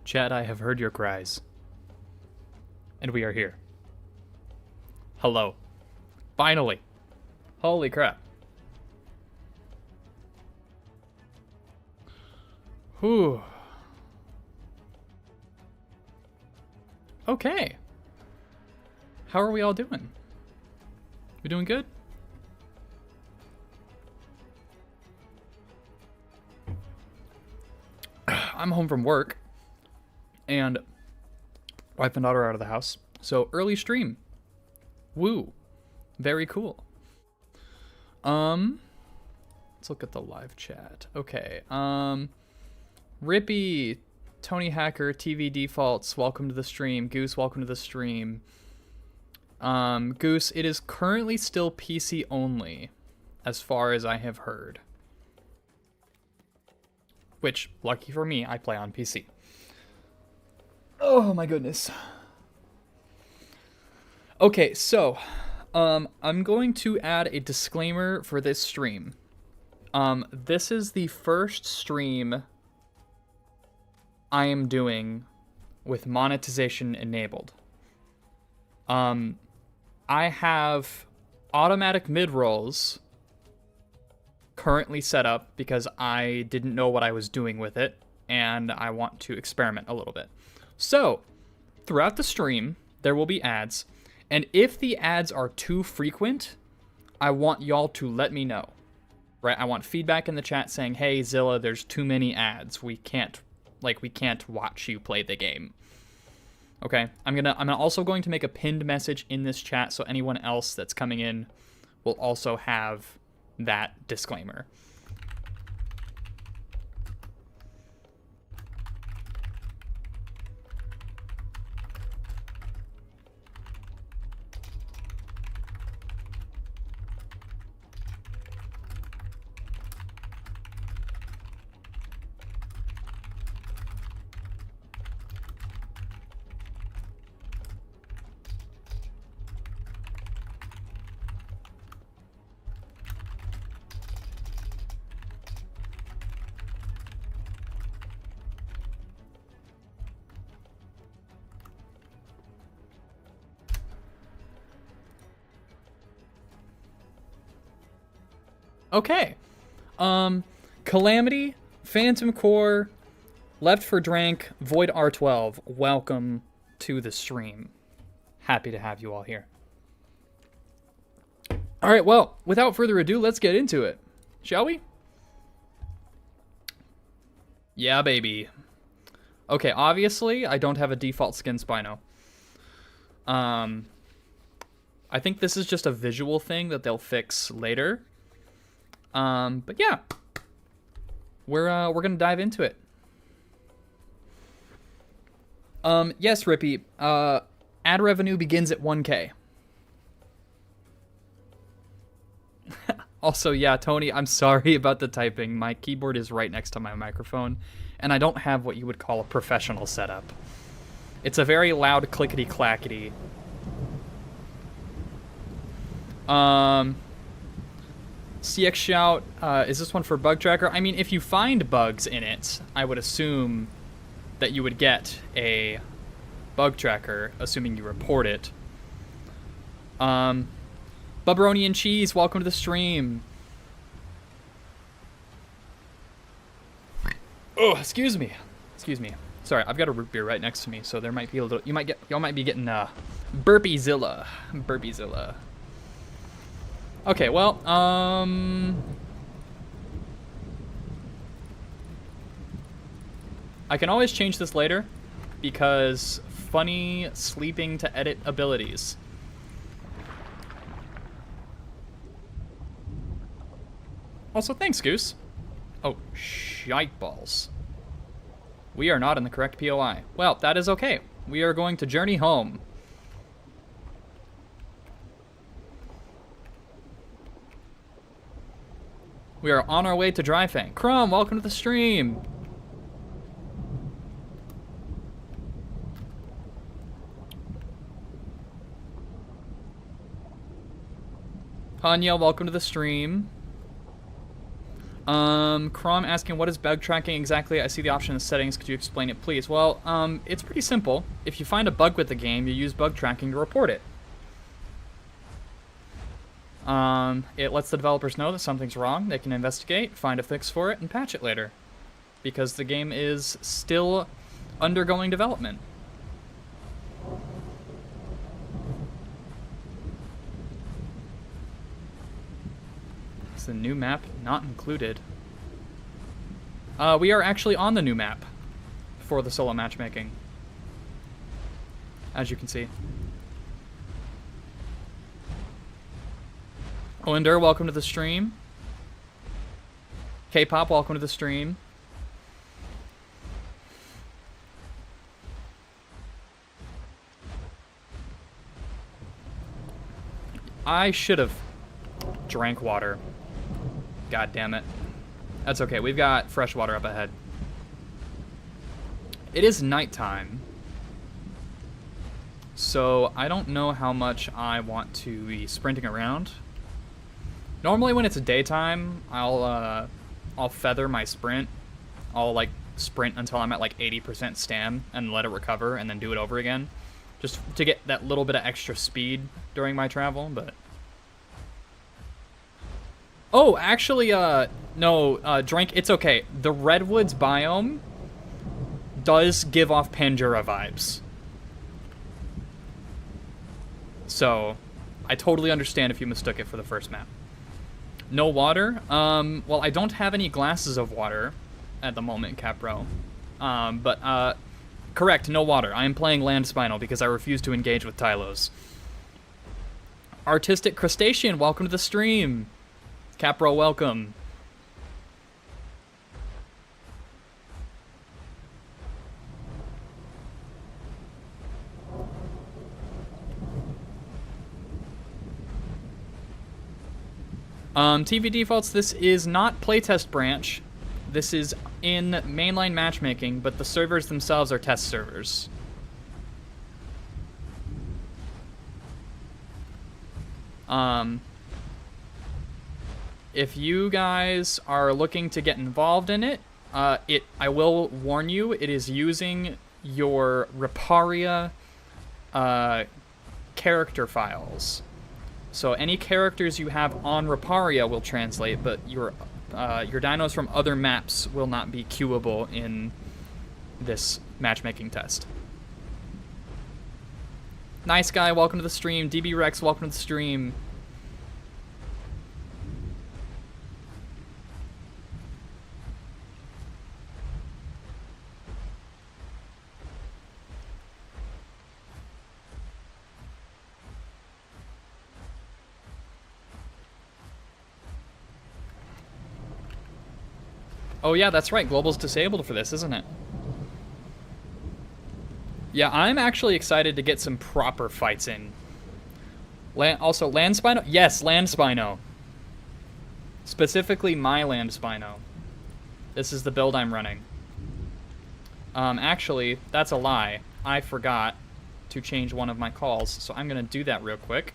Chat, I have heard your cries. And we are here. Hello. Finally. Holy crap. Whew. Okay. How are we all doing? We doing good? I'm home from work. And wife and daughter are out of the house. So early stream. Woo. Very cool. Let's look at the live chat. Okay. Rippy, Tony Hacker, TV Defaults, welcome to the stream. Goose, welcome to the stream. Goose, it is currently still PC only, as far as I have heard. Which, lucky for me, I play on PC. Oh my goodness. Okay, so, I'm going to add a disclaimer for this stream. This is the first stream I am doing with monetization enabled. I have automatic mid-rolls currently set up because I didn't know what I was doing with it, and I want to experiment a little bit. So, throughout the stream, there will be ads, and if the ads are too frequent, I want y'all to let me know. Right? I want feedback in the chat saying, hey, Zilla, there's too many ads. We can't watch you play the game. Okay? I'm also going to make a pinned message in this chat so anyone else that's coming in will also have that disclaimer. Okay. Calamity, Phantom Core, Left for Drank, Void R12, welcome to the stream. Happy to have you all here. Alright, well, without further ado, let's get into it. Shall we? Yeah, baby. Okay, obviously, I don't have a default skin Spino. I think this is just a visual thing that they'll fix later. But yeah, we're gonna dive into it. Yes, Rippy. Ad revenue begins at 1K. Also, yeah, Tony, I'm sorry about the typing. My keyboard is right next to my microphone, and I don't have what you would call a professional setup. It's a very loud clickety-clackety. CX Shout, is this one for Bug Tracker? I mean, if you find bugs in it, I would assume that you would get a Bug Tracker, assuming you report it. Bubberoni and Cheese, welcome to the stream. Oh, excuse me. Excuse me. Sorry, I've got a root beer right next to me, so there might be a little, y'all might be getting, Burpeezilla. Burpeezilla. Okay, well, I can always change this later, because funny sleeping to edit abilities. Also, thanks, Goose. Oh, shite balls. We are not in the correct POI. Well, that is okay. We are going to journey home. We are on our way to Dryfang. Crumb, welcome to the stream. Hanya, welcome to the stream. Crom asking, what is bug tracking exactly? I see the option in the settings. Could you explain it, please? Well, it's pretty simple. If you find a bug with the game, you use bug tracking to report it. It lets the developers know that something's wrong. They can investigate, find a fix for it, and patch it later. Because the game is still undergoing development. It's the new map not included. We are actually on the new map for the solo matchmaking, as you can see. Linder, welcome to the stream. K-pop, welcome to the stream. I should have drank water. God damn it. That's okay, we've got fresh water up ahead. It is nighttime, so I don't know how much I want to be sprinting around. Normally when it's daytime, I'll feather my sprint. I'll like sprint until I'm at like 80% stam and let it recover and then do it over again. Just to get that little bit of extra speed during my travel, but... Oh, actually, no, Drink, it's okay. The Redwoods biome does give off Pandora vibes. So, I totally understand if you mistook it for the first map. No water? Well, I don't have any glasses of water at the moment, Capro. Correct, no water. I am playing Land Spinal because I refuse to engage with Tylos. Artistic Crustacean, welcome to the stream. Capro, welcome. TV defaults, this is not playtest branch. This is in mainline matchmaking, but the servers themselves are test servers. If you guys are looking to get involved in it, I will warn you, it is using your Riparia character files. So any characters you have on Riparia will translate, but your dinos from other maps will not be queuable in this matchmaking test. Nice guy, welcome to the stream. DB Rex, welcome to the stream. Oh yeah, that's right. Global's disabled for this, isn't it? Yeah, I'm actually excited to get some proper fights in. Also, Land Spino? Yes, Land Spino. Specifically, my Land Spino. This is the build I'm running. Actually, that's a lie. I forgot to change one of my calls, so I'm going to do that real quick.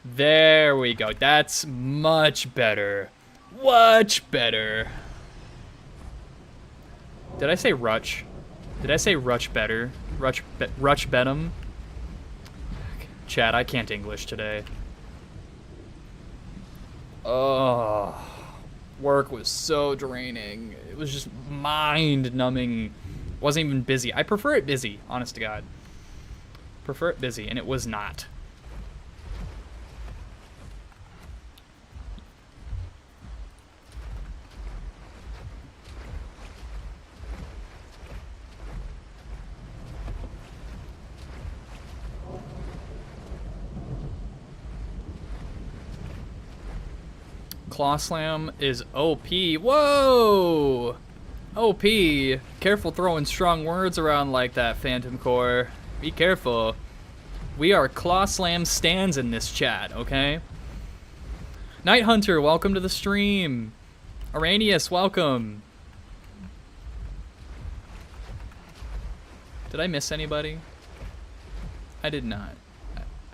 There we go. That's much better. Much better. Did I say Rutch? Did I say Rutch better? Rutch Benham? Chat, I can't English today. Oh, work was so draining. It was just mind-numbing. Wasn't even busy. I prefer it busy, honest to God. Prefer it busy, and it was not. Claw Slam is OP. Whoa! OP. Careful throwing strong words around like that, Phantom Core. Be careful. We are Claw Slam stands in this chat, okay? Night Hunter, welcome to the stream. Arrhenius, welcome. Did I miss anybody? I did not.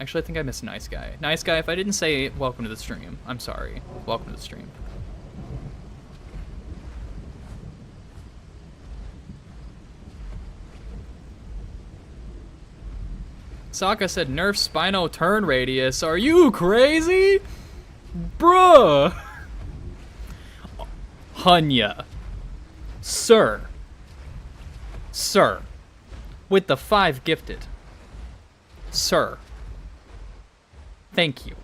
Actually, I think I missed Nice Guy. Nice Guy, if I didn't say welcome to the stream, I'm sorry. Welcome to the stream. Sokka said nerf Spino turn radius. Are you crazy? Bruh! Hunya. Sir. Sir. With the 5 gifted. Sir. Thank you.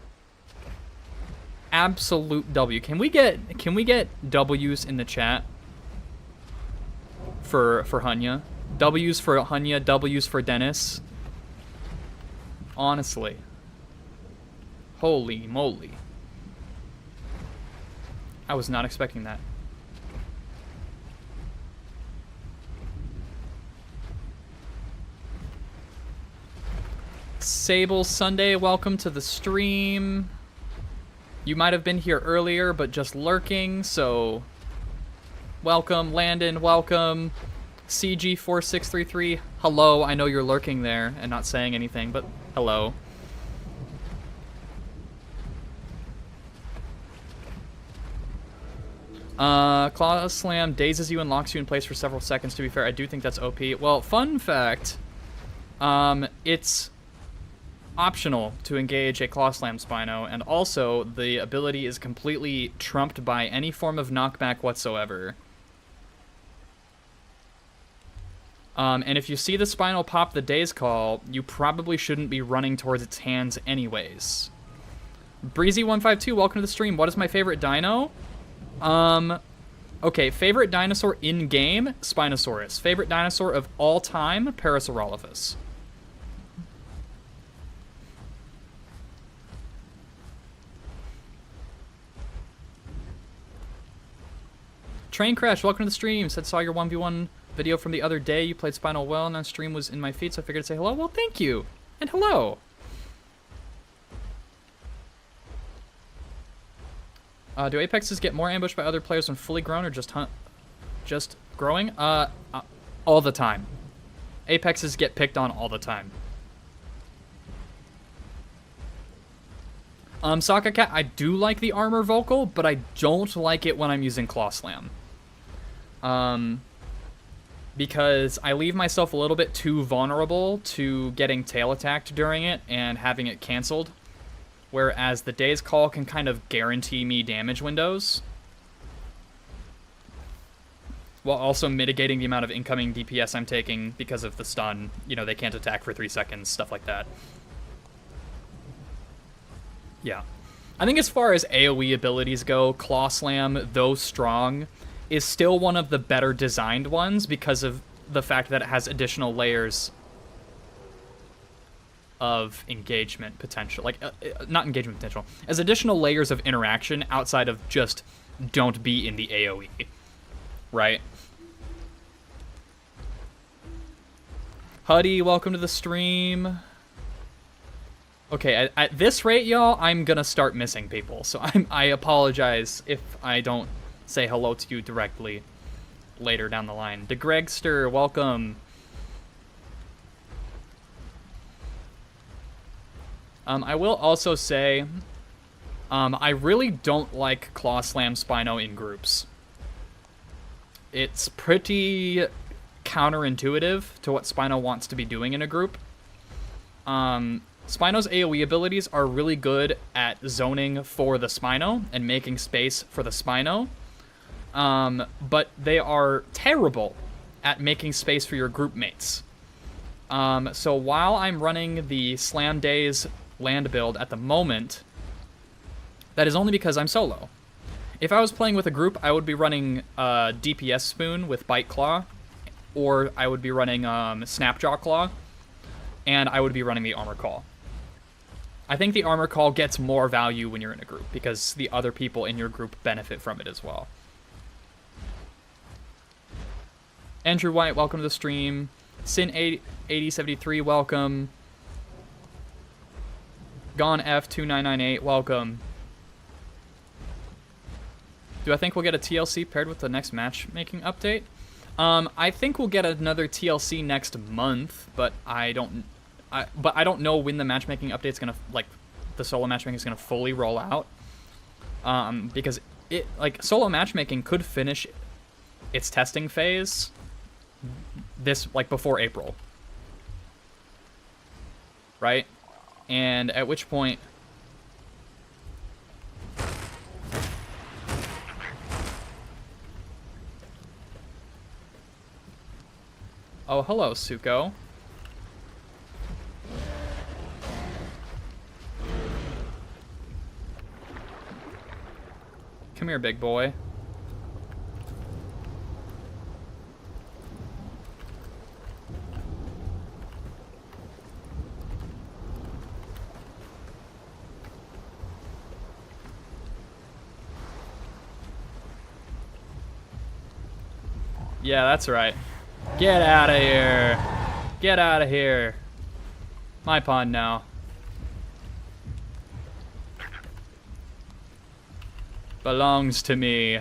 Absolute W. Can we get W's in the chat? For Hunya? W's for Hunya, W's for Dennis. Honestly. Holy moly. I was not expecting that. Sable Sunday, welcome to the stream. You might have been here earlier, but just lurking, so welcome. Landon, welcome. CG4633, hello. I know you're lurking there and not saying anything, but hello. Claw Slam dazes you and locks you in place for several seconds. To be fair, I do think that's OP. Well, fun fact, it's optional to engage a Claw Slam Spino, and also the ability is completely trumped by any form of knockback whatsoever. And if you see the Spino pop the Daze Call, you probably shouldn't be running towards its hands anyways. Breezy152, welcome to the stream. What is my favorite dino? Okay, favorite dinosaur in-game, Spinosaurus. Favorite dinosaur of all time, Parasaurolophus. Train Crash, welcome to the stream. Said saw your 1v1 video from the other day. You played Spinal well, and that stream was in my feed, so I figured to say hello. Well, thank you. And hello. Do Apexes get more ambushed by other players when fully grown, or just growing? All the time. Apexes get picked on all the time. Sokka Cat, I do like the armor vocal, but I don't like it when I'm using Claw Slam. Because I leave myself a little bit too vulnerable to getting tail attacked during it and having it canceled. Whereas the Daze Call can kind of guarantee me damage windows, while also mitigating the amount of incoming DPS I'm taking because of the stun. You know, they can't attack for 3 seconds, stuff like that. Yeah. I think as far as AoE abilities go, Claw Slam, though strong, is still one of the better designed ones because of the fact that it has additional layers of engagement potential. Like, not engagement potential. As additional layers of interaction outside of just don't be in the AoE. Right? Huddy, welcome to the stream. Okay, at this rate, y'all, I'm gonna start missing people. So I apologize if I don't say hello to you directly later down the line. DeGregster, welcome. I will also say, I really don't like Claw Slam Spino in groups. It's pretty counterintuitive to what Spino wants to be doing in a group. Spino's AoE abilities are really good at zoning for the Spino and making space for the Spino. But they are terrible at making space for your group mates. So while I'm running the Slam Daze land build at the moment, that is only because I'm solo. If I was playing with a group, I would be running DPS Spoon with Bite Claw, or I would be running Snapjaw Claw, and I would be running the Armor Call. I think the Armor Call gets more value when you're in a group, because the other people in your group benefit from it as well. Andrew White, welcome to the stream. Sin8073, welcome. Gone F2998, welcome. Do I think we'll get a TLC paired with the next matchmaking update? I think we'll get another TLC next month, but I don't but I don't know when the matchmaking update's gonna, like, the solo matchmaking is gonna fully roll out. Because it, like, solo matchmaking could finish its testing phase this, like, before April. Right? And at which point... Oh, hello, Suko. Come here, big boy. Yeah, that's right. Get out of here. Get out of here. My pond now. Belongs to me.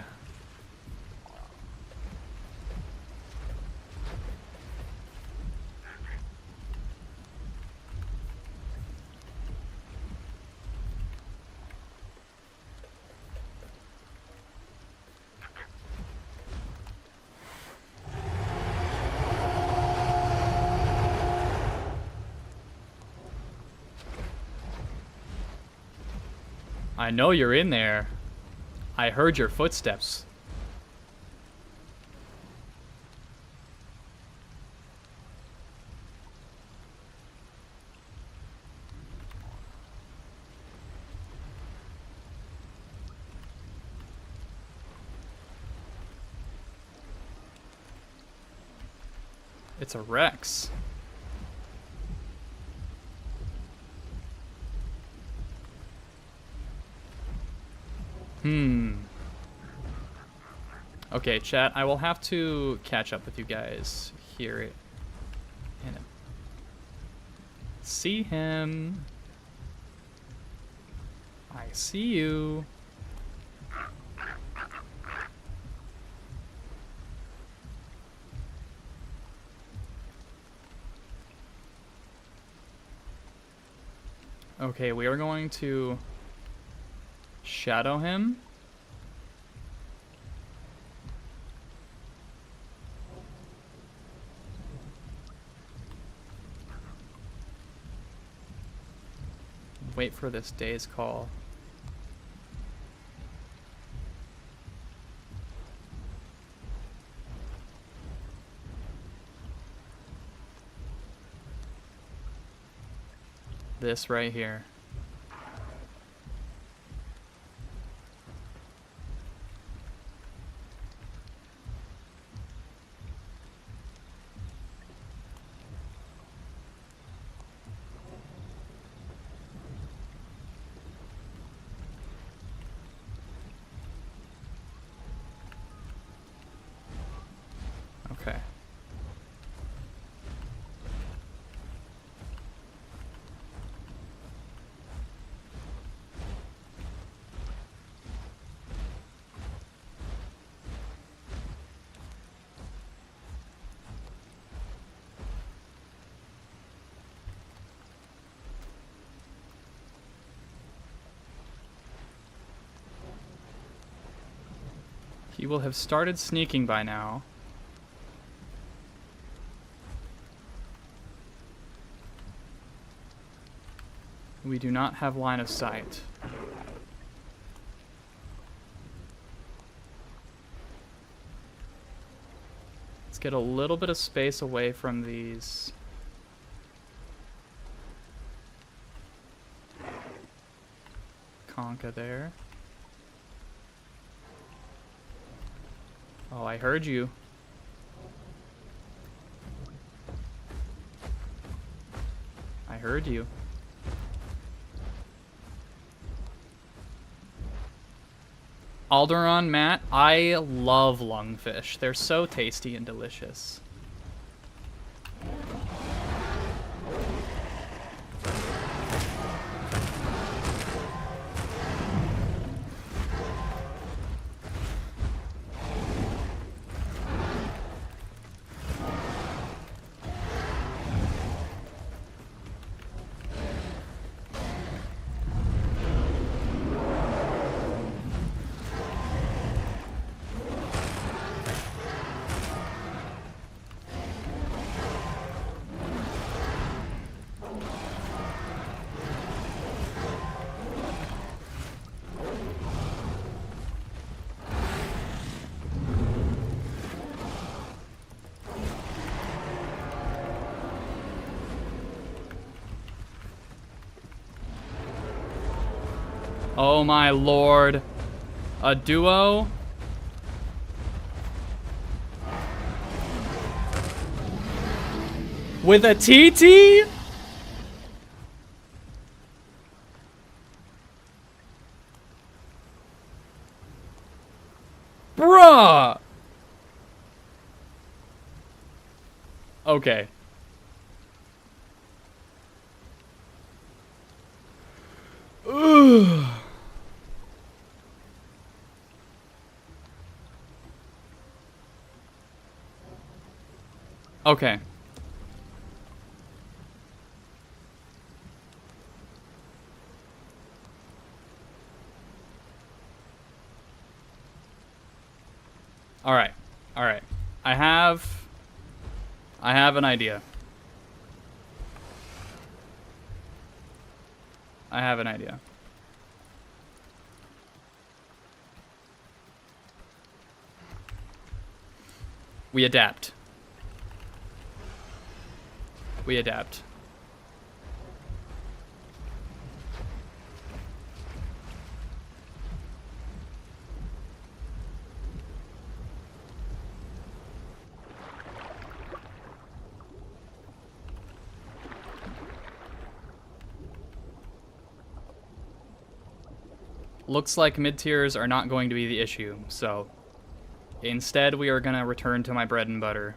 I know you're in there. I heard your footsteps. It's a Rex. Okay, chat, I will have to catch up with you guys here in a... See him. I see you. Okay, we are going to shadow him. Wait for this day's call. This right here. Okay. He will have started sneaking by now. We do not have line of sight. Let's get a little bit of space away from these. Conka there. Oh, I heard you. I heard you. Alderon, Matt, I love lungfish. They're so tasty and delicious. Oh my lord. A duo? With a TT? Bruh! Okay. Ugh. Okay. Alright. Alright. I have an idea. I have an idea. We adapt. We adapt. Looks like mid-tiers are not going to be the issue, so instead we are going to return to my bread and butter.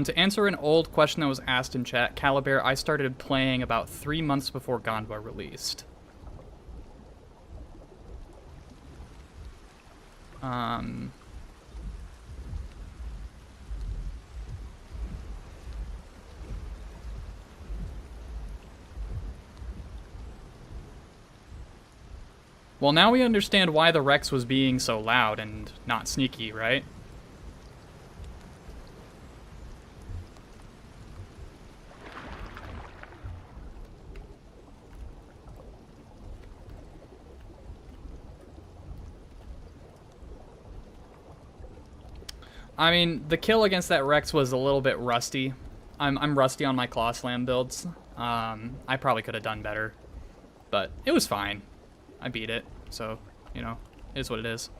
To answer an old question that was asked in chat, Caliber, I started playing about 3 months before Ganba released. Well, now we understand why the Rex was being so loud and not sneaky, right? I mean, the kill against that Rex was a little bit rusty. I'm rusty on my Claw Slam builds. I probably could have done better, but it was fine. I beat it, so, you know, it is what it is.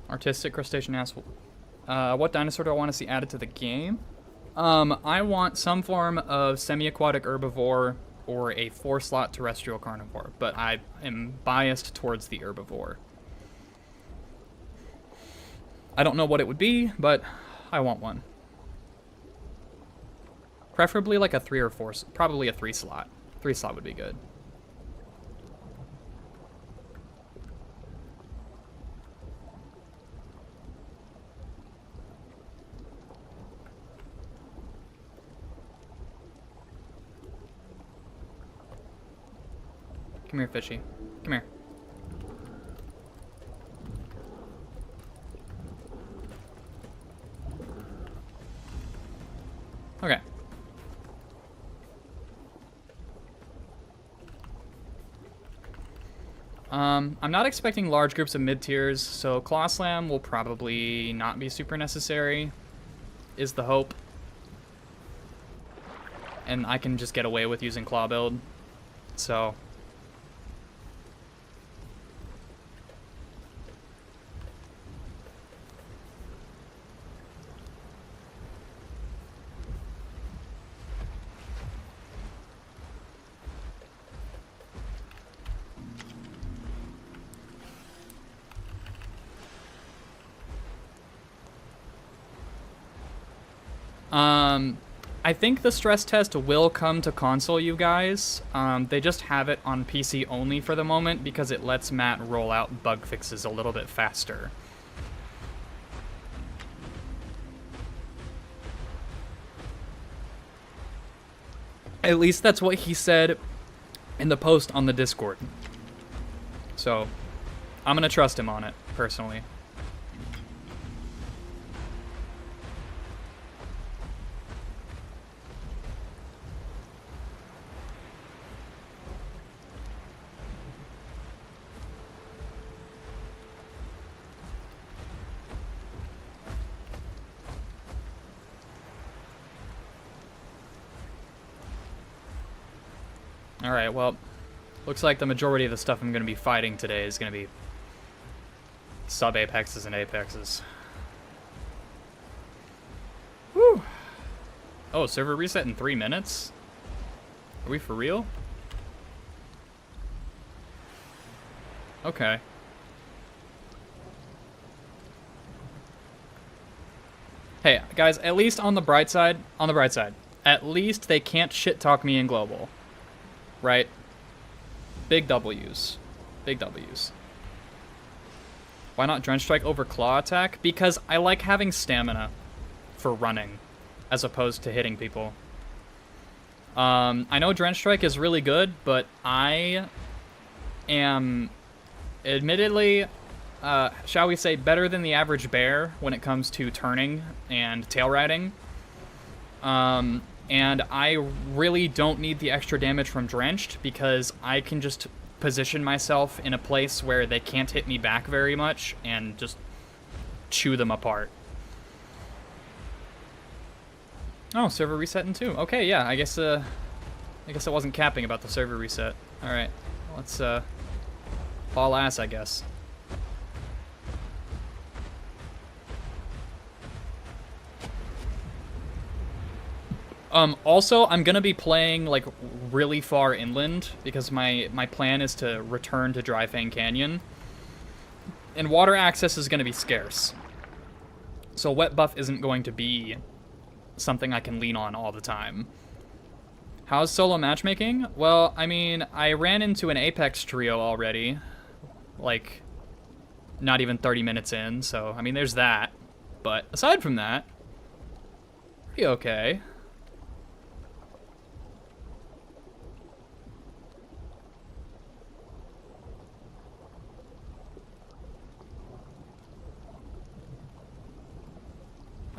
Artistic Crustacean asks, what dinosaur do I want to see added to the game? I want some form of semi-aquatic herbivore or a 4-slot terrestrial carnivore, but I am biased towards the herbivore. I don't know what it would be, but I want one. Preferably like a 3 or 4, probably a 3-slot. 3-slot would be good. Come here, fishy. Come here. Okay. I'm not expecting large groups of mid-tiers, so Claw Slam will probably not be super necessary, is the hope. And I can just get away with using Claw build, so... I think the stress test will come to console, you guys. They just have it on PC only for the moment because it lets Matt roll out bug fixes a little bit faster. At least that's what he said in the post on the Discord. So, I'm gonna trust him on it, personally. Alright, well, looks like the majority of the stuff I'm going to be fighting today is going to be sub-apexes and apexes. Woo! Oh, server reset in 3 minutes? Are we for real? Okay. Hey, guys, at least on the bright side, at least they can't shit-talk me in global. Right? Big W's. Big W's. Why not Drench Strike over Claw Attack? Because I like having stamina for running, as opposed to hitting people. I know Drench Strike is really good, but I am admittedly, shall we say, better than the average bear when it comes to turning and tail riding. And I really don't need the extra damage from Drenched because I can just position myself in a place where they can't hit me back very much and just chew them apart. Oh, server reset in 2. Okay, yeah, I guess I wasn't capping about the server reset. All right, let's haul ass, I guess. Also, I'm gonna be playing, like, really far inland, because my plan is to return to Dry Fang Canyon. And water access is gonna be scarce. So wet buff isn't going to be something I can lean on all the time. How's solo matchmaking? Well, I mean, I ran into an Apex trio already. Like, not even 30 minutes in, so, I mean, there's that. But aside from that, pretty okay.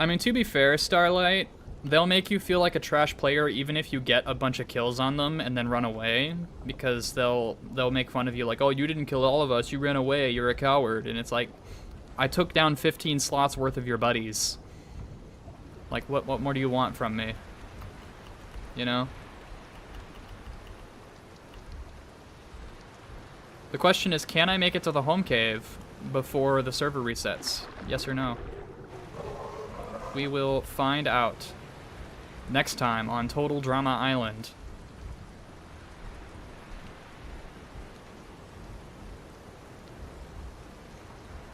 I mean, to be fair, Starlight, they'll make you feel like a trash player even if you get a bunch of kills on them and then run away, because they'll make fun of you like, oh, you didn't kill all of us, you ran away, you're a coward. And it's like, I took down 15 slots worth of your buddies. Like, what more do you want from me? You know? The question is, can I make it to the home cave before the server resets? Yes or no? We will find out next time on Total Drama Island.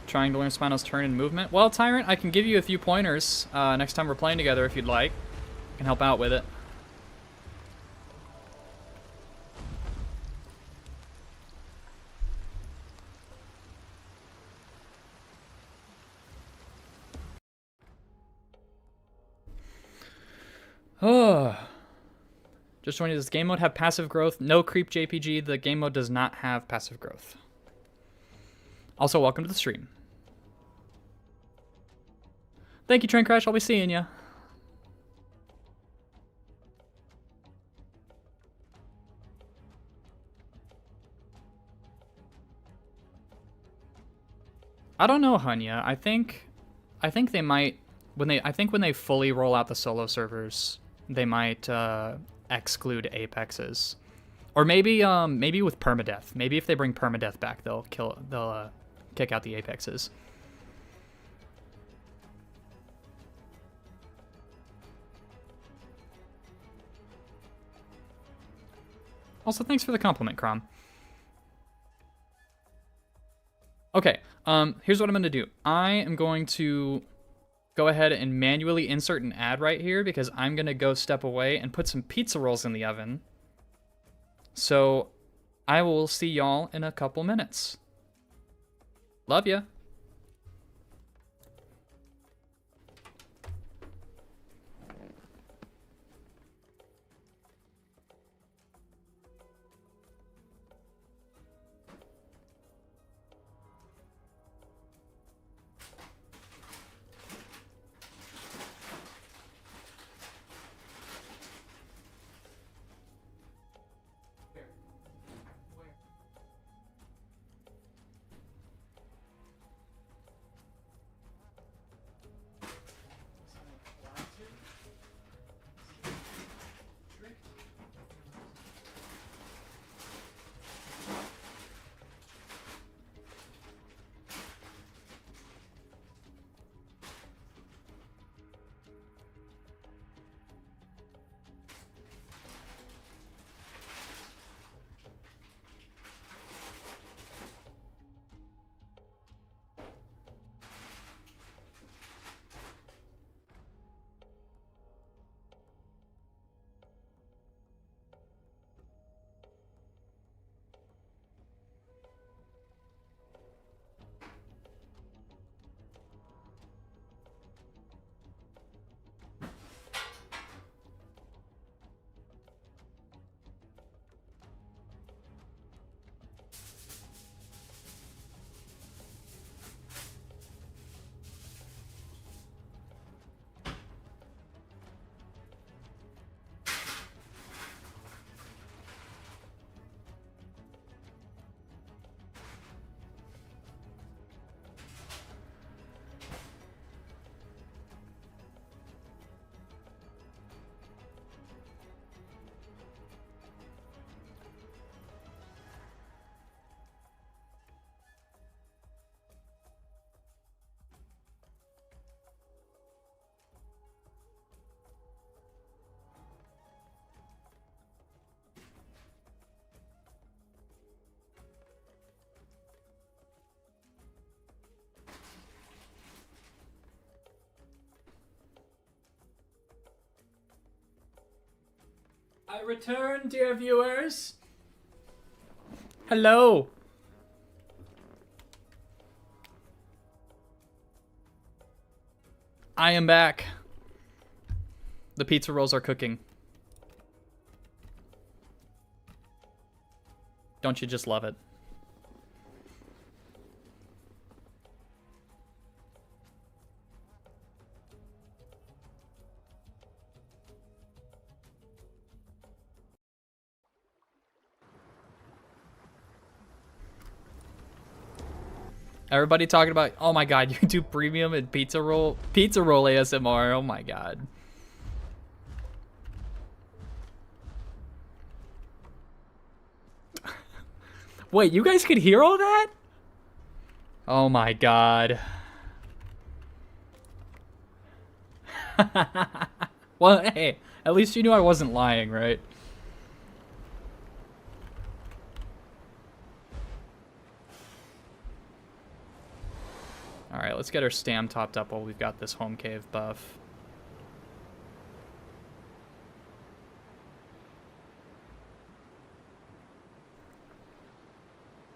Trying to learn Spino's turn and movement. Well, Tyrant, I can give you a few pointers next time we're playing together if you'd like. I can help out with it. Oh. Just joining. Does game mode have passive growth? No, Creep JPG. The game mode does not have passive growth. Also, welcome to the stream. Thank you, Train Crash. I'll be seeing ya. I don't know, Hunya. I think they might when they fully roll out the solo servers, they might exclude apexes, or maybe with permadeath. Maybe if they bring permadeath back, they'll kick out the apexes. Also, thanks for the compliment, Crom. Okay, here's what I'm gonna do. I am going to go ahead and manually insert an ad right here because I'm gonna go step away and put some pizza rolls in the oven. So I will see y'all in a couple minutes. Love ya. I return, dear viewers. Hello. I am back. The pizza rolls are cooking. Don't you just love it? Everybody talking about, oh my god, YouTube Premium and pizza roll ASMR. Oh my god. Wait, you guys could hear all that? Oh my god. Well, hey, at least you knew I wasn't lying, right? Alright, let's get our stam topped up while we've got this home cave buff.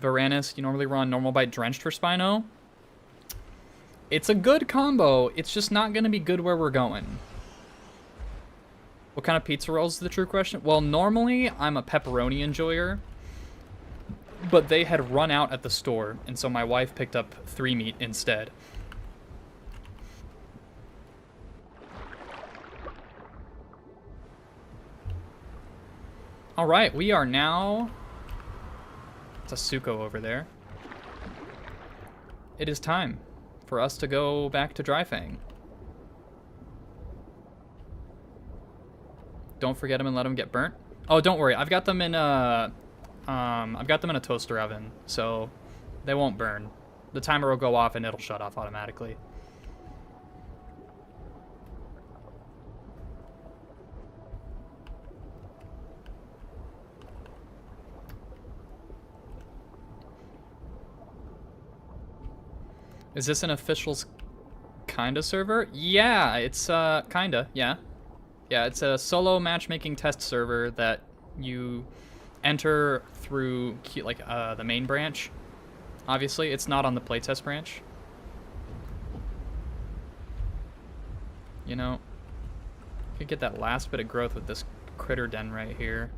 Varanus, you normally run normal bite drenched for Spino? It's a good combo, it's just not going to be good where we're going. What kind of pizza rolls is the true question? Well, normally I'm a pepperoni enjoyer, but they had run out at the store, and so my wife picked up 3 meat instead. All right, we are now... It's a Suko over there. It is time for us to go back to Dryfang. Don't forget them and let them get burnt. Oh, don't worry. I've got them in a toaster oven, so they won't burn. The timer will go off and it'll shut off automatically. Is this an officials kinda server? Yeah, it's kinda, yeah. Yeah, it's a solo matchmaking test server that you enter through like the main branch. Obviously, it's not on the playtest branch. You know, could get that last bit of growth with this critter den right here.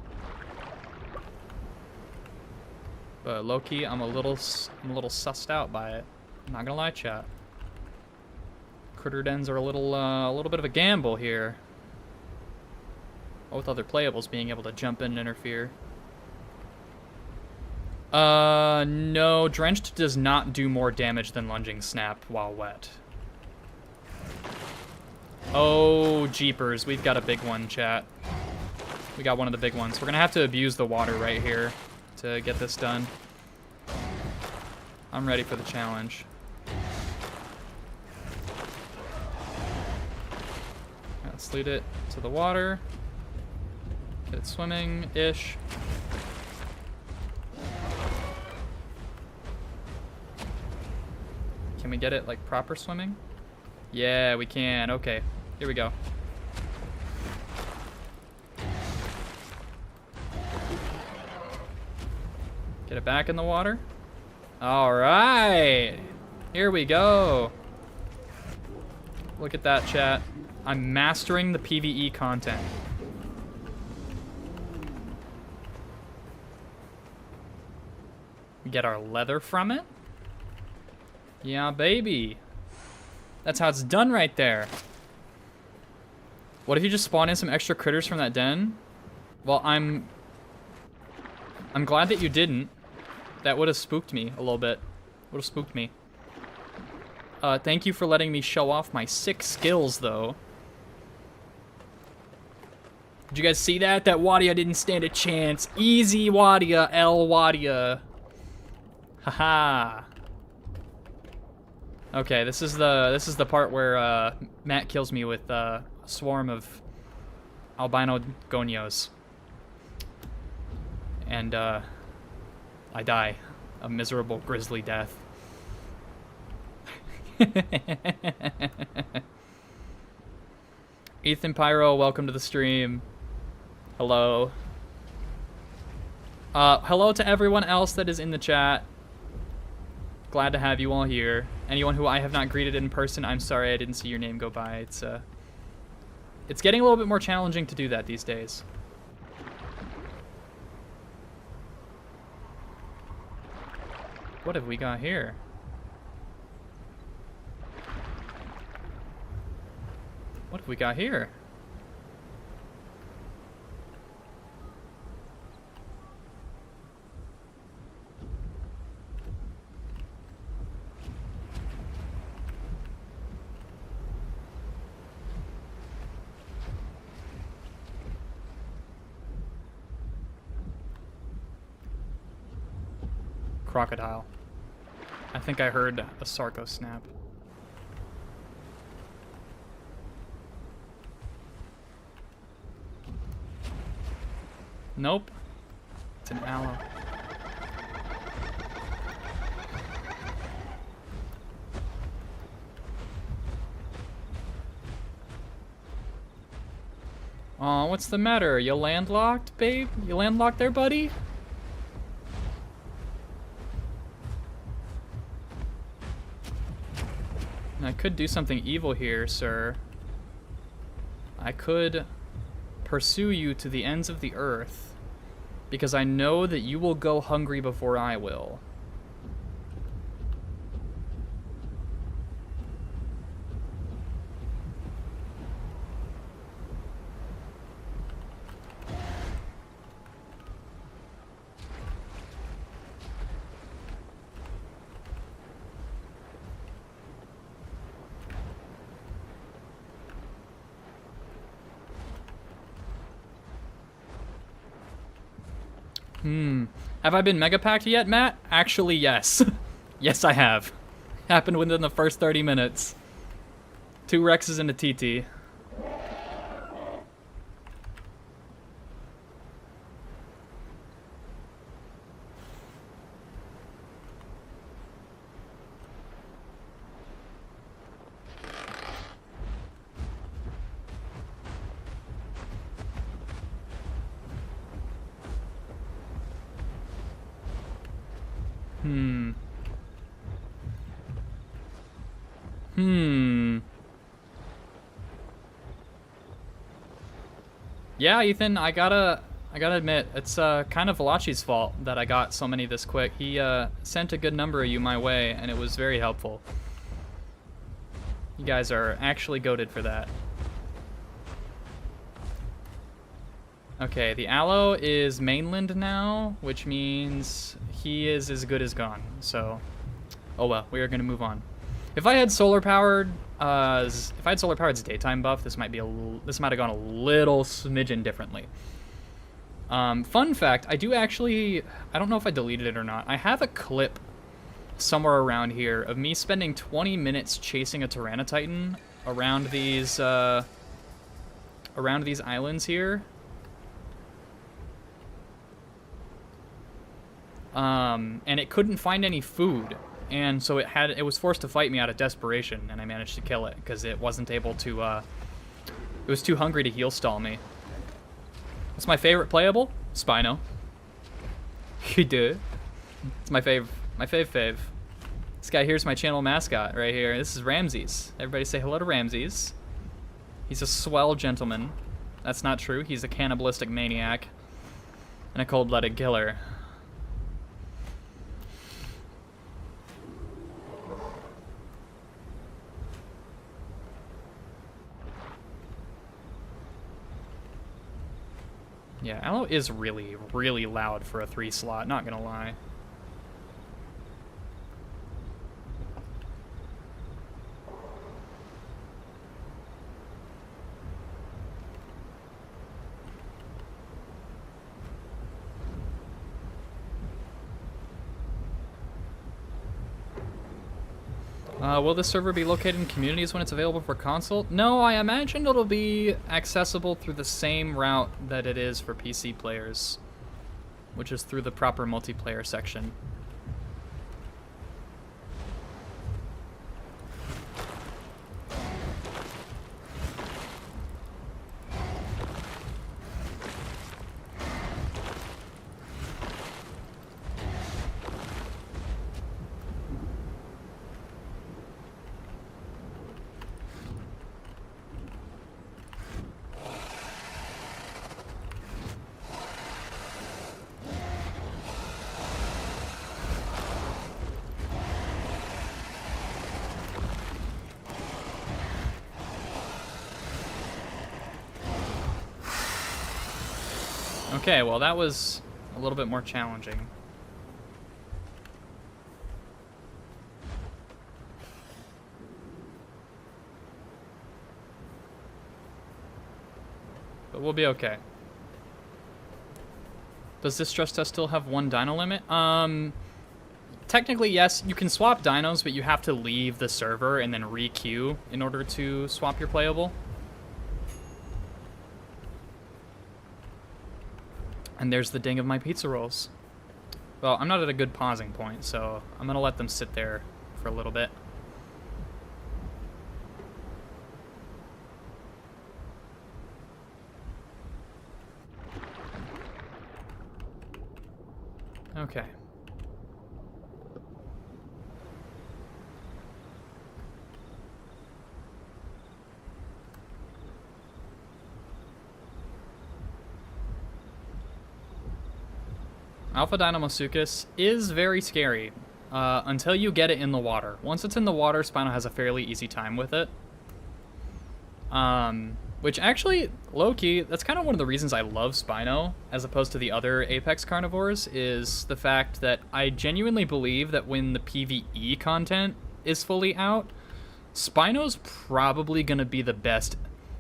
But low-key, I'm a little sussed out by it. I'm not gonna lie, chat. Critter dens are a little bit of a gamble here. With other playables being able to jump in and interfere. No, Drenched does not do more damage than Lunging Snap while wet. Oh, jeepers, we've got a big one, chat. We got one of the big ones. We're gonna have to abuse the water right here to get this done. I'm ready for the challenge. Let's lead it to the water. Get it swimming-ish. Can we get it, like, proper swimming? Yeah, we can. Okay, here we go. Get it back in the water. All right, here we go. Look at that, chat. I'm mastering the PvE content. We get our leather from it. Yeah, baby. That's how it's done right there. What if you just spawn in some extra critters from that den? Well, I'm glad that you didn't. That would have spooked me a little bit. Would have spooked me. Thank you for letting me show off my sick skills, though. Did you guys see that? That Wadia didn't stand a chance. Easy Wadia, L Wadia. Haha. Okay, this is the part where Matt kills me with a swarm of albino gonios. And I die a miserable grisly death. Ethan Pyro, welcome to the stream. Hello. Hello to everyone else that is in the chat. Glad to have you all here. Anyone who I have not greeted in person, I'm sorry I didn't see your name go by. It's getting a little bit more challenging to do that these days. What have we got here? What have we got here? Crocodile. I think I heard a Sarco snap. Nope. It's an aloe. Aw, what's the matter? You landlocked, babe? You landlocked there, buddy? I could do something evil here, sir. I could pursue you to the ends of the earth, because I know that you will go hungry before I will. Have I been mega packed yet, Matt? Actually, yes. Yes, I have. Happened within the first 30 minutes. 2 Rexes and a TT. Yeah, Ethan, I gotta admit, it's kind of Valachi's fault that I got so many this quick. He sent a good number of you my way, and it was very helpful. You guys are actually goated for that. Okay, the aloe is mainland now, which means he is as good as gone. So, oh well, we are gonna move on. If I had solar powered, daytime buff, this might have gone a little smidgen differently. Fun fact, I don't know if I deleted it or not. I have a clip somewhere around here of me spending 20 minutes chasing a Tyranititan around these islands here. And it couldn't find any food. And so it was forced to fight me out of desperation, and I managed to kill it because it wasn't able to, it was too hungry to heal stall me. What's my favorite playable? Spino. You do. It's my fave. This guy here's my channel mascot right here. This is Ramses. Everybody say hello to Ramses. He's a swell gentleman. That's not true. He's a cannibalistic maniac and a cold-blooded killer. Yeah, aloe is really, really loud for a 3 slot, not gonna lie. Will this server be located in communities when it's available for console? No, I imagine it'll be accessible through the same route that it is for PC players, which is through the proper multiplayer section. Okay, well that was a little bit more challenging. But we'll be okay. Does this stress test still have one dino limit? Technically, yes. You can swap dinos, but you have to leave the server and then re-queue in order to swap your playable. And there's the ding of my pizza rolls. Well, I'm not at a good pausing point, so I'm going to let them sit there for a little bit. Okay. Alpha Dinomosuchus is very scary until you get it in the water. Once it's in the water, Spino has a fairly easy time with it. Which actually, low-key, that's kind of one of the reasons I love Spino, as opposed to the other Apex carnivores, is the fact that I genuinely believe that when the PvE content is fully out, Spino's probably going to be the best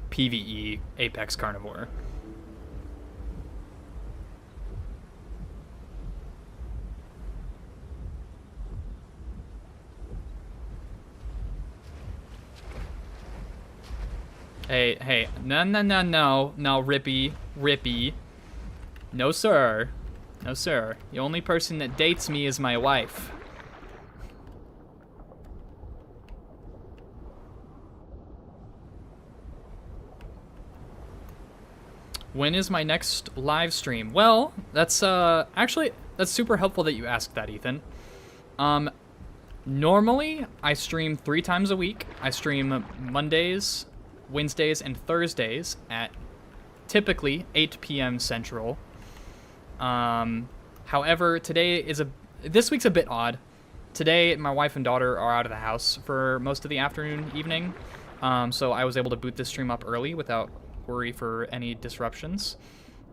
PvE Apex carnivore. Hey, no, Rippy. No, sir. No, sir. The only person that dates me is my wife. When is my next live stream? Well, that's, actually, that's super helpful that you asked that, Ethan. Normally, I stream 3 times a week. I stream Mondays, Wednesdays, and Thursdays at typically 8 p.m. Central. However, this week's a bit odd. Today, my wife and daughter are out of the house for most of the afternoon, evening, so I was able to boot this stream up early without worry for any disruptions.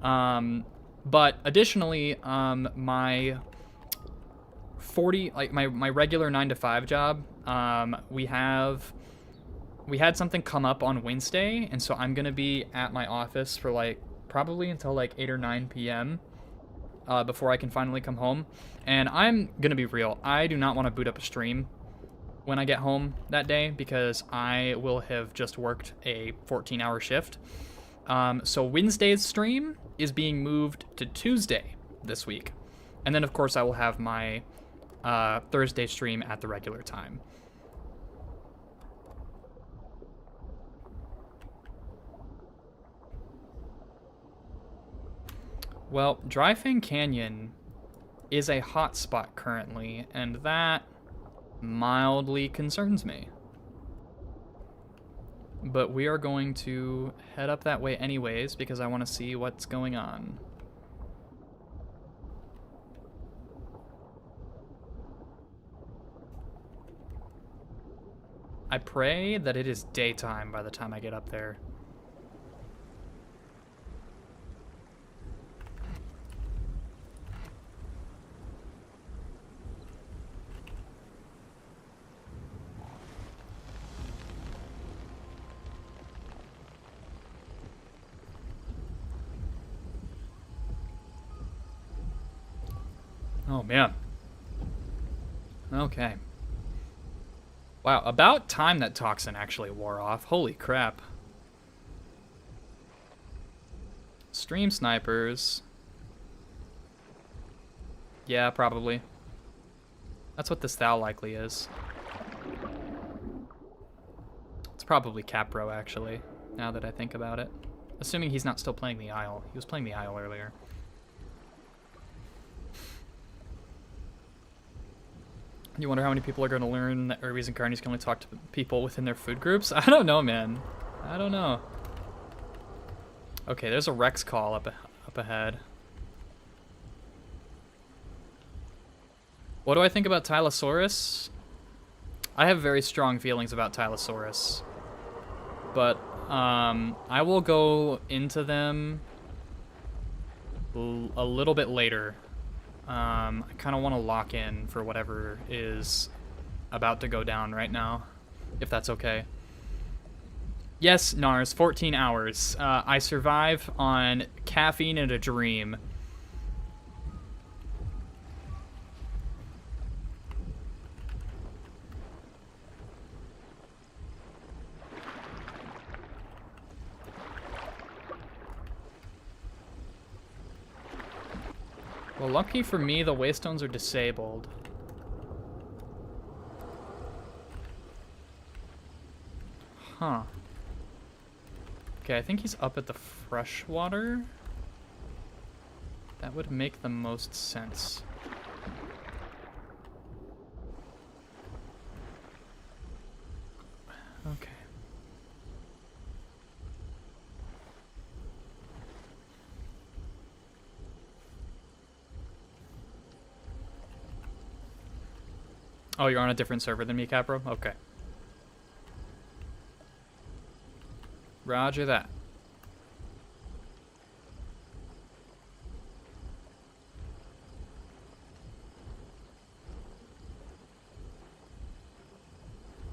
But additionally, my regular 9-to-5 job, we had something come up on Wednesday, and so I'm gonna be at my office for probably until 8 or 9 p.m. Before I can finally come home. And I'm gonna be real, I do not want to boot up a stream when I get home that day because I will have just worked a 14-hour shift. So Wednesday's stream is being moved to Tuesday this week. And then of course I will have my Thursday stream at the regular time. Well, Dry Fang Canyon is a hot spot currently, and that mildly concerns me. But we are going to head up that way anyways because I want to see what's going on. I pray that it is daytime by the time I get up there. Oh, man. Okay. Wow, about time that toxin actually wore off. Holy crap. Stream snipers. Yeah, probably. That's what this Thal likely is. It's probably Capro, actually, now that I think about it. Assuming he's not still playing the Isle. He was playing the Isle earlier. You wonder how many people are going to learn that Irby's and Carnies can only talk to people within their food groups? I don't know, man. I don't know. Okay, there's a Rex call up ahead. What do I think about Tylosaurus? I have very strong feelings about Tylosaurus. But I will go into them a little bit later. I kind of want to lock in for whatever is about to go down right now, if that's okay. Yes, Nars, 14 hours. I survive on caffeine and a dream. Well, lucky for me, the waystones are disabled. Huh. Okay, I think he's up at the freshwater. That would make the most sense. Okay. Oh, you're on a different server than me, Capro? Okay. Roger that.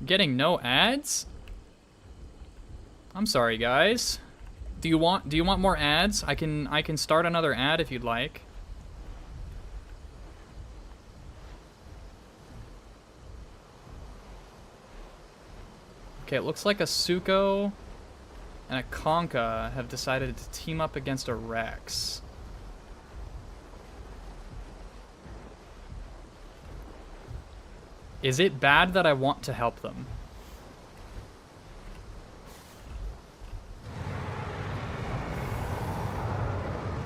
Getting no ads? I'm sorry, guys. Do you want more ads? I can start another ad if you'd like. Okay, it looks like a Suko and a Conka have decided to team up against a Rex. Is it bad that I want to help them?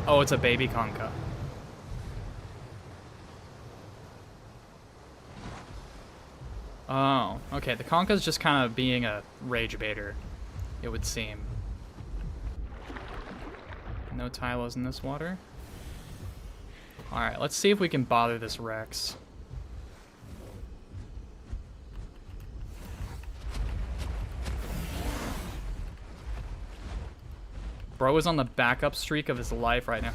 Oh, it's a baby Conka. Oh, okay. The Conka's just kind of being a rage baiter, it would seem. No Tylos in this water. Alright, let's see if we can bother this Rex. Bro is on the backup streak of his life right now.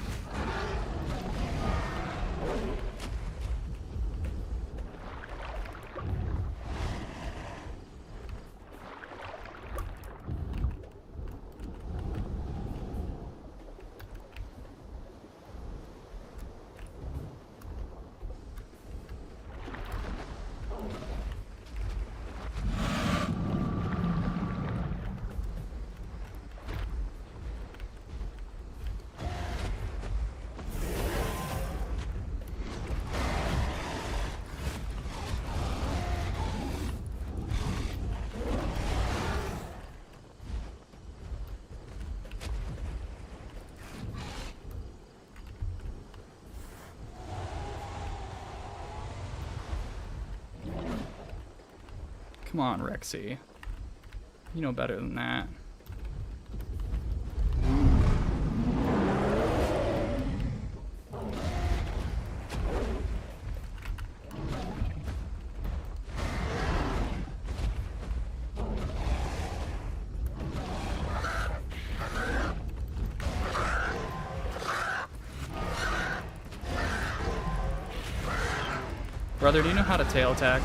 Come on, Rexy. You know better than that. Brother, do you know how to tail attack?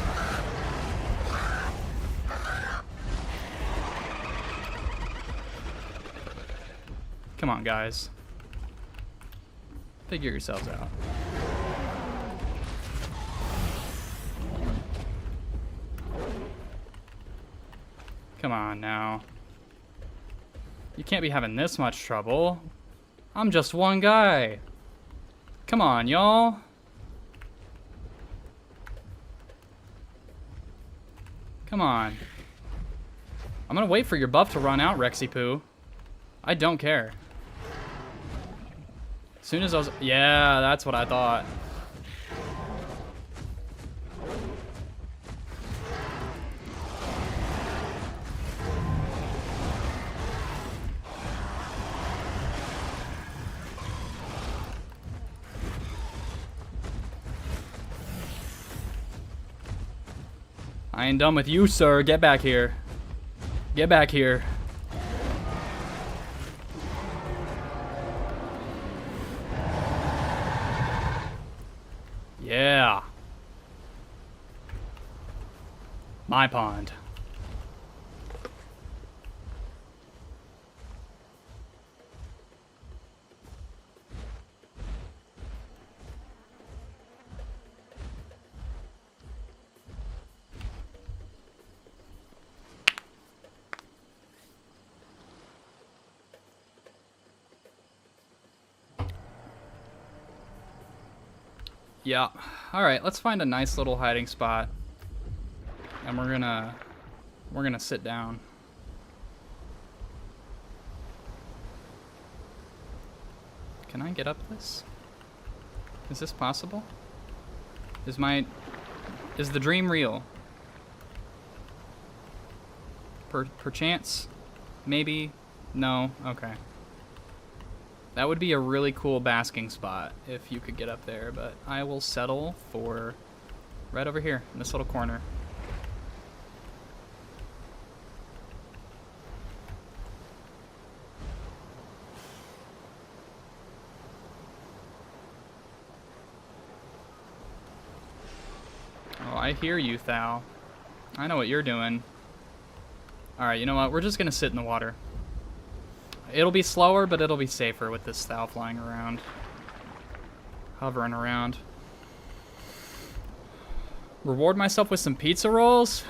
Come on, guys. Figure yourselves out. Come on now. You can't be having this much trouble. I'm just one guy. Come on, y'all. Come on. I'm gonna wait for your buff to run out, Rexy Poo. I don't care. As soon as I was... Yeah, that's what I thought. I ain't done with you, sir. Get back here. Get back here. Yeah. My pond. Yeah. Alright, let's find a nice little hiding spot. And we're gonna sit down. Can I get up this? Is this possible? Is the dream real? Perchance? Maybe? No? Okay. That would be a really cool basking spot if you could get up there, but I will settle for right over here in this little corner. Oh, I hear you, Thal. I know what you're doing. Alright, you know what? We're just gonna sit in the water. It'll be slower, but it'll be safer with this Thal flying around. Hovering around. Reward myself with some pizza rolls?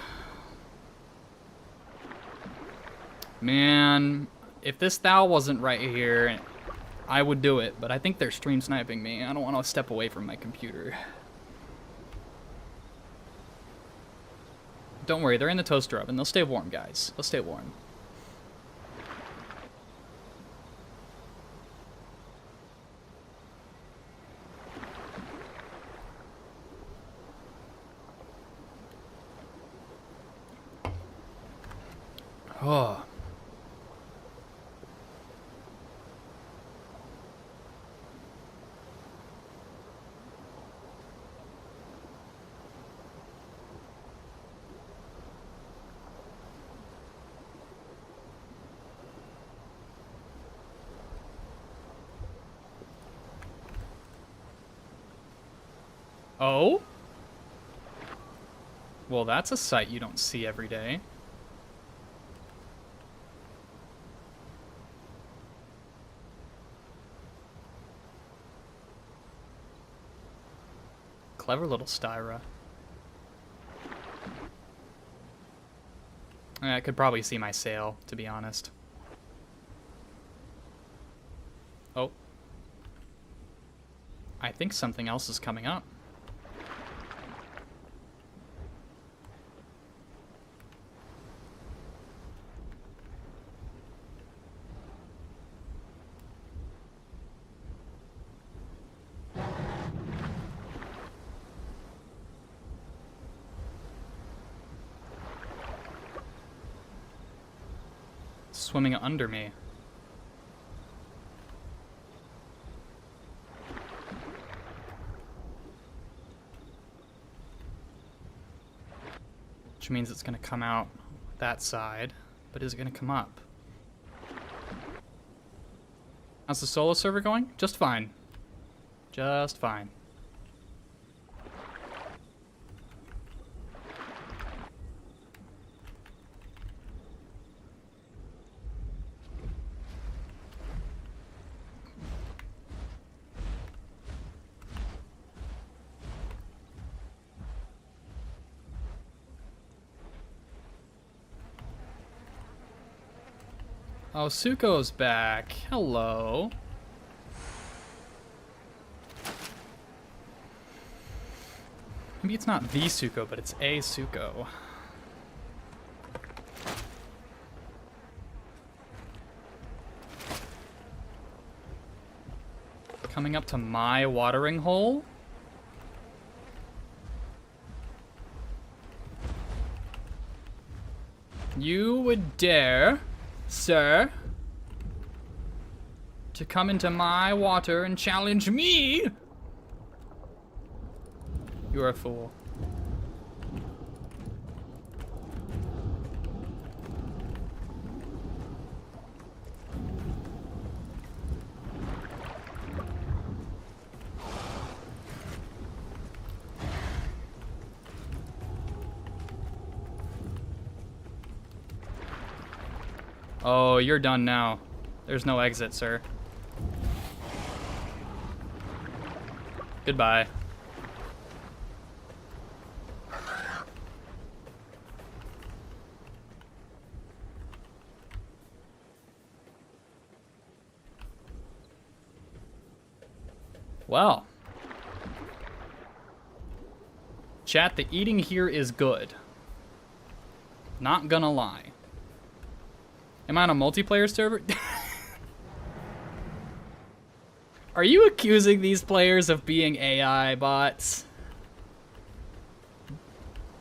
Man, if this Thal wasn't right here, I would do it, but I think they're stream sniping me. I don't want to step away from my computer. Don't worry, they're in the toaster oven. They'll stay warm, guys. They'll stay warm. Oh. Oh? Well, that's a sight you don't see every day. Clever little Styra. I could probably see my sail, to be honest. Oh. I think something else is coming up. Swimming under me. Which means it's going to come out that side, but is it going to come up? How's the solo server going? Just fine. Just fine. Oh, Suko's back. Hello. Maybe it's not the Suko, but it's a Suko. Coming up to my watering hole? You would dare, sir, to come into my water and challenge me? You're a fool. Oh, you're done now. There's no exit, sir. Goodbye. Well. Chat, the eating here is good. Not gonna lie. Am I on a multiplayer server? Are you accusing these players of being AI bots?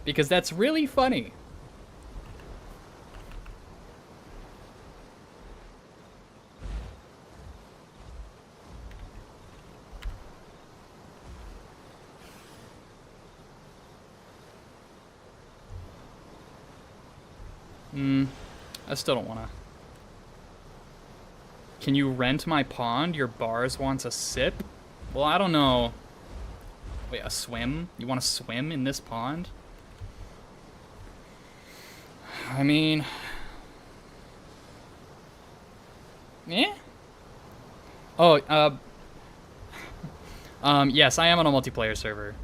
Because that's really funny. I still don't wanna. Can you rent my pond? Your bars wants a sip? Well, I don't know. Wait, a swim? You wanna swim in this pond? I mean... Eh? Oh, yes, I am on a multiplayer server.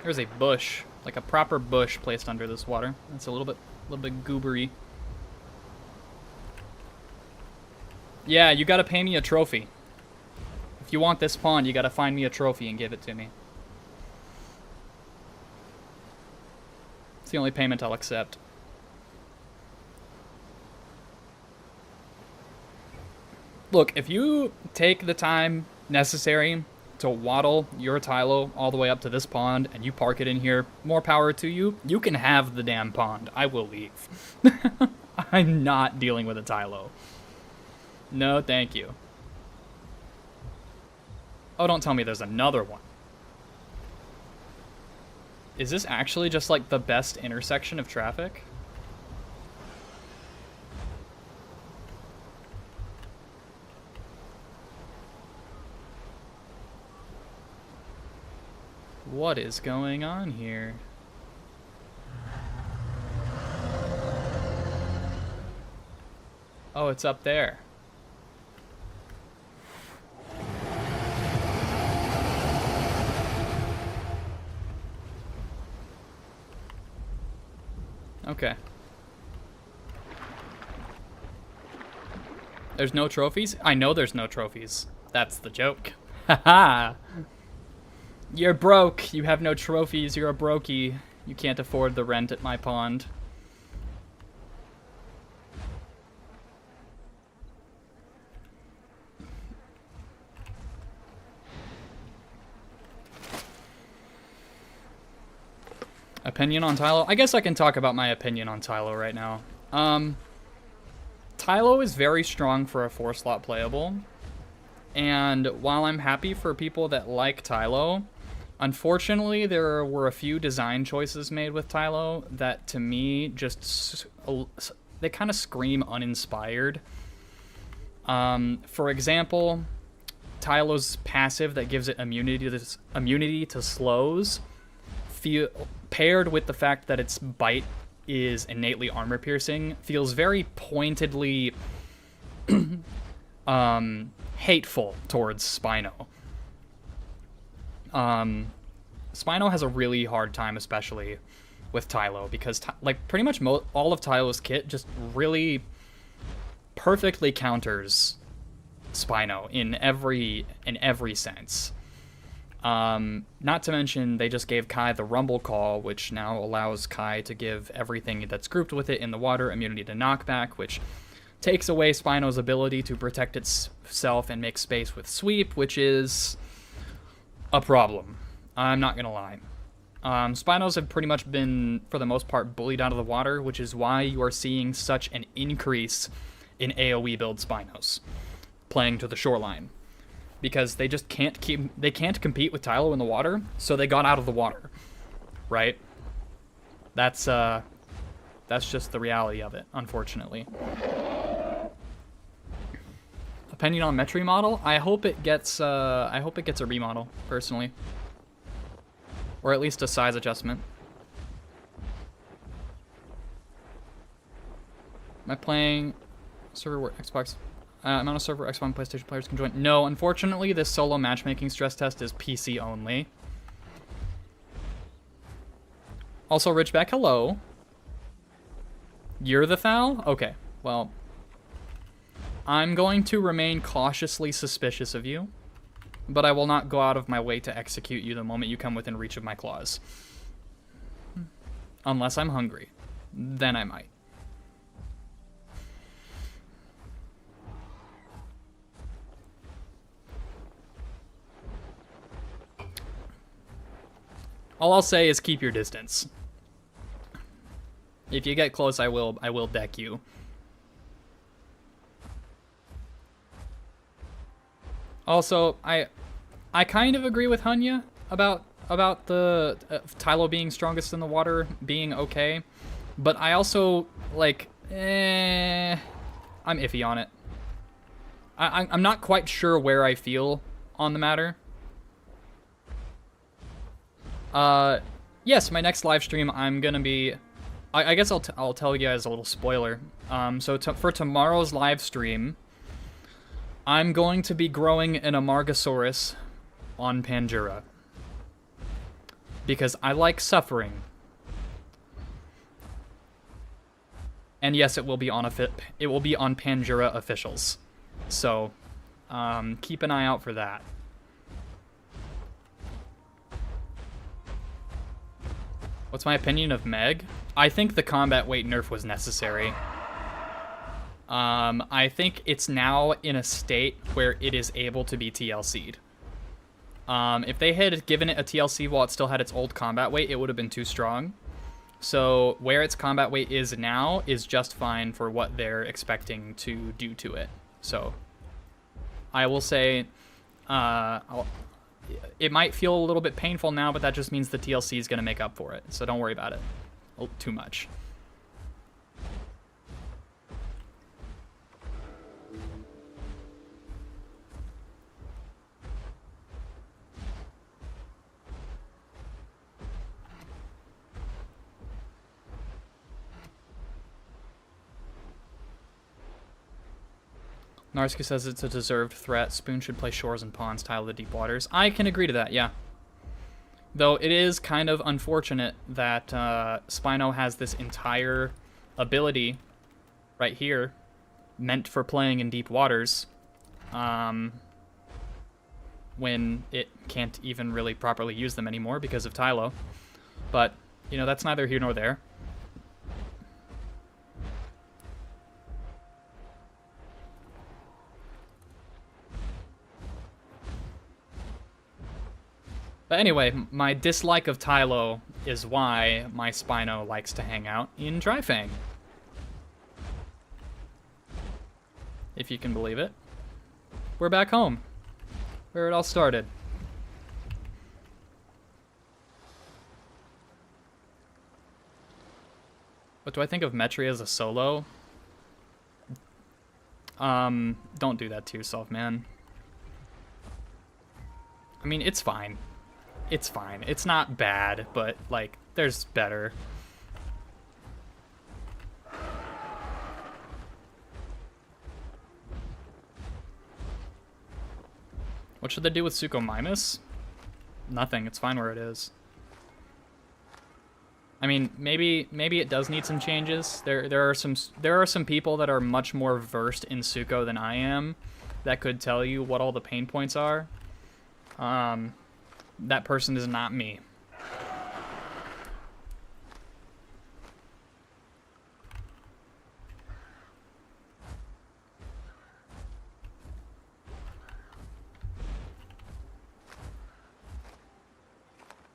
There's a bush, like a proper bush placed under this water. It's a little bit goobery. Yeah, you gotta pay me a trophy. If you want this pond, you gotta find me a trophy and give it to me. It's the only payment I'll accept. Look, if you take the time necessary to waddle your Tylo all the way up to this pond and you park it in here, more power to you. You can have the damn pond. I will leave. I'm not dealing with a Tylo. No, thank you. Oh, don't tell me there's another one. Is this actually just like the best intersection of traffic? What is going on here? Oh, it's up there. Okay. There's no trophies? I know there's no trophies. That's the joke. Haha! You're broke. You have no trophies. You're a brokey. You can't afford the rent at my pond. Opinion on Tylo? I guess I can talk about my opinion on Tylo right now. Tylo is very strong for a 4-slot playable. And while I'm happy for people that like Tylo, unfortunately, there were a few design choices made with Tylo that, to me, just... they kind of scream uninspired. For example, Tylo's passive that gives it immunity to slows, paired with the fact that its bite is innately armor-piercing, feels very pointedly hateful towards Spino. Spino has a really hard time, especially with Tylo, because like pretty much all of Tylo's kit just really perfectly counters Spino in every sense. Not to mention, they just gave Kai the Rumble Call, which now allows Kai to give everything that's grouped with it in the water immunity to knockback, which takes away Spino's ability to protect itself and make space with Sweep, which is a problem. I'm not gonna lie. Spinos have pretty much been, for the most part, bullied out of the water, which is why you are seeing such an increase in AoE build Spinos playing to the shoreline. Because they just can't compete with Tylo in the water, so they got out of the water. right? That's just the reality of it, unfortunately. Opinion on Metri model? I hope it gets a remodel, personally. Or at least a size adjustment. Am I playing server where Xbox amount of server Xbox and PlayStation players can join? No, unfortunately, this solo matchmaking stress test is PC only. Also, Richback, hello. You're the Thal? Okay, well, I'm going to remain cautiously suspicious of you, but I will not go out of my way to execute you the moment you come within reach of my claws. Unless I'm hungry. Then I might. All I'll say is keep your distance. If you get close, I will deck you. Also, I kind of agree with Hunya about the Tylo being strongest in the water being okay, but I also like I'm iffy on it. I'm not quite sure where I feel on the matter. Yes, my next live stream, I'm gonna be. I guess I'll tell you guys a little spoiler. So for tomorrow's live stream, I'm going to be growing an Amargasaurus on Pangea because I like suffering. And yes, it will be on Pangea officials. So keep an eye out for that. What's my opinion of Meg? I think the combat weight nerf was necessary. I think it's now in a state where it is able to be TLC'd. If they had given it a TLC while it still had its old combat weight, it would have been too strong. So where its combat weight is now is just fine for what they're expecting to do to it. So I will say it might feel a little bit painful now, but that just means the TLC is going to make up for it. So don't worry about it too much. Narsky says it's a deserved threat. Spoon should play shores and ponds, tile the deep waters. I can agree to that, yeah. Though it is kind of unfortunate that Spino has this entire ability right here meant for playing in deep waters when it can't even really properly use them anymore because of Tylo. But, you know, that's neither here nor there. But anyway, my dislike of Tylo is why my Spino likes to hang out in Dryfang. If you can believe it. We're back home, where it all started. What do I think of Metri as a solo? Don't do that to yourself, man. I mean, it's fine. It's fine. It's not bad, but, like, there's better. What should they do with Suchomimus? Nothing. It's fine where it is. I mean, maybe it does need some changes. There are some people that are much more versed in Sucho than I am that could tell you what all the pain points are. That person is not me.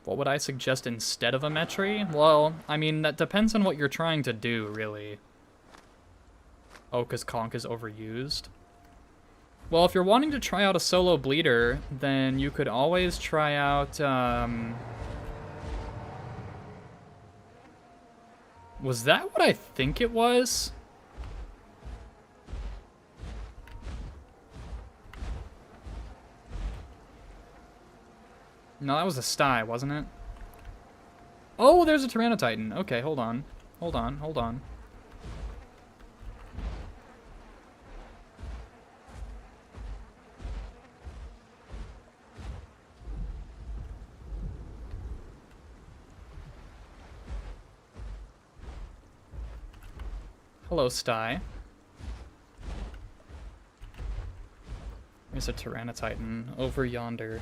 What would I suggest instead of a Metri? Well, I mean, that depends on what you're trying to do, really. Oh, because Conk is overused? Well, if you're wanting to try out a solo bleeder, then you could always try out, Was that what I think it was? No, that was a sty, wasn't it? Oh, there's a Tyrannotitan. Okay, hold on. Hold on, hold on. Hello, sty. There's a Tyrannotitan over yonder.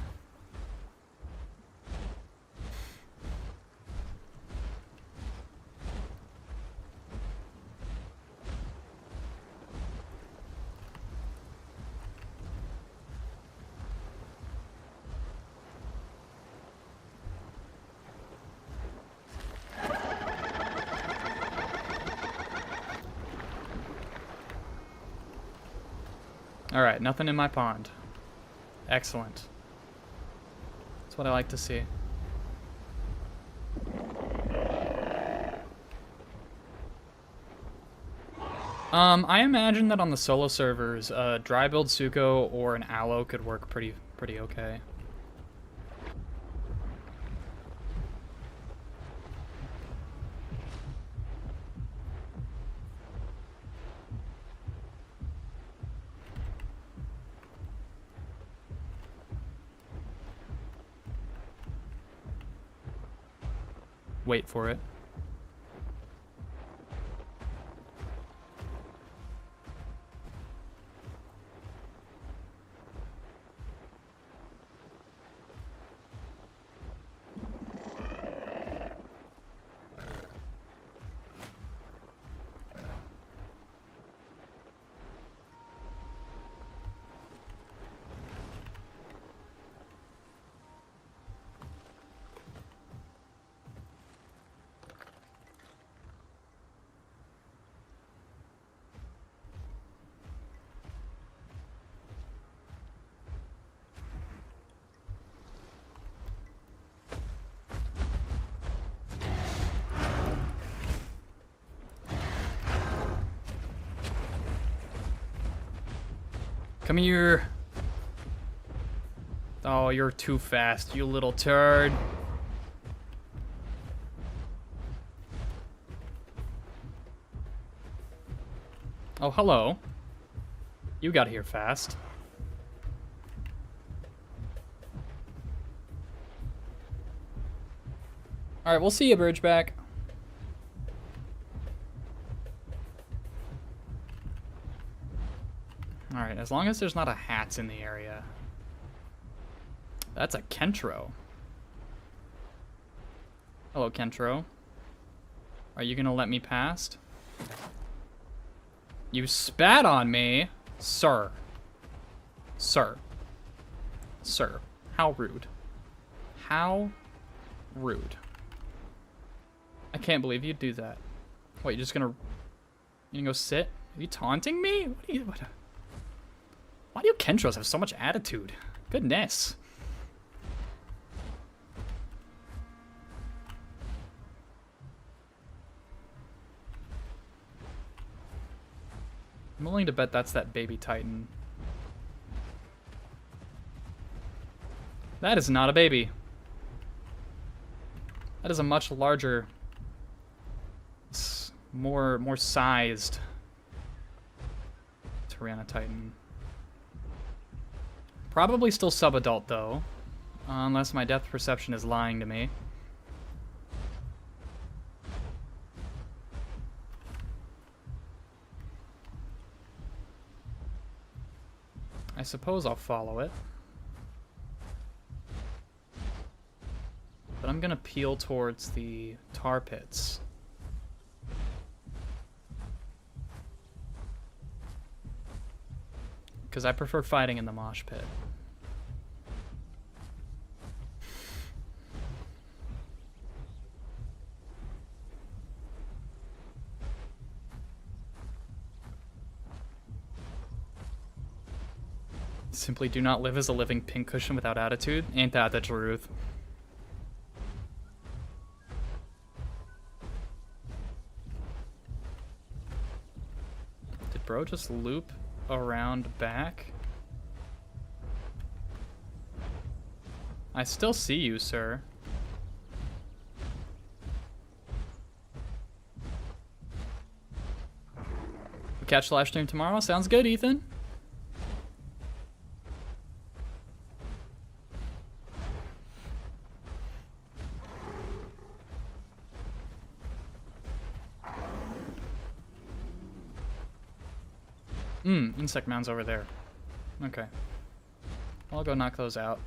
Alright, nothing in my pond. Excellent. That's what I like to see. I imagine that on the solo servers, dry build Suko or an Aloe could work pretty okay. Wait for it. Come here. Oh, you're too fast, you little turd. Oh, hello. You got here fast. Alright, we'll see you, Bridgeback. Alright, as long as there's not a Hats in the area. That's a Kentro. Hello, Kentro. Are you gonna let me past? You spat on me, sir. Sir. Sir. How rude. How rude. I can't believe you'd do that. What, you're just gonna... You gonna go sit? Are you taunting me? What are you... What, why do you Kentros have so much attitude? Goodness. I'm willing to bet that's that baby Titan. That is not a baby. That is a much larger, more sized Tyrannotitan. Probably still sub-adult though, unless my depth perception is lying to me. I suppose I'll follow it. But I'm gonna peel towards the tar pits. Because I prefer fighting in the mosh pit. Simply do not live as a living pincushion without attitude. Ain't that the truth? bro just loop around back? I still see you, sir. We'll catch the live stream tomorrow. Sounds good, Ethan. Insect mounds over there. Okay. I'll go knock those out.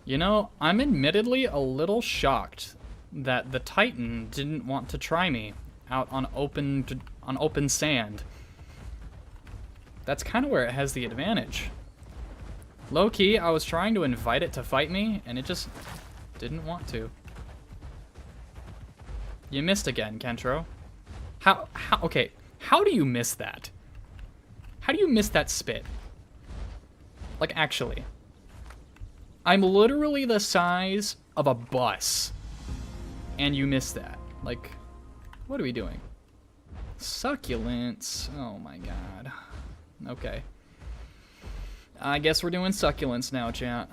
You know, I'm admittedly a little shocked that the Titan didn't want to try me out on open sand. That's kind of where it has the advantage. Low-key, I was trying to invite it to fight me, and it just didn't want to. You missed again, Kentro. Okay, how do you miss that? How do you miss that spit? Like, actually. I'm literally the size of a bus, and you missed that. Like, what are we doing? Succulents. Oh my god. Okay. I guess we're doing succulents now, chat.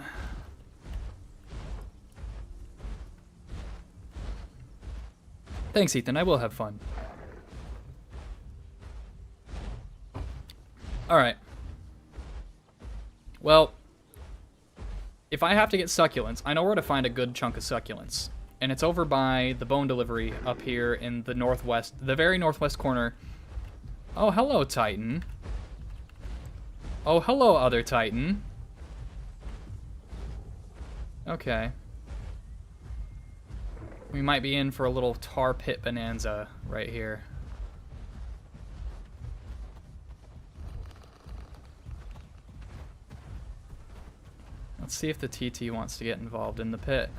Thanks, Ethan. I will have fun. Alright. Well, if I have to get succulents, I know where to find a good chunk of succulents. And it's over by the bone delivery up here in the northwest, the very northwest corner. Oh, hello, Titan. Oh, hello, other Titan. Okay. We might be in for a little tar pit bonanza right here. Let's see if the TT wants to get involved in the pit.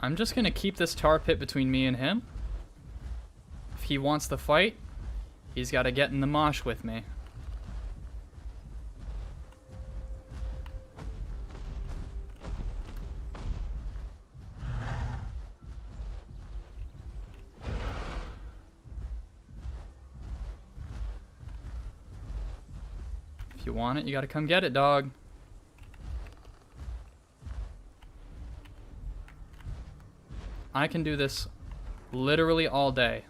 I'm just gonna keep this tar pit between me and him. If he wants the fight, he's gotta get in the mosh with me. If you want it, you gotta come get it, dog. I can do this literally all day.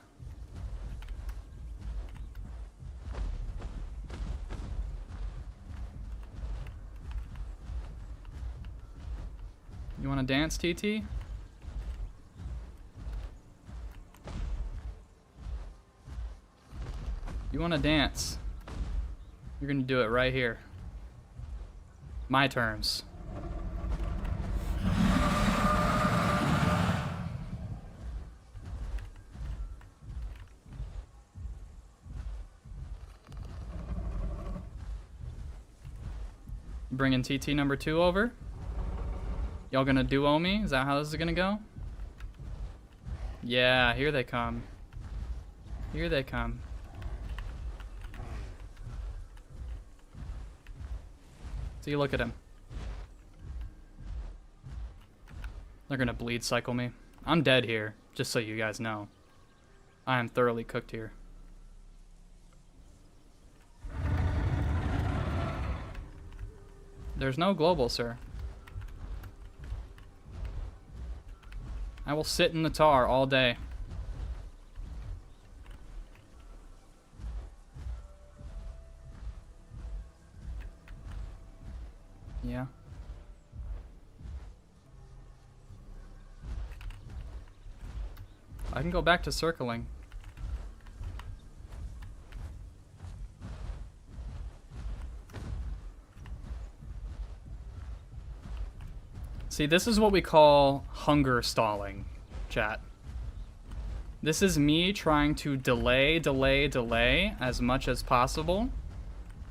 You wanna dance, TT? You wanna dance? You're gonna do it right here. My terms. Bringing TT number 2 over. Y'all gonna duo me? Is that how this is gonna go? Yeah, here they come. Here they come. So you look at him. They're gonna bleed cycle me. I'm dead here, just so you guys know. I am thoroughly cooked here. There's no global, sir. I will sit in the tar all day. Yeah. I can go back to circling. See, this is what we call hunger stalling, chat. This is me trying to delay as much as possible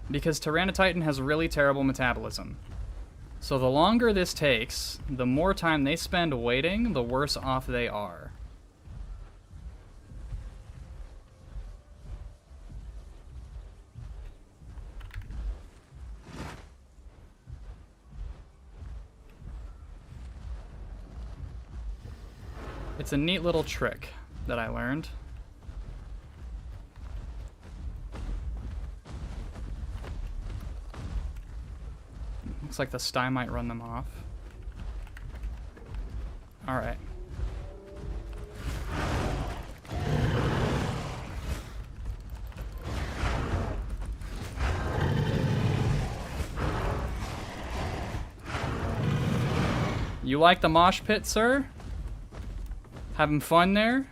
because Tyranititan has really terrible metabolism. So the longer this takes, the more time they spend waiting, the worse off they are. It's a neat little trick that I learned. Looks like the sty might run them off. Alright. You like the mosh pit, sir? Having fun there?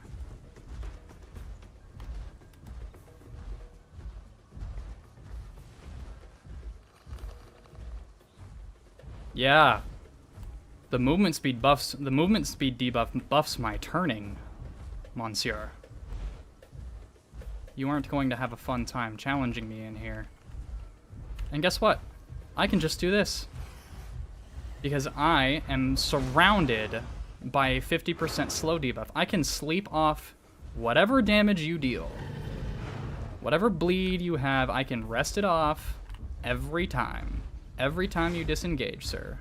Yeah. The movement speed debuff buffs my turning, monsieur. You aren't going to have a fun time challenging me in here. And guess what? I can just do this. Because I am surrounded by a 50% slow debuff. I can sleep off whatever damage you deal. Whatever bleed you have, I can rest it off every time. Every time you disengage, sir.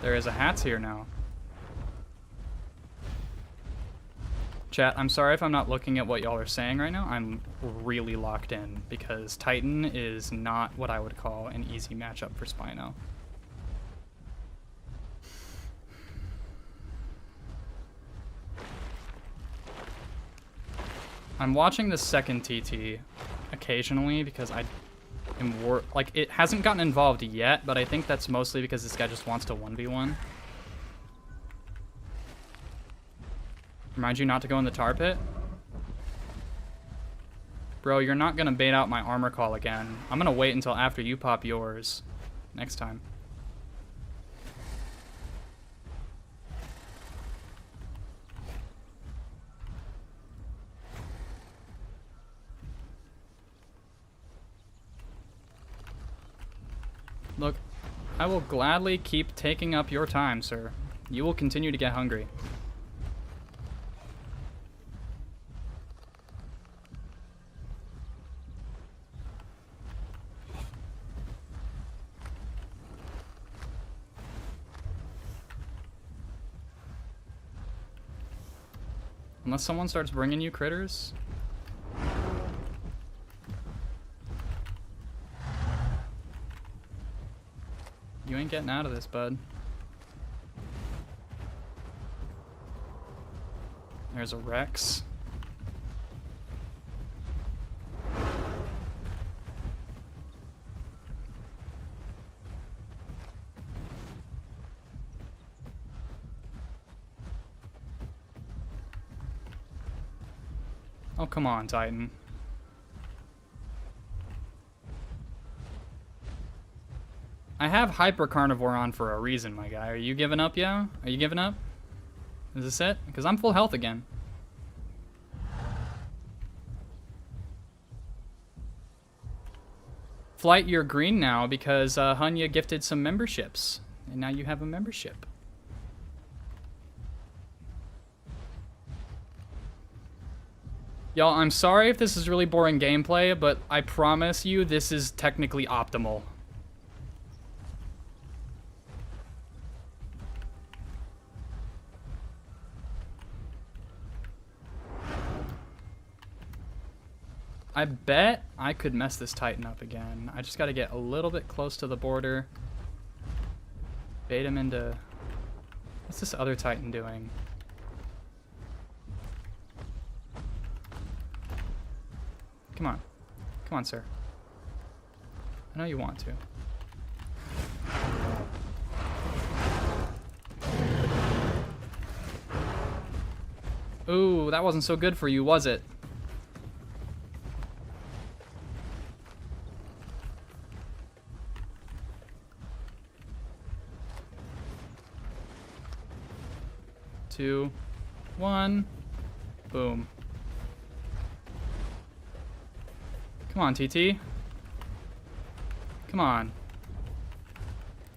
There is a hat's here now. Chat, I'm sorry if I'm not looking at what y'all are saying right now. I'm really locked in because Titan is not what I would call an easy matchup for Spino. I'm watching the second TT occasionally because I am like it hasn't gotten involved yet, but I think that's mostly because this guy just wants to 1v1. Remind you not to go in the tar pit? Bro, you're not gonna bait out my armor call again. I'm gonna wait until after you pop yours next time. Look, I will gladly keep taking up your time, sir. You will continue to get hungry. Unless someone starts bringing you critters. You ain't getting out of this, bud. There's a Rex. Oh, come on, Titan. I have Hyper Carnivore on for a reason, my guy. Are you giving up, yeah? Are you giving up? Is this it? Because I'm full health again. Flight, you're green now because Hunya gifted some memberships. And now you have a membership. Y'all, I'm sorry if this is really boring gameplay, but I promise you this is technically optimal. I bet I could mess this Titan up again. I just gotta get a little bit close to the border. Bait him into... What's this other Titan doing? Come on. Come on, sir. I know you want to. Ooh, that wasn't so good for you, was it? Two, one, boom. Come on, TT. Come on.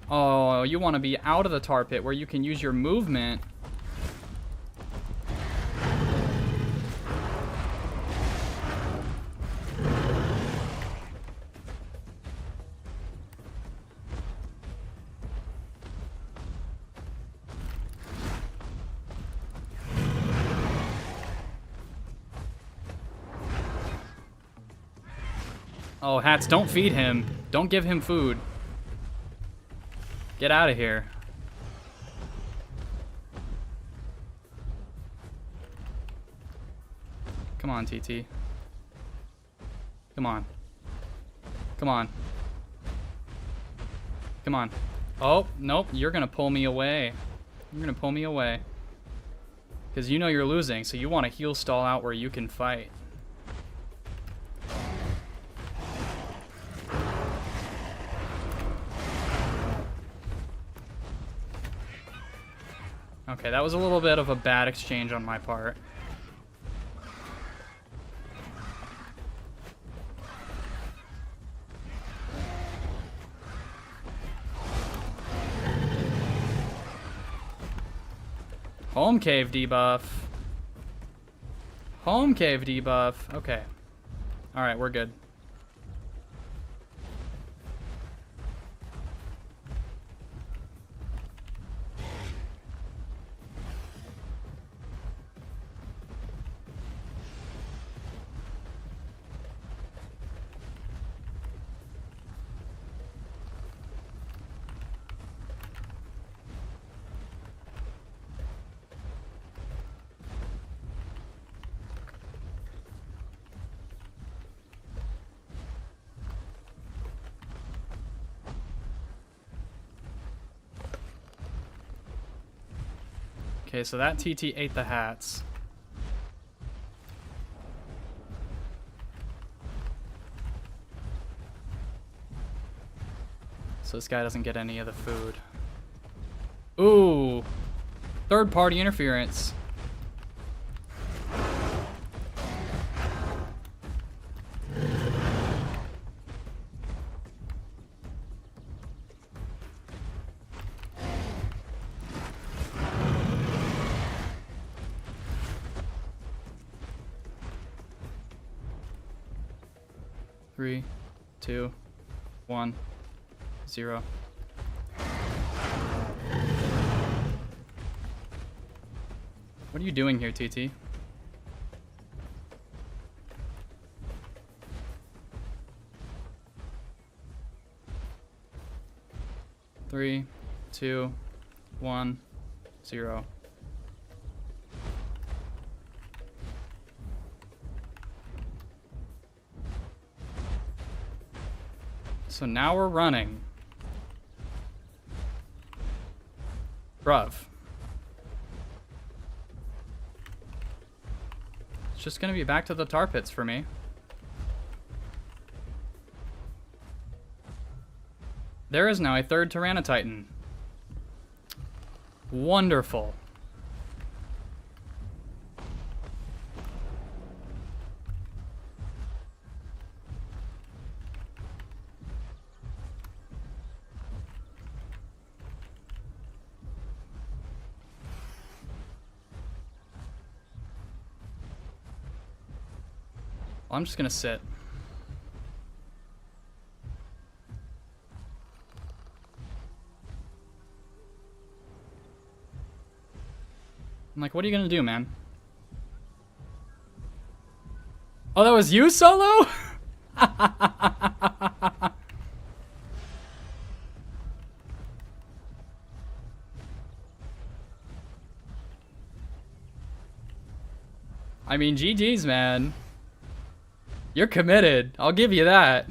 Oh, you want to be out of the tar pit where you can use your movement. Oh, Hats, don't feed him. Don't give him food. Get out of here. Come on, TT. Come on. Come on. Come on. Oh, nope. You're going to pull me away. You're going to pull me away. Because you know you're losing, so you want to heal stall out where you can fight. Okay, that was a little bit of a bad exchange on my part. Home cave debuff. Home cave debuff. Okay. Alright, we're good. Okay, so that TT ate the hats. So this guy doesn't get any of the food. Ooh! Third-party interference. Three, 2, 1, 0. What are you doing here, TT? Three, 2, 1, 0. So now we're running. Bruv. It's just gonna be back to the tar pits for me. There is now a third Tyranititan. Wonderful. I'm just gonna sit. I'm like, what are you gonna do, man? Oh, that was you, Solo? I mean, GG's, man. You're committed. I'll give you that.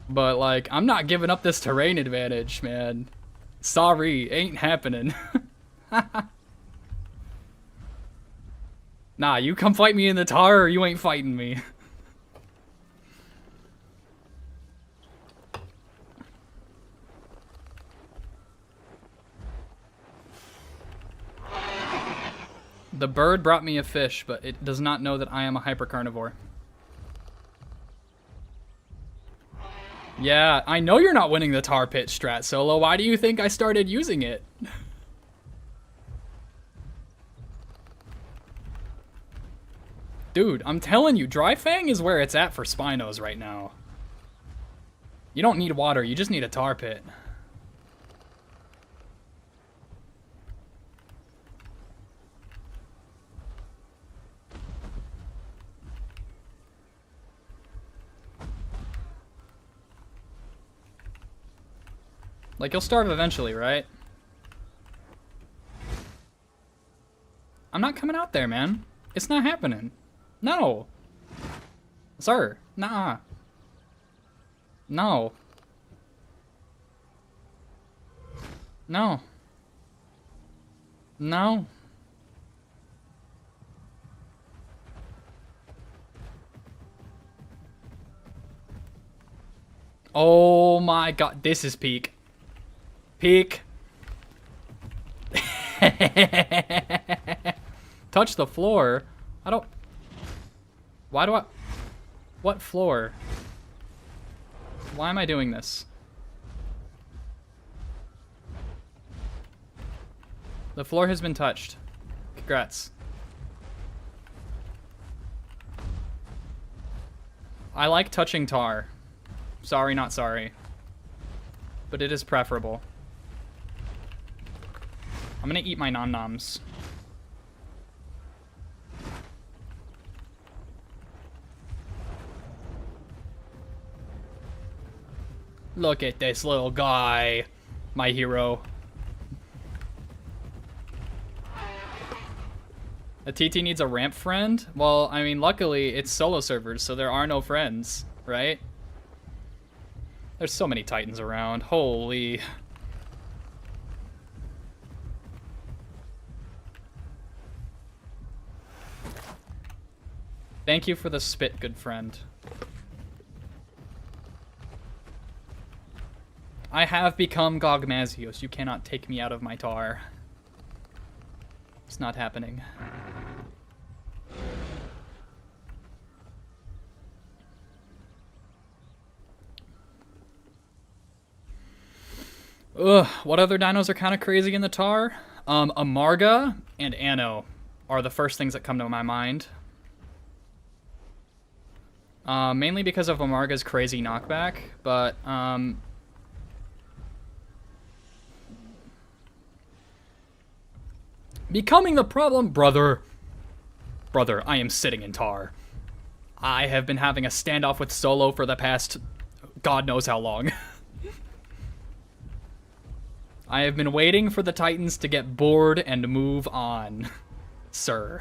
But, like, I'm not giving up this terrain advantage, man. Sorry, ain't happening. Nah, you come fight me in the tar or you ain't fighting me. The bird brought me a fish, but it does not know that I am a hypercarnivore. Yeah, I know you're not winning the tar pit strat, Solo. Why do you think I started using it? Dude, I'm telling you, Dry Fang is where it's at for Spinos right now. You don't need water, you just need a tar pit. Like, you'll starve eventually, right? I'm not coming out there, man. It's not happening. No. Sir. Nah. No. No. No. Oh my god. This is peak. Peak. Touch the floor. I don't... Why do I... What floor? Why am I doing this? The floor has been touched. Congrats. I like touching tar. Sorry, not sorry. But it is preferable. I'm gonna eat my nom-noms. Look at this little guy. My hero. A TT needs a ramp friend? Well, I mean, luckily, it's solo servers, so there are no friends, right? There's so many Titans around. Holy... Thank you for the spit, good friend. I have become Gogmazios. You cannot take me out of my tar. It's not happening. Ugh, what other dinos are kind of crazy in the tar? Amarga and Anno are the first things that come to my mind. Mainly because of Amarga's crazy knockback, but, becoming the problem, brother. Brother, I am sitting in tar. I have been having a standoff with Solo for the past God knows how long. I have been waiting for the Titans to get bored and move on, sir.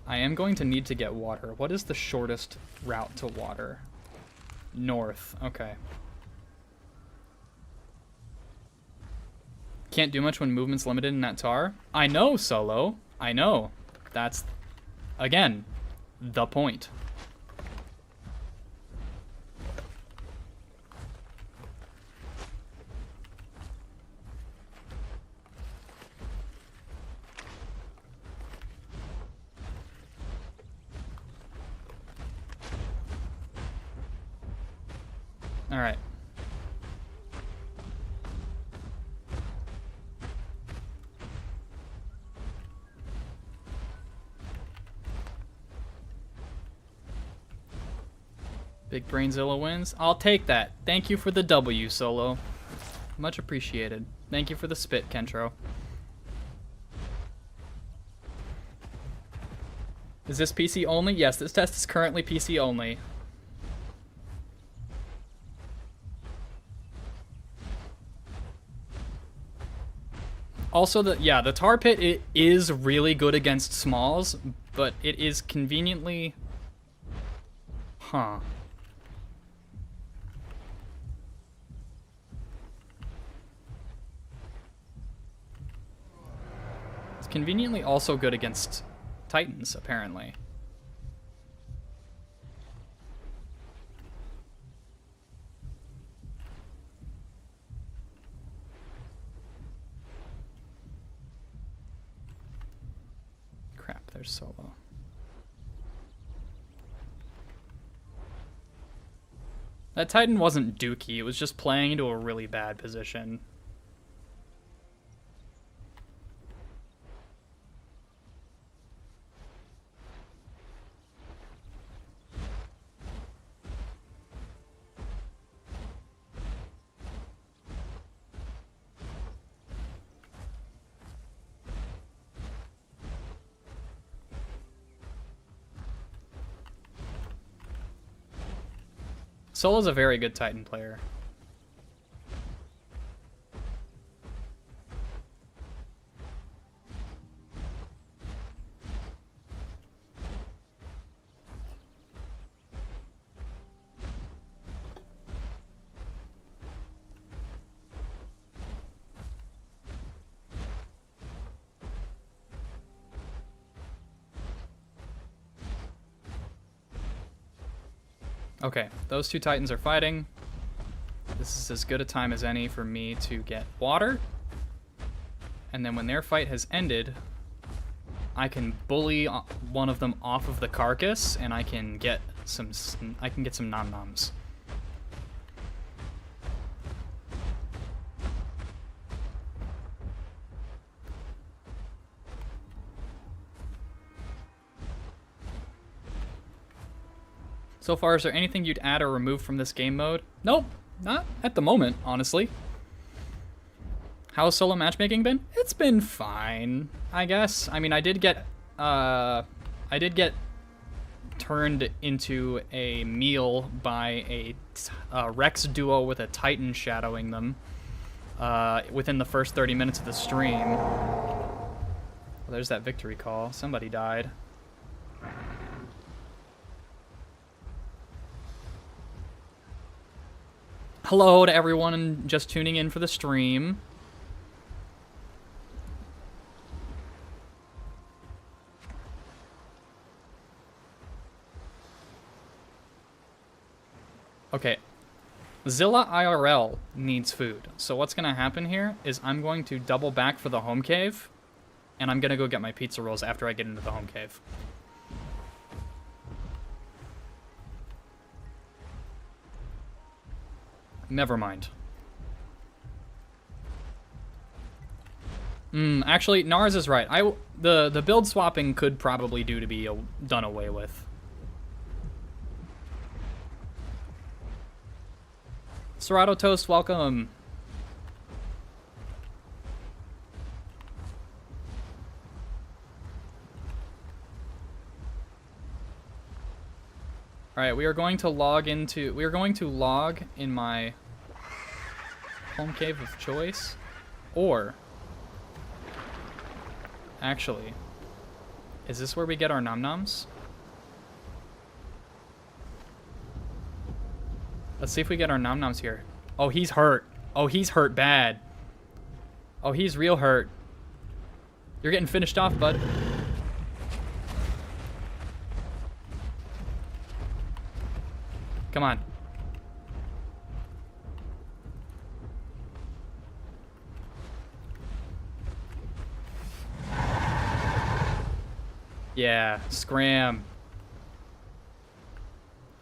I am going to need to get water. What is the shortest route to water? North. Okay. Can't do much when movement's limited in that tar. I know, Solo. I know. That's, again, the point. All right. Big Brainzilla wins. I'll take that. Thank you for the W, Solo. Much appreciated. Thank you for the spit, Kentro. Is this PC only? Yes, this test is currently PC only. Also, the tar pit, it is really good against smalls, but it is conveniently... Huh. It's conveniently also good against Titans, apparently. There's Solo. That Titan wasn't dookie, it was just playing into a really bad position. Solo's a very good Titan player. Okay, those two titans are fighting. This is as good a time as any for me to get water. And then when their fight has ended, I can bully one of them off of the carcass, and I can get some nom-noms. So far, is there anything you'd add or remove from this game mode? Nope, not at the moment, honestly. How's solo matchmaking been? It's been fine, I guess. I mean, I did get turned into a meal by a Rex duo with a Titan shadowing them within the first 30 minutes of the stream. Well, there's that victory call. Somebody died. Hello to everyone just tuning in for the stream. Okay, Zilla IRL needs food. So what's gonna happen here is I'm going to double back for the home cave, and I'm gonna go get my pizza rolls after I get into the home cave. Never mind. Actually, Nars is right. The build swapping could probably do to be done away with. Serato Toast, welcome. Alright, we are going to log in my home cave of choice. Or, actually, is this where we get our nom-noms? Let's see if we get our nom-noms here. Oh, he's hurt. Oh, he's hurt bad. Oh, he's real hurt. You're getting finished off, bud. Come on. Yeah, scram.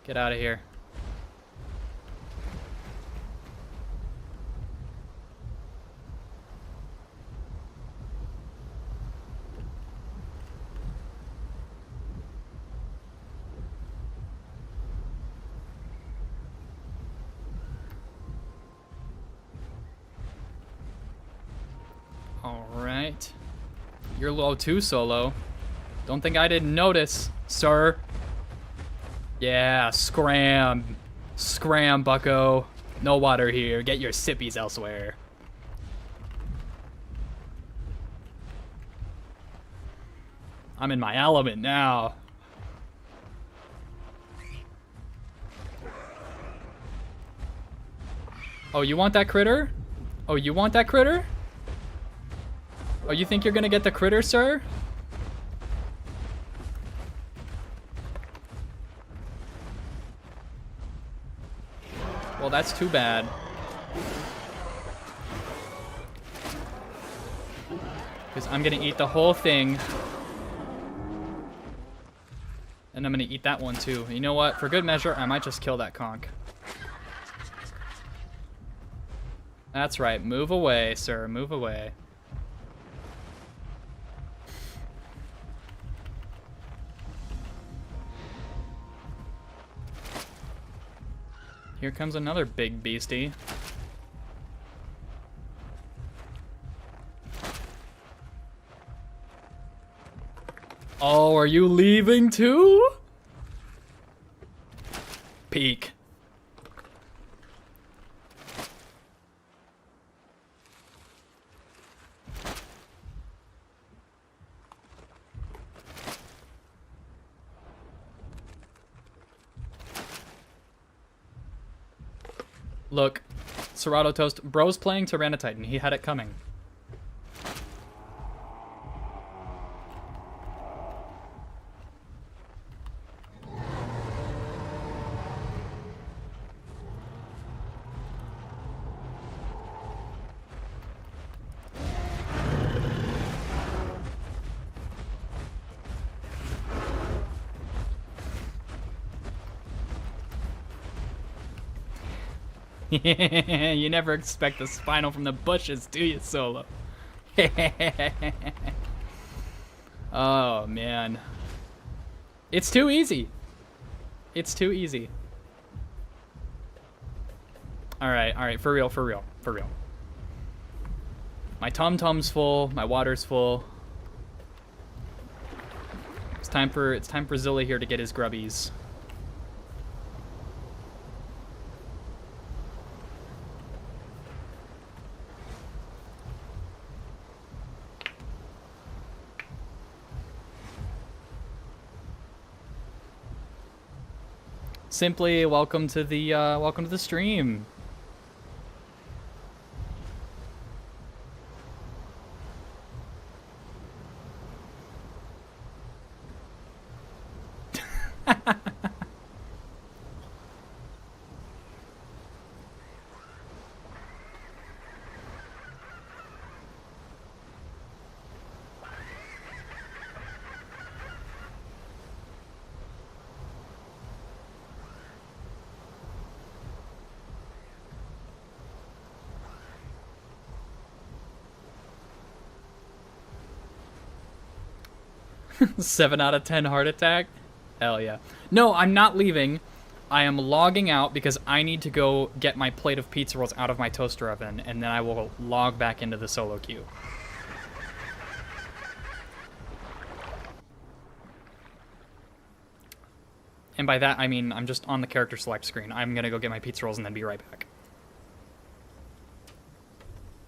Get out of here. Alright. You're low too, Solo. Don't think I didn't notice, sir. Yeah, scram. Scram, bucko. No water here. Get your sippies elsewhere. I'm in my element now. Oh, you want that critter? Oh, you want that critter? Oh, you think you're gonna get the critter, sir? Well, that's too bad. Because I'm gonna eat the whole thing. And I'm gonna eat that one too. You know what? For good measure, I might just kill that conch. That's right. Move away, sir. Move away. Here comes another big beastie. Oh, are you leaving too? Peek. Look, Serato Toast, bro's playing Tyranititan. He had it coming. You never expect the spinal from the bushes, do you, Solo? Oh, man. It's too easy. It's too easy. Alright, for real. My tum-tum's full, my water's full. It's time for Zilla here to get his grubbies. Simply welcome to the stream. Seven out of 10 heart attack? Hell yeah. No, I'm not leaving. I am logging out because I need to go get my plate of pizza rolls out of my toaster oven, and then I will log back into the solo queue. And by that, I mean I'm just on the character select screen. I'm gonna go get my pizza rolls and then be right back.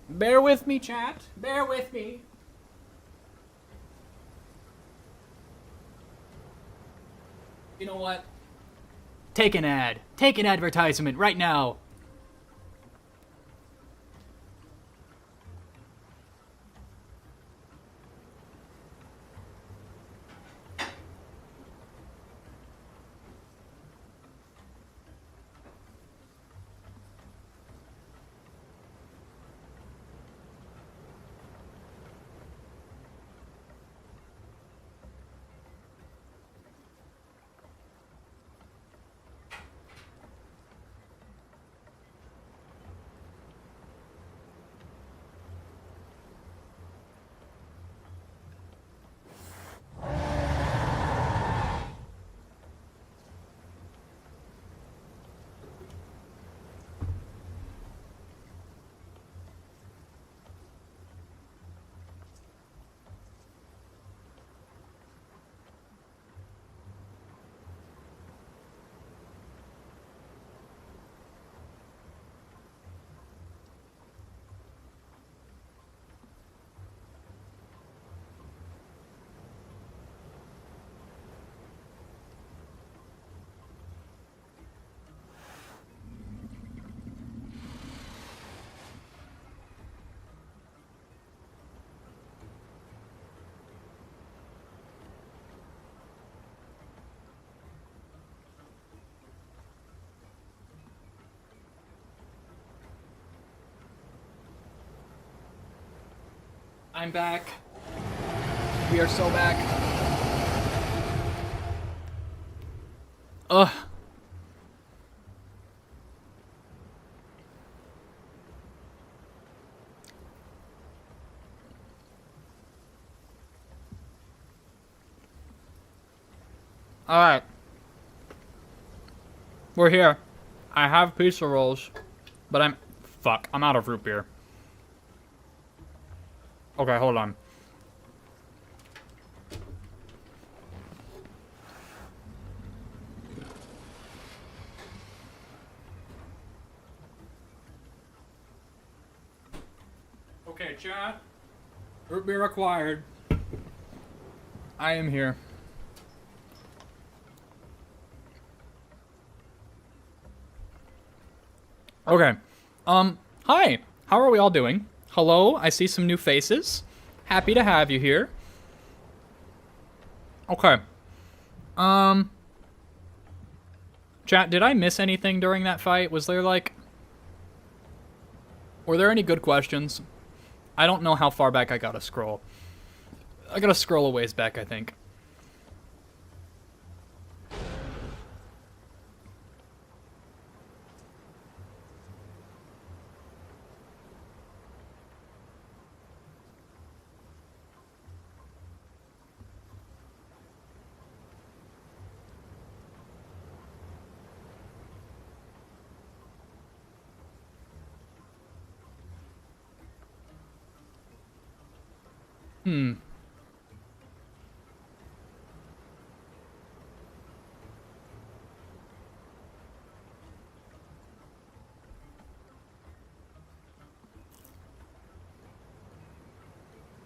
Bear with me, chat. Bear with me. You know what? Take an ad. Take an advertisement right now. I'm back. We are so back. Ugh. Alright. We're here. I have pizza rolls, but fuck, I'm out of root beer. Okay, hold on. Okay, chat. Root beer required. I am here. Okay. Hi. How are we all doing? Hello, I see some new faces. Happy to have you here. Okay. Chat, did I miss anything during that fight? Was there, like... Were there any good questions? I don't know how far back I gotta scroll. I gotta scroll a ways back, I think.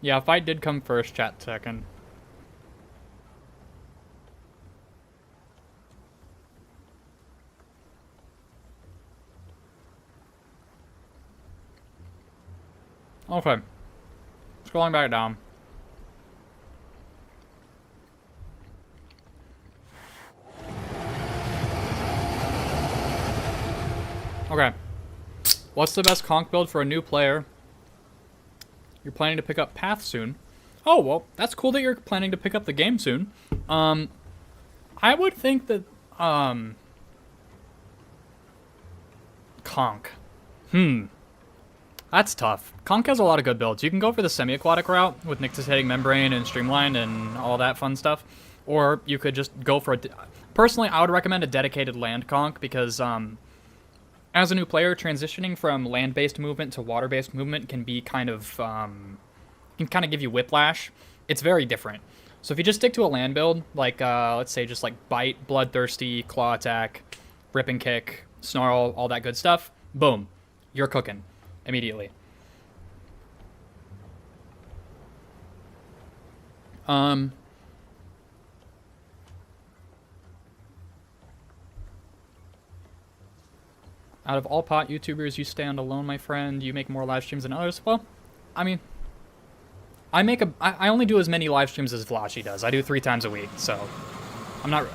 Yeah, fight did come first, chat second. Okay. Scrolling back down. Okay. What's the best conch build for a new player? You're planning to pick up Path soon. Oh, well, that's cool that you're planning to pick up the game soon. I would think that, Conch. That's tough. Conch has a lot of good builds. You can go for the semi-aquatic route with Nyx's hitting Membrane and Streamline and all that fun stuff. Or you could just go for a... Personally, I would recommend a dedicated land conch because, as a new player, transitioning from land-based movement to water-based movement can be kind of, can kind of give you whiplash. It's very different. So if you just stick to a land build, like, let's say just like Bite, Bloodthirsty, Claw Attack, Rip and Kick, Snarl, all that good stuff, boom, you're cooking immediately. Out of all pot YouTubers, you stand alone, my friend. You make more live streams than others. Well, I mean, I only do as many live streams as Vlashi does. I do 3 times a week, so I'm not.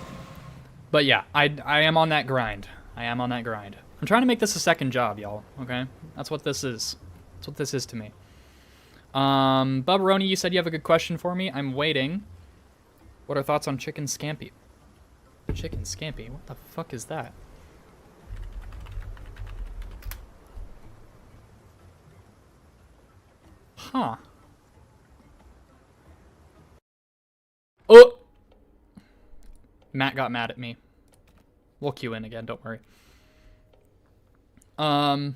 But yeah, I am on that grind. I am on that grind. I'm trying to make this a second job, y'all. Okay, that's what this is. That's what this is to me. Bubbaroni, you said you have a good question for me. I'm waiting. What are thoughts on chicken scampi? Chicken scampi? What the fuck is that? Huh. Oh! Matt got mad at me. We'll queue in again, don't worry. I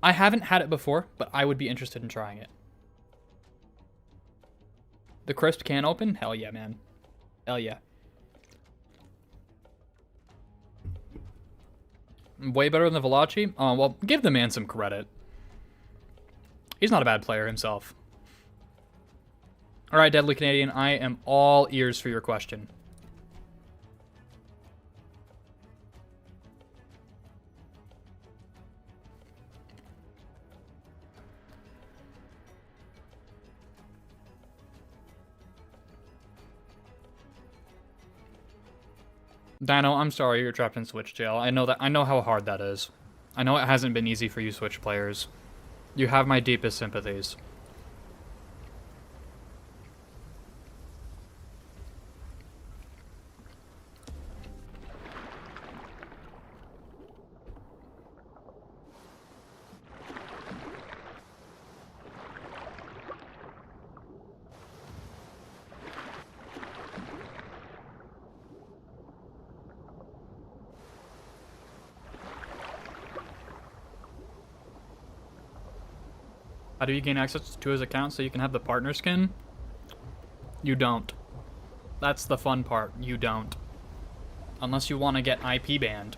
haven't had it before, but I would be interested in trying it. The crisp can open? Hell yeah, man. Hell yeah. Way better than the Valachi? Oh, well, give the man some credit. He's not a bad player himself. Alright, Deadly Canadian, I am all ears for your question. Dino, I'm sorry you're trapped in Switch jail. I know how hard that is. I know it hasn't been easy for you Switch players. You have my deepest sympathies. How do you gain access to his account so you can have the partner skin? You don't. That's the fun part. You don't. Unless you want to get IP banned.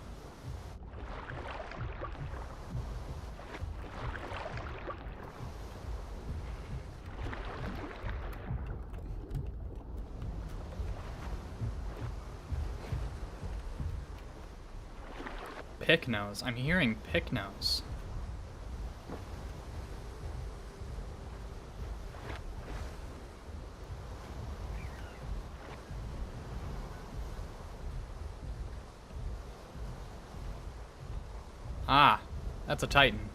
Pick nose. I'm hearing pick nose. Ah, that's a Titan.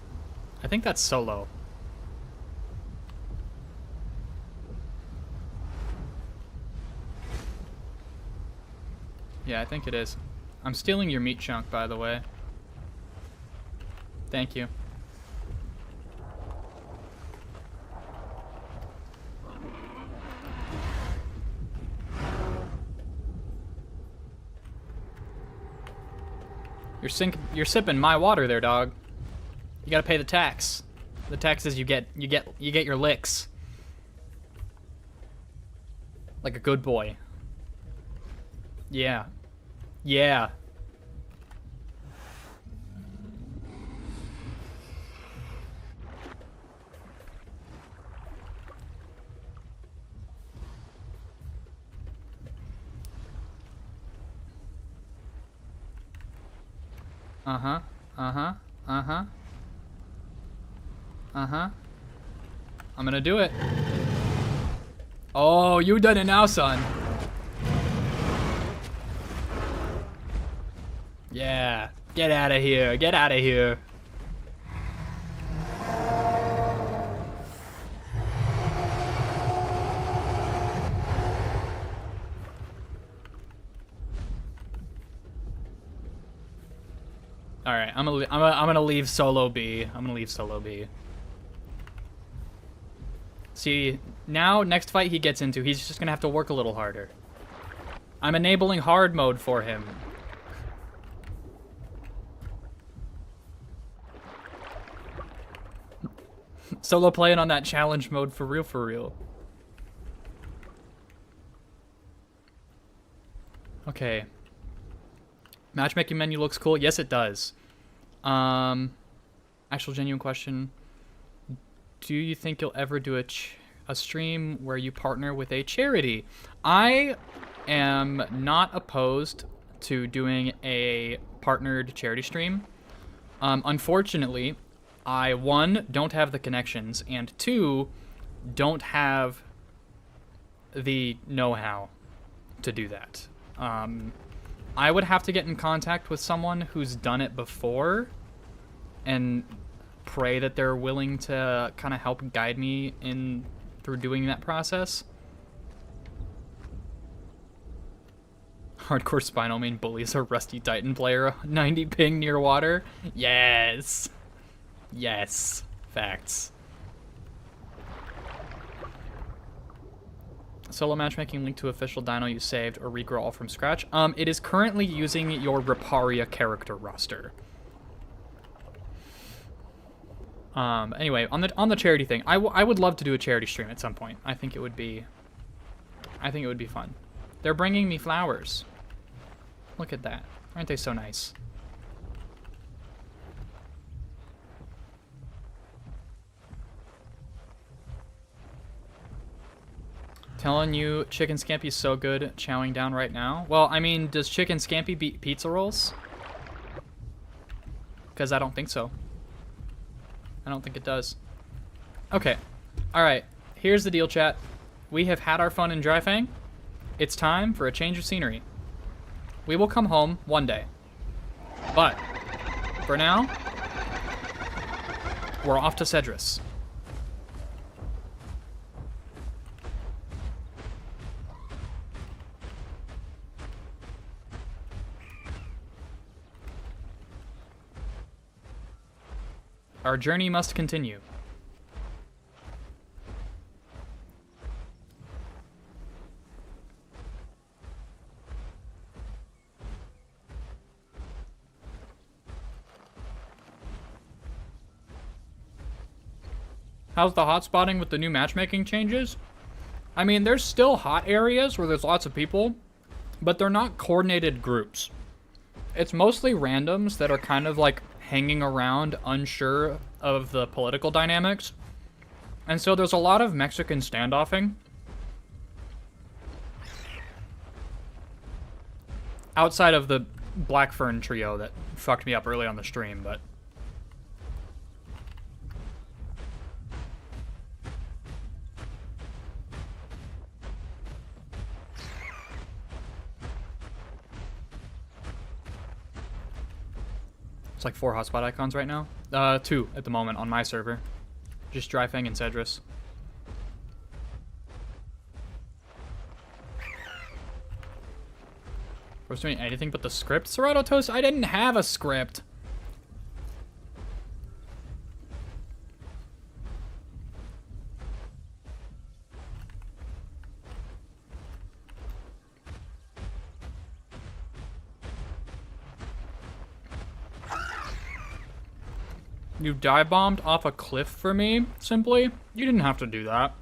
I think that's solo. Yeah, I think it is. I'm stealing your meat chunk, by the way. Thank you. You're sipping my water there, dog. You gotta pay the tax. The text is you get your licks. Like a good boy. Yeah. Yeah. Uh-huh. Uh-huh. Uh-huh. Uh-huh. I'm gonna do it. Oh, you done it now, son. Yeah. Get out of here. Get out of here. All right, I'm gonna leave solo B. I'm gonna leave solo B. See, now next fight he gets into, he's just gonna have to work a little harder. I'm enabling hard mode for him. Solo playing on that challenge mode for real, for real. Okay. Matchmaking menu looks cool. Yes, it does. Actual genuine question. Do you think you'll ever do a stream where you partner with a charity? I am not opposed to doing a partnered charity stream. Unfortunately, I, 1, don't have the connections, and 2, don't have the know-how to do that. I would have to get in contact with someone who's done it before and pray that they're willing to kind of help guide me in through doing that process. Hardcore spinal main bullies a Rusty Titan player, 90 ping near water. Yes. Yes. Facts. Solo matchmaking link to official dino you saved or regrow all from scratch. It is currently using your Riparia character roster. Anyway, on the charity thing, I would love to do a charity stream at some point. I think it would be fun. They're bringing me flowers. Look at that. Aren't they so nice? Telling you, Chicken Scampy's so good chowing down right now. Well, I mean, does Chicken Scampy beat pizza rolls? Because I don't think so. I don't think it does. Okay. Alright. Here's the deal, chat. We have had our fun in Dryfang. It's time for a change of scenery. We will come home one day. But, for now, we're off to Cedrus. Our journey must continue. How's the hotspotting with the new matchmaking changes? I mean, there's still hot areas where there's lots of people, but they're not coordinated groups. It's mostly randoms that are kind of like hanging around unsure of the political dynamics. And so there's a lot of Mexican standoffing. Outside of the Black Fern trio that fucked me up early on the stream, but... It's like 4 hotspot icons right now. 2 at the moment on my server. Just Dryfang and Cedrus. I was doing anything but the script. Serato Toast, I didn't have a script. You dive bombed off a cliff for me, simply? You didn't have to do that.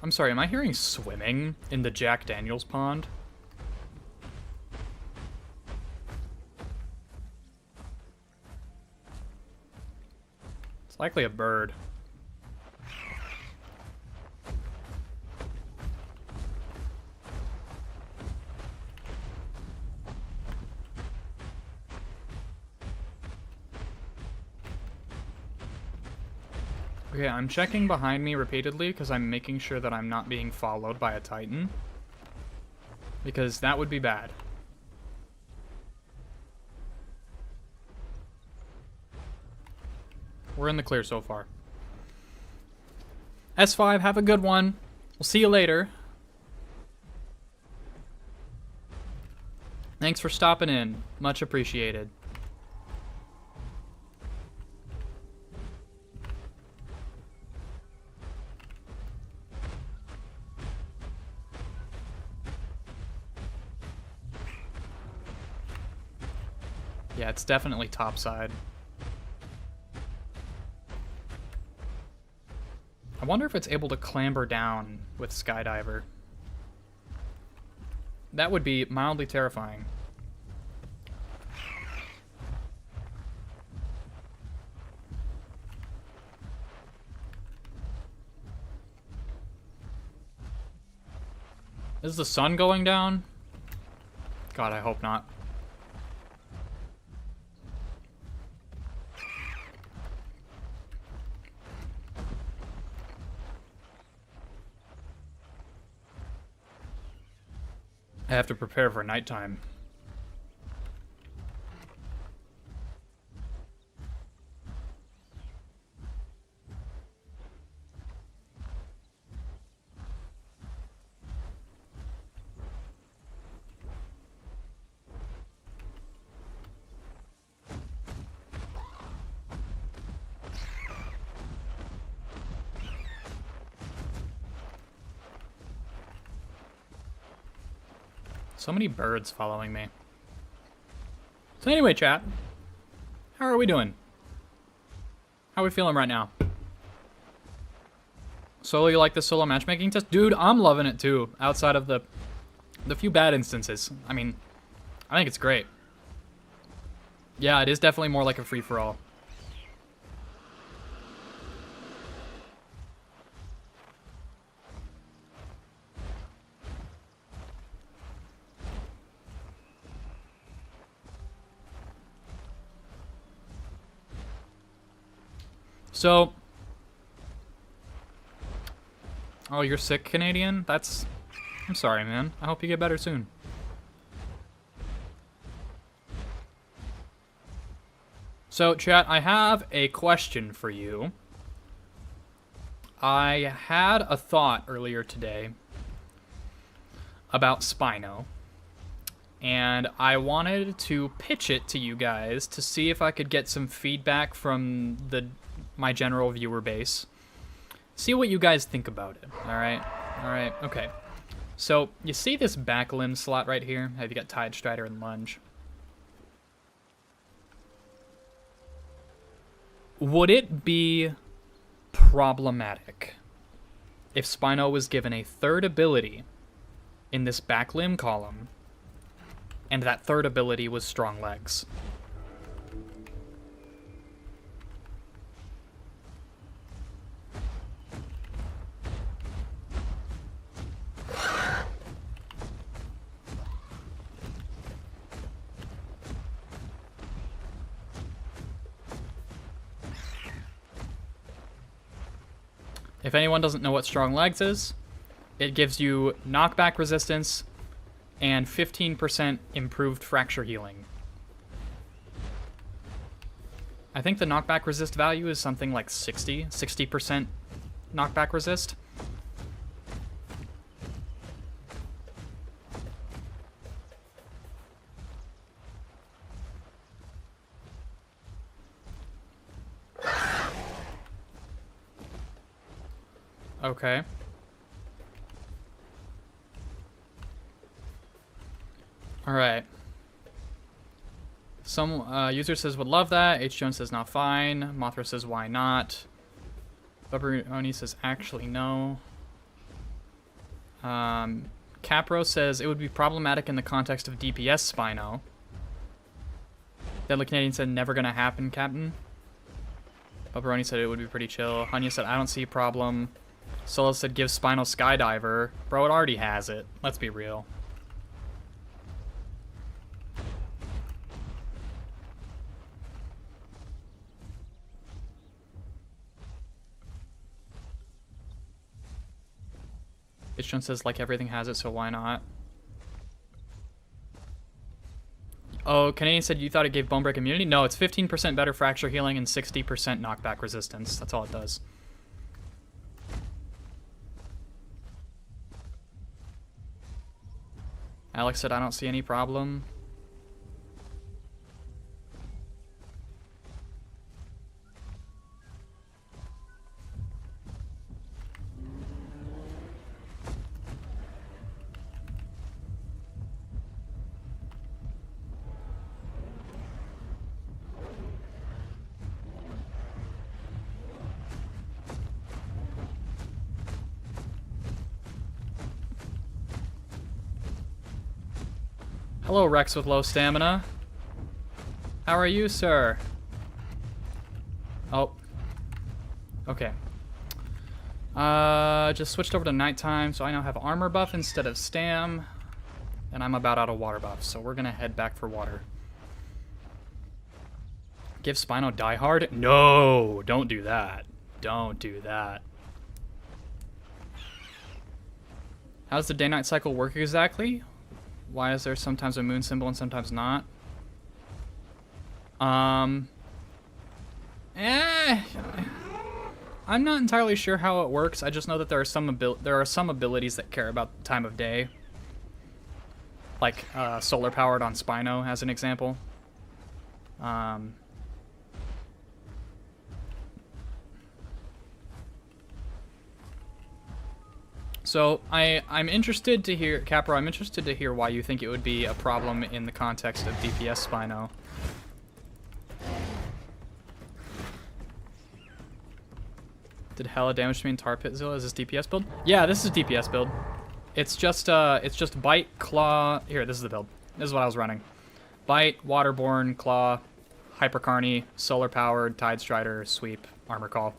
I'm sorry, am I hearing swimming in the Jack Daniels pond? It's likely a bird. Okay, I'm checking behind me repeatedly because I'm making sure that I'm not being followed by a Titan. Because that would be bad. We're in the clear so far. S5, have a good one. We'll see you later. Thanks for stopping in. Much appreciated. Yeah, it's definitely topside. I wonder if it's able to clamber down with Skydiver. That would be mildly terrifying. Is the sun going down? God, I hope not. I have to prepare for nighttime. So many birds following me. So anyway, chat. How are we doing? How are we feeling right now? Solo, you like the solo matchmaking test? Dude, I'm loving it too, outside of the few bad instances. I mean, I think it's great. Yeah, it is definitely more like a free-for-all. So, oh, you're sick, Canadian? I'm sorry, man. I hope you get better soon. So, chat, I have a question for you. I had a thought earlier today about Spino, and I wanted to pitch it to you guys to see if I could get some feedback from my general viewer base. See what you guys think about it. Alright, okay. So, you see this back limb slot right here? Have you got Tide Strider and Lunge? Would it be problematic if Spino was given a third ability in this back limb column, and that third ability was Strong Legs? If anyone doesn't know what Strong Legs is, it gives you knockback resistance and 15% improved fracture healing. I think the knockback resist value is something like 60% knockback resist. Okay. All right. Some user says would love that. H. Jones says not fine. Mothra says why not. Bubberoni says actually no. Capro says it would be problematic in the context of DPS Spino. Deadly Canadian said never gonna happen, Captain. Bubberoni said it would be pretty chill. Hanya said I don't see a problem. Solo said give Spino Skydiver. Bro, it already has it. Let's be real. Ishun says like everything has it, so why not? Oh, Canadian said you thought it gave bone break immunity? No, it's 15% better fracture healing and 60% knockback resistance. That's all it does. Alex said I don't see any problem. Hello, Rex with low stamina. How are you, sir? Oh. Okay. Just switched over to nighttime, so I now have armor buff instead of stam. And I'm about out of water buff, so we're gonna head back for water. Give Spino Die Hard? No! Don't do that. Don't do that. How does the day-night cycle work exactly? Why is there sometimes a moon symbol and sometimes not? I'm not entirely sure how it works. I just know that there are some abilities that care about the time of day. Like solar powered on Spino as an example. So I'm interested to hear, Capro, I'm interested to hear why you think it would be a problem in the context of DPS Spino. Did hella damage to me in Tar Pit Zilla? Is this DPS build? Yeah, this is DPS build. It's just bite, claw. Here, this is the build. This is what I was running. Bite, waterborne, claw, hypercarny, solar powered, tide strider, sweep, armor call.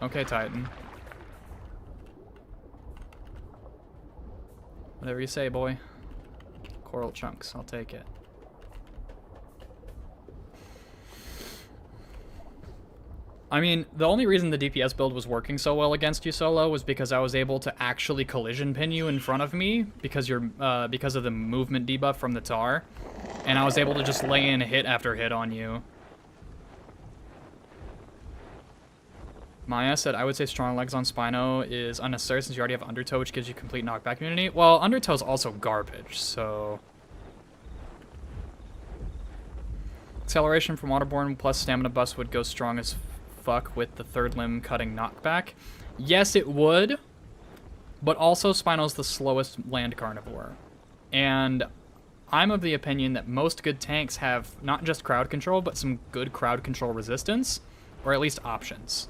Okay, Titan. Whatever you say, boy. Coral chunks, I'll take it. I mean, the only reason the DPS build was working so well against you solo was because I was able to actually collision pin you in front of me because because of the movement debuff from the tar, and I was able to just lay in hit after hit on you. Maya said, I would say strong legs on Spino is unnecessary since you already have Undertow, which gives you complete knockback immunity. Well, Undertow's also garbage, so... Acceleration from Waterborne plus Stamina Bust would go strong as fuck with the third limb cutting knockback. Yes, it would, but also Spino's the slowest land carnivore. And I'm of the opinion that most good tanks have not just crowd control, but some good crowd control resistance, or at least options.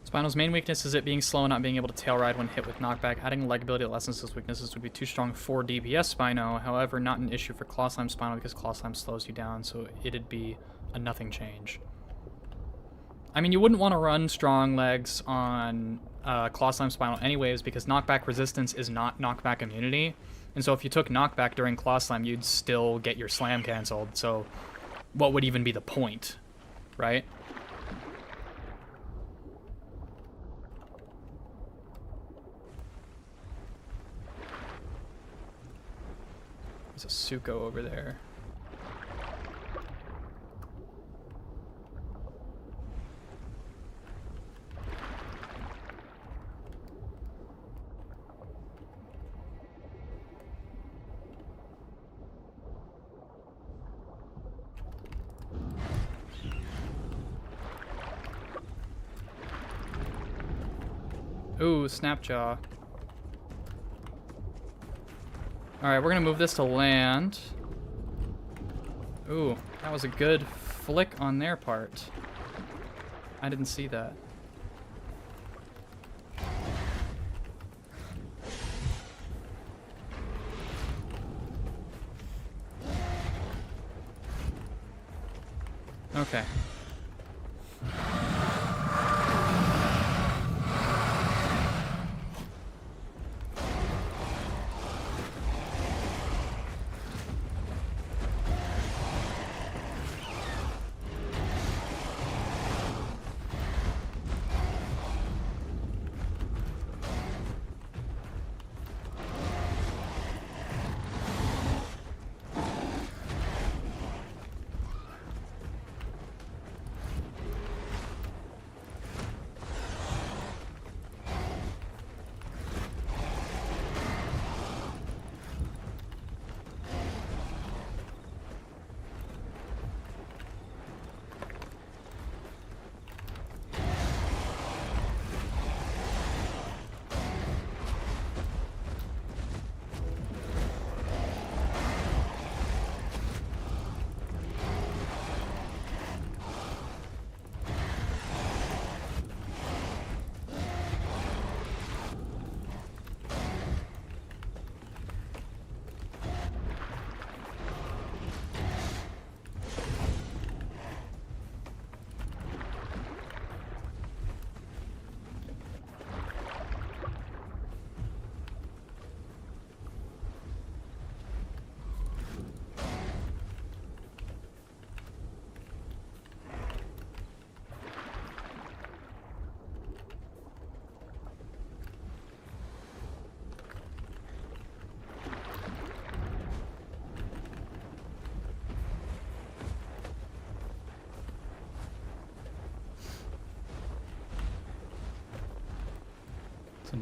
Spino's main weakness is it being slow and not being able to tail ride when hit with knockback. Adding leg ability that lessens those weaknesses would be too strong for DPS Spino, however, not an issue for Claw Slime Spino because Claw Slime slows you down, so it'd be a nothing change. I mean, you wouldn't want to run strong legs on Claw Slime Spino anyways because knockback resistance is not knockback immunity, and so if you took knockback during Claw Slime, you'd still get your slam cancelled, so what would even be the point, right? There's a Suko over there. Ooh, Snapjaw. Alright, we're gonna move this to land. Ooh, that was a good flick on their part. I didn't see that. Okay.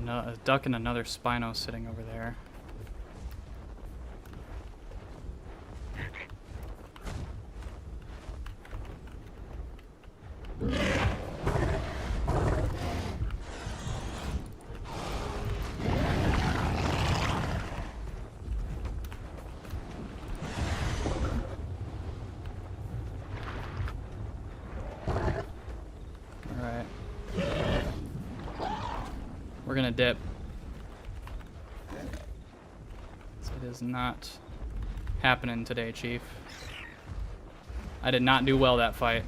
A duck and another Spino sitting over there. Alright. We're gonna dip. So it is not happening today, Chief. I did not do well that fight.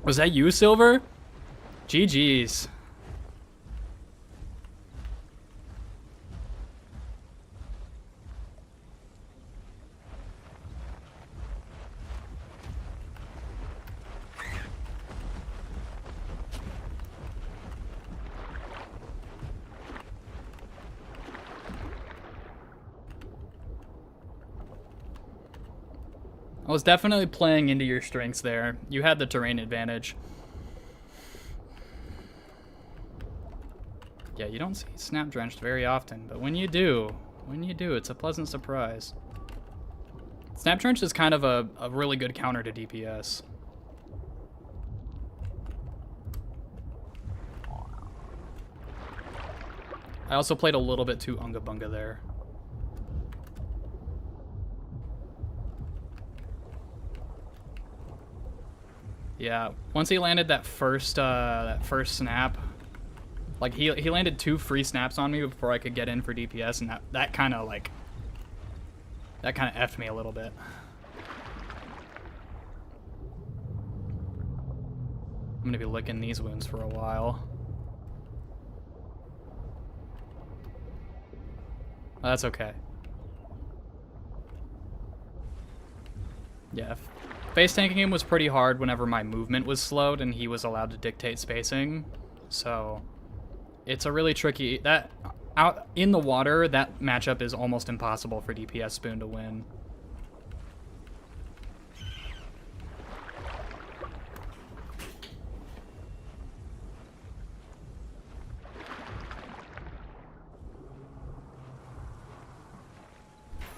Was that you, Silver? GG's. I was definitely playing into your strengths there. You had the terrain advantage. Yeah, you don't see Snap Drenched very often, but when you do, it's a pleasant surprise. Snap Drenched is kind of a really good counter to DPS. I also played a little bit too Unga Bunga there. Yeah, once he landed that first snap, like he landed 2 free snaps on me before I could get in for DPS, and that kind of effed me a little bit. I'm gonna be licking these wounds for a while. Oh, that's okay. Yeah. Face tanking him was pretty hard whenever my movement was slowed and he was allowed to dictate spacing. So it's a really tricky, that out in the water, that matchup is almost impossible for DPS Spoon to win.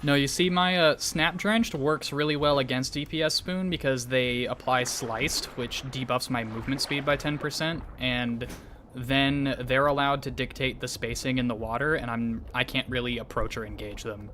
No, you see, my Snap Drenched works really well against DPS Spoon because they apply Sliced, which debuffs my movement speed by 10%, and then they're allowed to dictate the spacing in the water, and I can't really approach or engage them.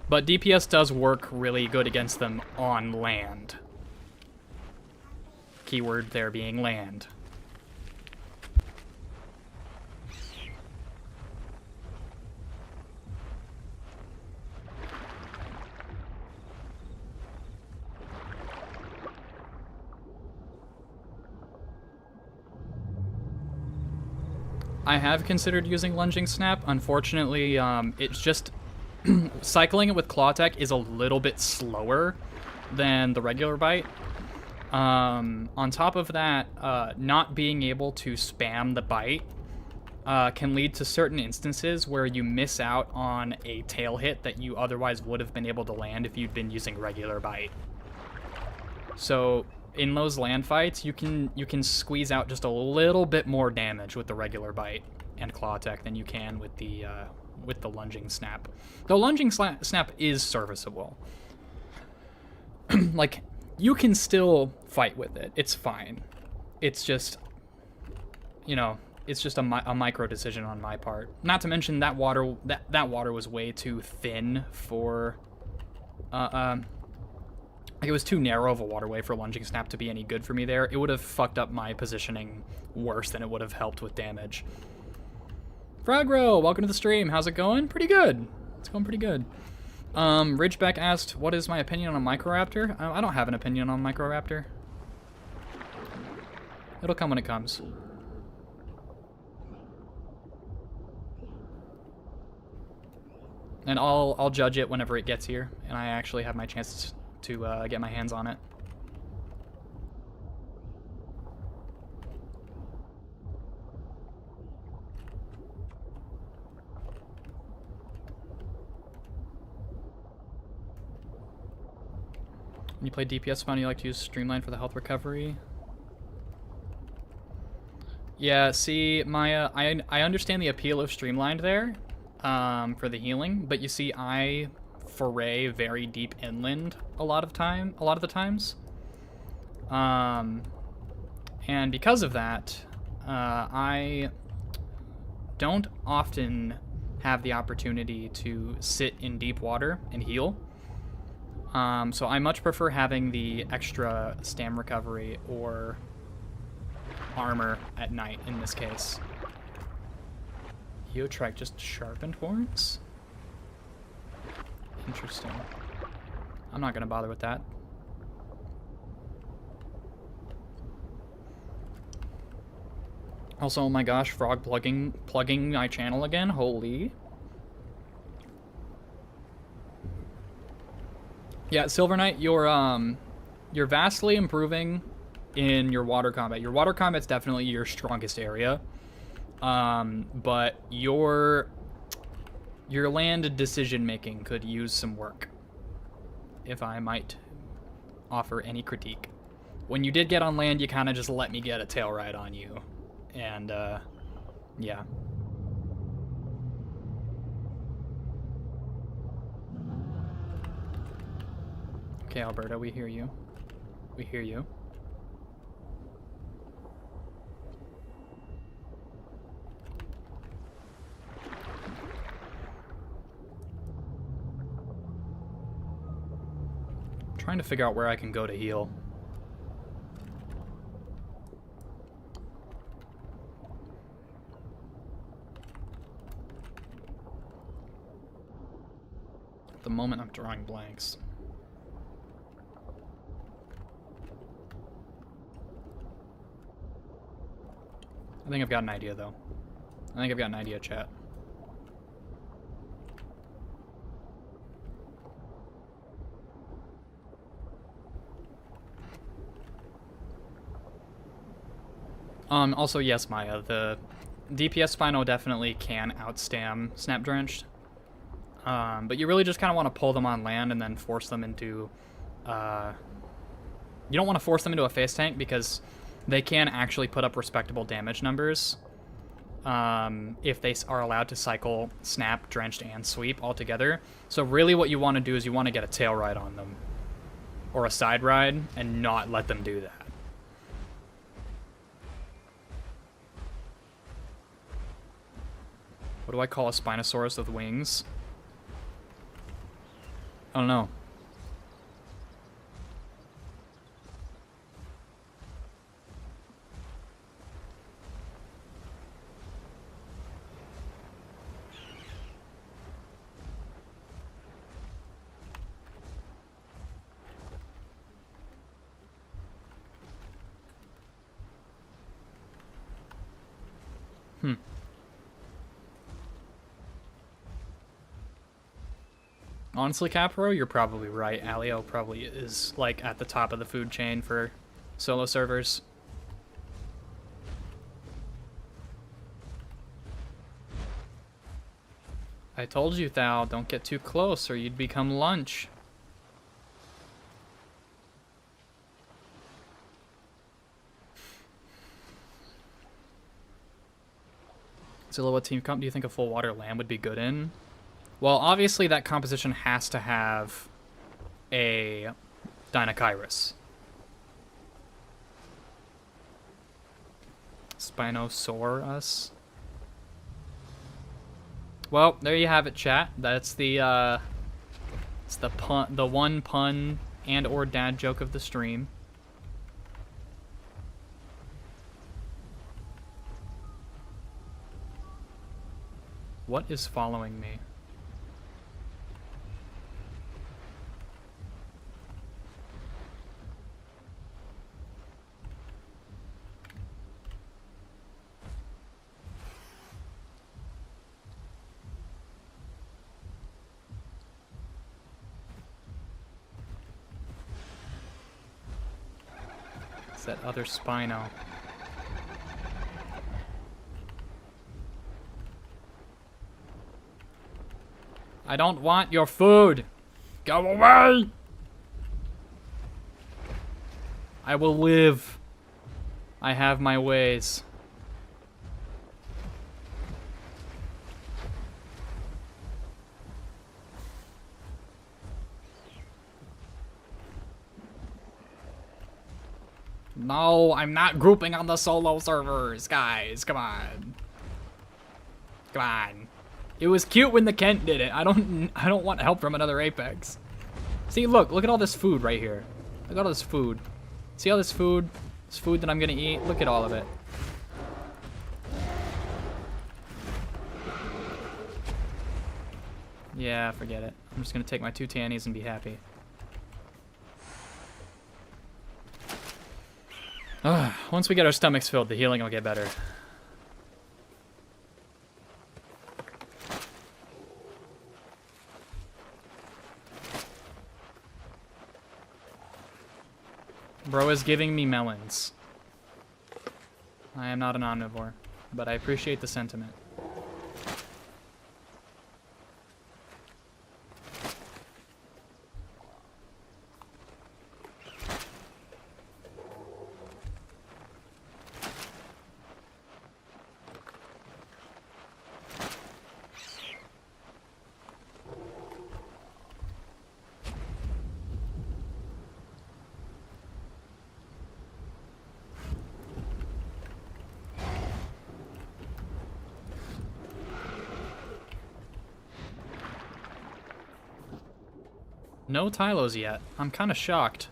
But DPS does work really good against them on land. Keyword there being land. I have considered using Lunging Snap. Unfortunately, it's just... cycling it with Claw Tech is a little bit slower than the regular bite. On top of that, not being able to spam the bite can lead to certain instances where you miss out on a tail hit that you otherwise would have been able to land if you'd been using regular bite. So in those land fights, you can squeeze out just a little bit more damage with the regular bite and Claw Tech than you can with the Lunging Snap. The Lunging Snap is serviceable. Like, you can still fight with it. It's fine. It's just, you know, it's just a micro decision on my part. Not to mention that water was way too thin for, like it was too narrow of a waterway for Lunging Snap to be any good for me there. It would have fucked up my positioning worse than it would have helped with damage. Fragro, welcome to the stream. How's it going? Pretty good. It's going pretty good. Ridgeback asked, what is my opinion on a Microraptor? I don't have an opinion on Microraptor. It'll come when it comes. And I'll judge it whenever it gets here, and I actually have my chance to get my hands on it. When you play DPS spawn, you like to use Streamline for the health recovery? Yeah, see, my I understand the appeal of Streamlined there, for the healing, but you see, I foray very deep inland a lot of the times, and because of that, I don't often have the opportunity to sit in deep water and heal. So I much prefer having the extra stam recovery or armor at night in this case. Eotrek just sharpened horns? Interesting. I'm not gonna bother with that. Also, oh my gosh, Frog plugging my channel again? Holy. Yeah, Silver Knight, you're vastly improving in your water combat. Your water combat's definitely your strongest area. But your land decision making could use some work, if I might offer any critique. When you did get on land, you kind of just let me get a tail ride on you. And, yeah. Okay, Alberta, we hear you. We hear you. I'm trying to figure out where I can go to heal. At the moment, I'm drawing blanks. I think I've got an idea, though. I think I've got an idea, chat. Also, yes, Maya, the DPS Spino definitely can outstam Snap Drenched. But you really just kind of want to pull them on land and then force them into You don't want to force them into a face tank because they can actually put up respectable damage numbers if they are allowed to cycle Snap, Drenched, and Sweep all together. So really what you want to do is you want to get a tail ride on them. Or a side ride, and not let them do that. What do I call a Spinosaurus with wings? I don't know. Honestly, Capro, you're probably right. Alio probably is, like, at the top of the food chain for solo servers. I told you, Thal, don't get too close or you'd become lunch. Zilla, what team comp do you think a full water lamb would be good in? Well, obviously that composition has to have a Dinokairos. Spinosaurus. Well, there you have it, chat. That's the it's the pun, the one pun and or dad joke of the stream. What is following me? It's that other Spino. I don't want your food. Go away. I will live. I have my ways. No, I'm not grouping on the solo servers, guys. Come on. Come on. It was cute when the Kent did it. I don't want help from another Apex. See, look at all this food right here. Look at all this food. See all this food? This food that I'm gonna eat? Look at all of it. Yeah, forget it. I'm just gonna take my 2 tannies and be happy. Once we get our stomachs filled, the healing will get better. Bro is giving me melons. I am not an omnivore, but I appreciate the sentiment. No Tylos yet. I'm kind of shocked.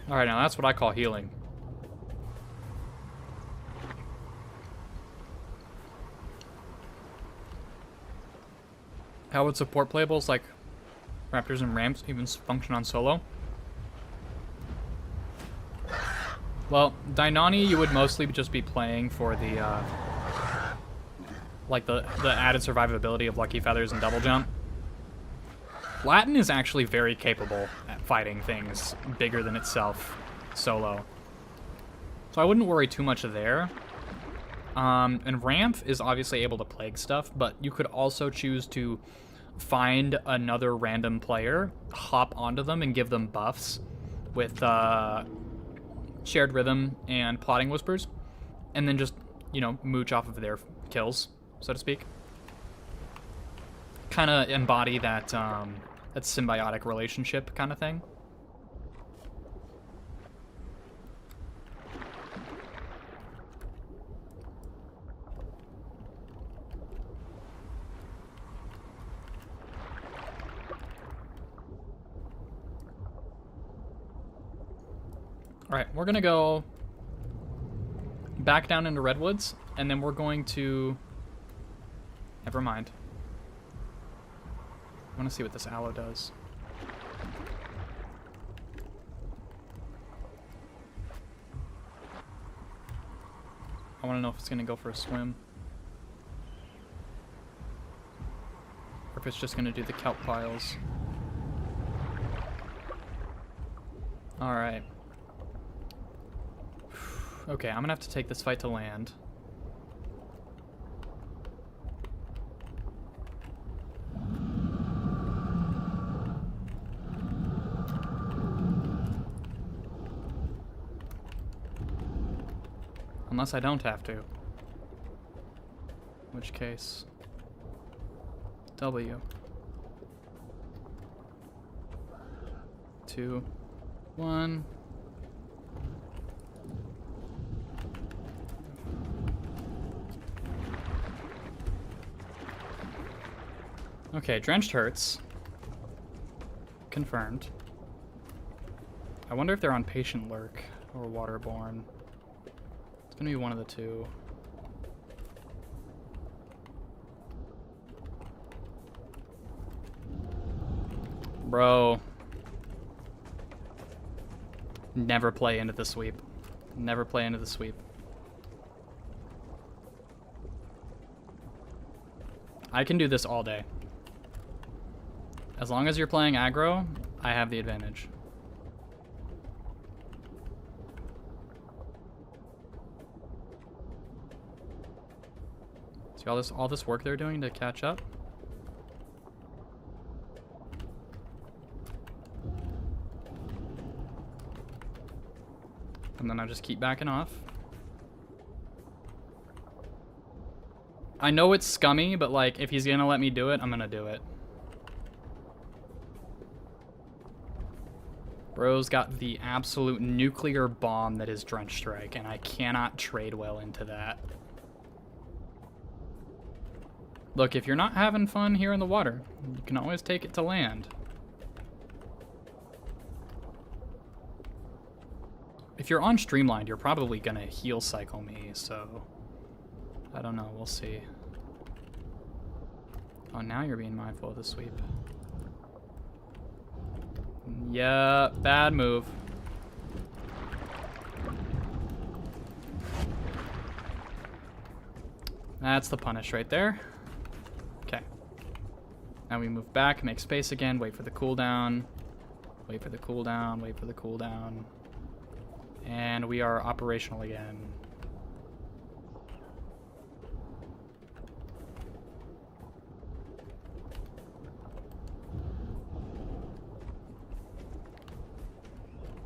Alright, now that's what I call healing. How would support playables like Raptors and Ramps even function on solo? Well, Dainani you would mostly just be playing for the like the added survivability of Lucky Feathers and Double Jump. Latin is actually very capable at fighting things bigger than itself solo. So I wouldn't worry too much there. And Ramph is obviously able to plague stuff, but you could also choose to find another random player, hop onto them, and give them buffs with shared rhythm and plotting whispers, and then just, you know, mooch off of their kills, so to speak. Kind of embody that that symbiotic relationship kind of thing. All right, we're gonna go back down into Redwoods, and then we're going to... Never mind. I want to see what this aloe does. I want to know if it's going to go for a swim. Or if it's just going to do the kelp piles. Alright. Okay, I'm going to have to take this fight to land. Unless I don't have to. In which case... W. 2, 1... Okay, drenched hurts. Confirmed. I wonder if they're on patient lurk or waterborne. It's gonna be one of the two. Bro. Never play into the sweep. Never play into the sweep. I can do this all day. As long as you're playing aggro, I have the advantage. See all this work they're doing to catch up? And then I just keep backing off. I know it's scummy, but like, if he's gonna let me do it, I'm gonna do it. Bro's got the absolute nuclear bomb that is Drench Strike, and I cannot trade well into that. Look, if you're not having fun here in the water, you can always take it to land. If you're on Streamlined, you're probably gonna heal cycle me, so... I don't know, we'll see. Oh, now you're being mindful of the sweep. Yeah, bad move. That's the punish right there. Okay. Now we move back, make space again, wait for the cooldown. Wait for the cooldown, wait for the cooldown. And we are operational again.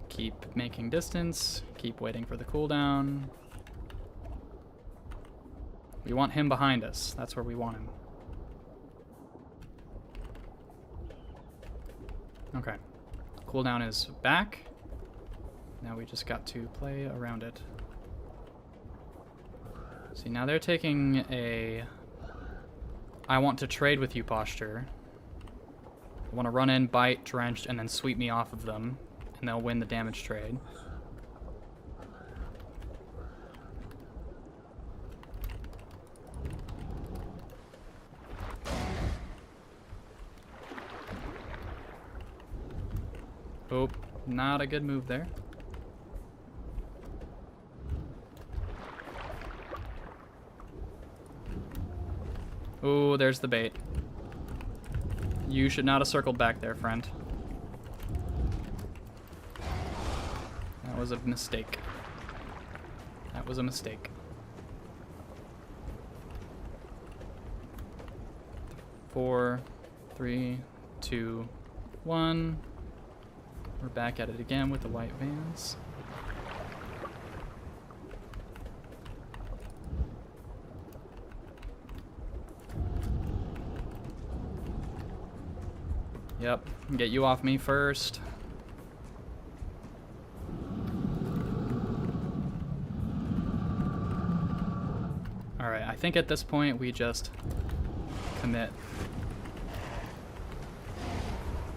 Keep making distance, keep waiting for the cooldown. We want him behind us. That's where we want him. Okay. Cooldown is back. Now we just got to play around it. See, now they're taking a I want to trade with you posture. I want to run in, bite, drenched, and then sweep me off of them. And they'll win the damage trade. Oh, not a good move there. Oh, there's the bait. You should not have circled back there, friend. That was a mistake. That was a mistake. 4, 3, 2, 1. We're back at it again with the white vans. Yep, get you off me first. Alright, I think at this point we just commit.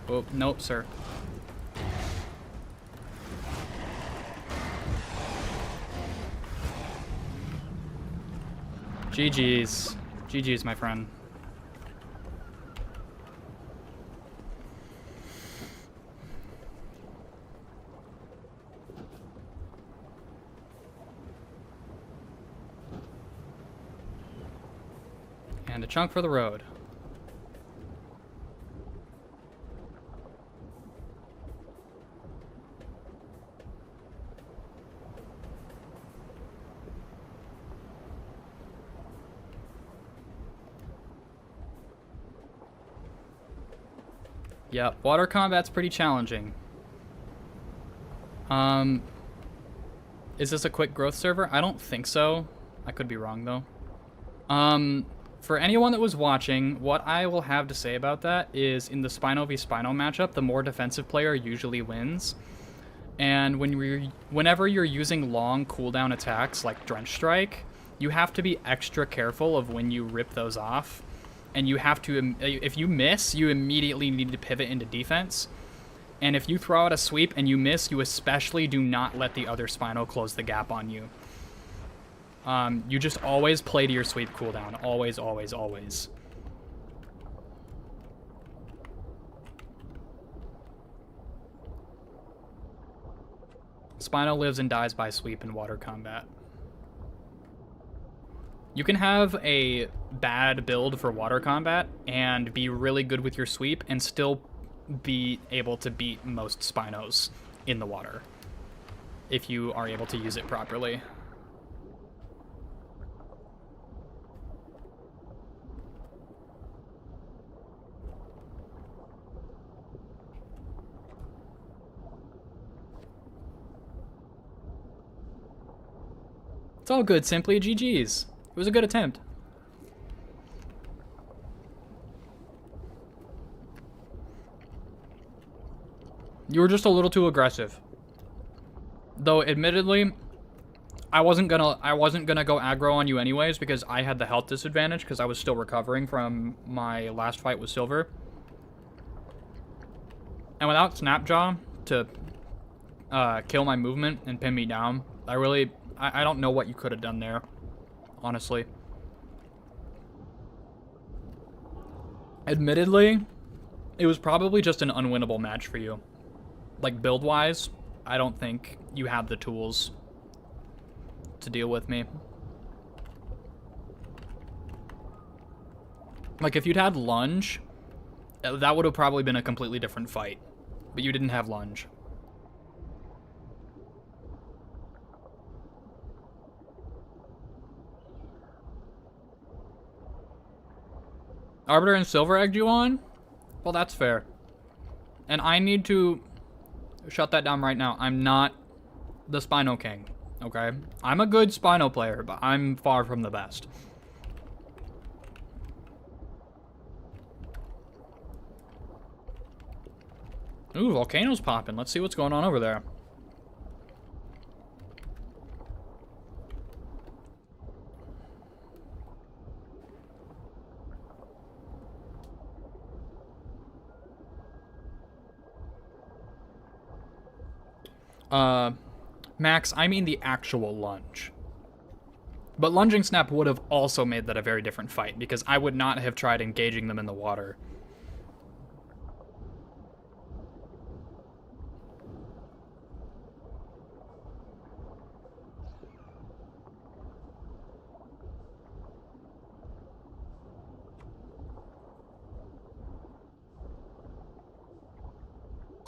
Oh, nope, sir. GG's. GG's, my friend. And a chunk for the road. Yep, water combat's pretty challenging. Is this a quick growth server? I don't think so. I could be wrong, though. For anyone that was watching, what I will have to say about that is in the Spino v Spino matchup, the more defensive player usually wins. And whenever you're using long cooldown attacks like Drench Strike, you have to be extra careful of when you rip those off. And you have to, if you miss, you immediately need to pivot into defense. And if you throw out a sweep and you miss, you especially do not let the other Spino close the gap on you. You just always play to your sweep cooldown. Always, always, always. Spino lives and dies by sweep in water combat. You can have a bad build for water combat and be really good with your sweep and still be able to beat most Spinos in the water if you are able to use it properly. It's all good, Simply. GG's. It was a good attempt. You were just a little too aggressive. Though, admittedly, I wasn't gonna go aggro on you anyways because I had the health disadvantage because I was still recovering from my last fight with Silver. And without Snapjaw to kill my movement and pin me down, I don't know what you could have done there, honestly. Admittedly, it was probably just an unwinnable match for you. Like, build-wise, I don't think you have the tools to deal with me. Like, if you'd had lunge, that would have probably been a completely different fight. But you didn't have lunge. Arbiter and Silver egged you on? Well, that's fair. And I need to shut that down right now. I'm not the Spino King, okay? I'm a good Spino player, but I'm far from the best. Ooh, volcano's popping. Let's see what's going on over there. Max, I mean the actual lunge. But lunging snap would have also made that a very different fight, because I would not have tried engaging them in the water.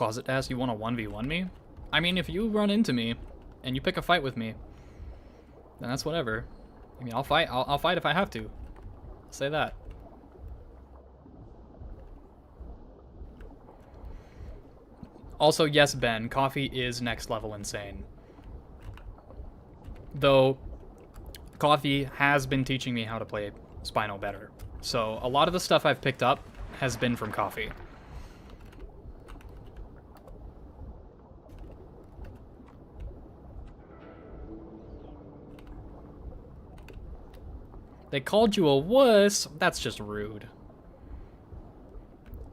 Closet Dash, you want to 1v1 me? I mean, if you run into me and you pick a fight with me, then that's whatever. I mean, I'll fight. I'll fight if I have to. I'll say that. Also, yes, Ben, coffee is next level insane. Though, coffee has been teaching me how to play Spino better. So, a lot of the stuff I've picked up has been from coffee. They called you a wuss? That's just rude.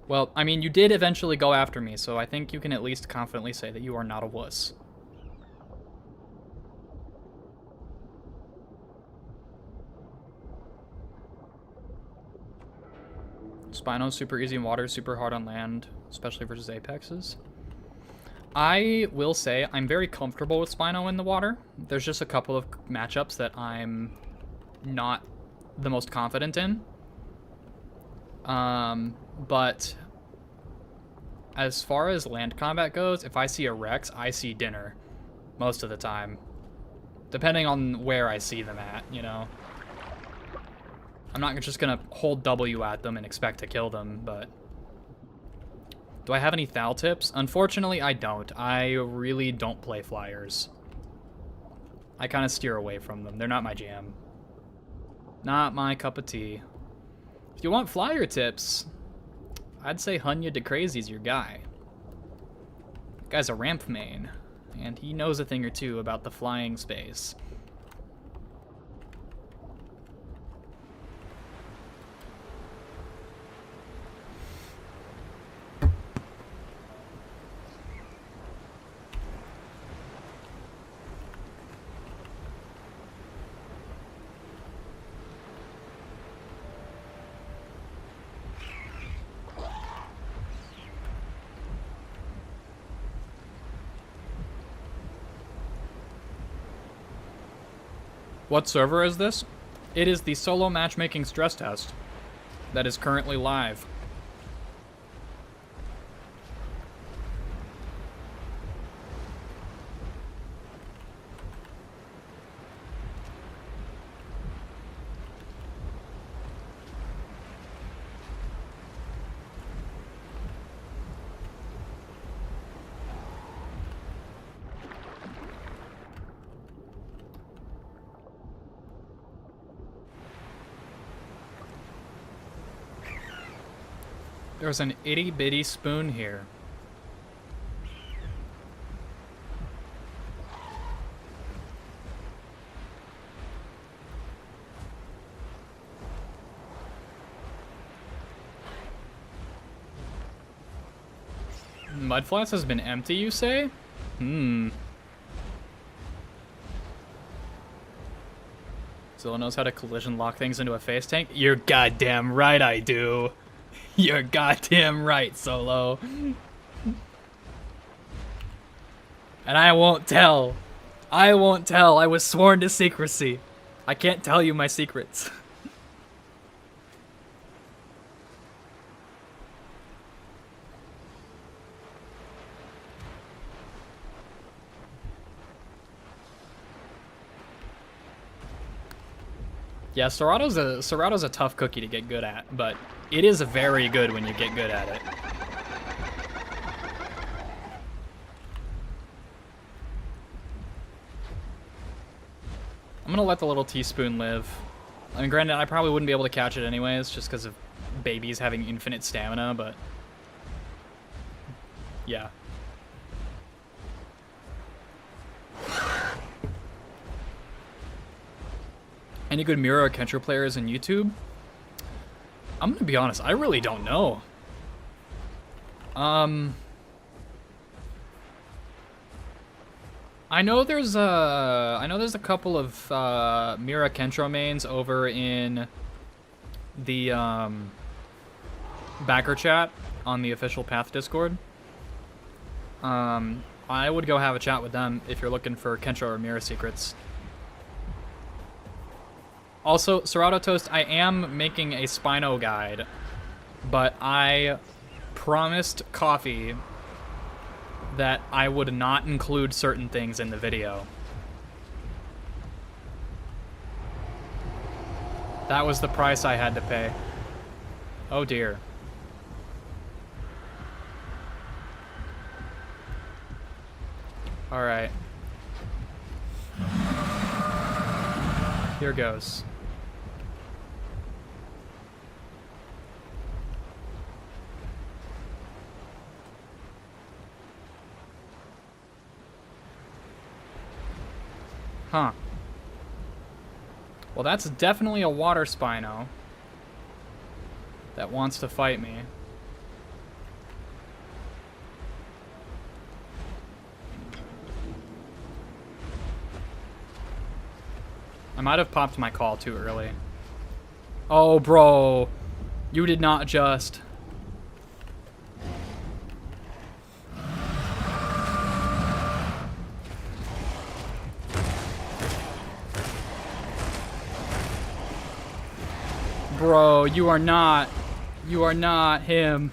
Well, I mean, you did eventually go after me, so I think you can at least confidently say that you are not a wuss. Spino's super easy in water, super hard on land, especially versus Apexes. I will say I'm very comfortable with Spino in the water. There's just a couple of matchups that I'm not the most confident in. But as far as land combat goes, if I see a Rex, I see dinner most of the time. Depending on where I see them at, you know. I'm not just gonna hold W at them and expect to kill them, but... Do I have any Thal tips? Unfortunately, I don't. I really don't play flyers. I kind of steer away from them. They're not my jam. Not my cup of tea. If you want flyer tips, I'd say Hunya de Crazy's your guy. Guy's a ramp main, and he knows a thing or two about the flying space. What server is this? It is the solo matchmaking stress test that is currently live. There's an itty bitty spoon here. Mudflats has been empty, you say? Zilla knows how to collision lock things into a face tank? You're goddamn right I do. You're goddamn right, Solo. And I won't tell. I won't tell. I was sworn to secrecy. I can't tell you my secrets. Yeah, Serato's a tough cookie to get good at, but it is very good when you get good at it. I'm gonna let the little teaspoon live. I mean, granted, I probably wouldn't be able to catch it anyways, just because of babies having infinite stamina, but... yeah. Any good Mira or Kentra players in YouTube? I'm gonna be honest, I really don't know. I know there's a couple of Mira Kentra mains over in the backer chat on the official Path Discord. I would go have a chat with them if you're looking for Kentra or Mira secrets. Also, Serato Toast, I am making a Spino guide, but I promised Coffee that I would not include certain things in the video. That was the price I had to pay. Oh dear. Alright. Here goes. Huh. Well, that's definitely a water Spino that wants to fight me. I might have popped my call too early. Oh, bro. You did not just... Bro, you are not him.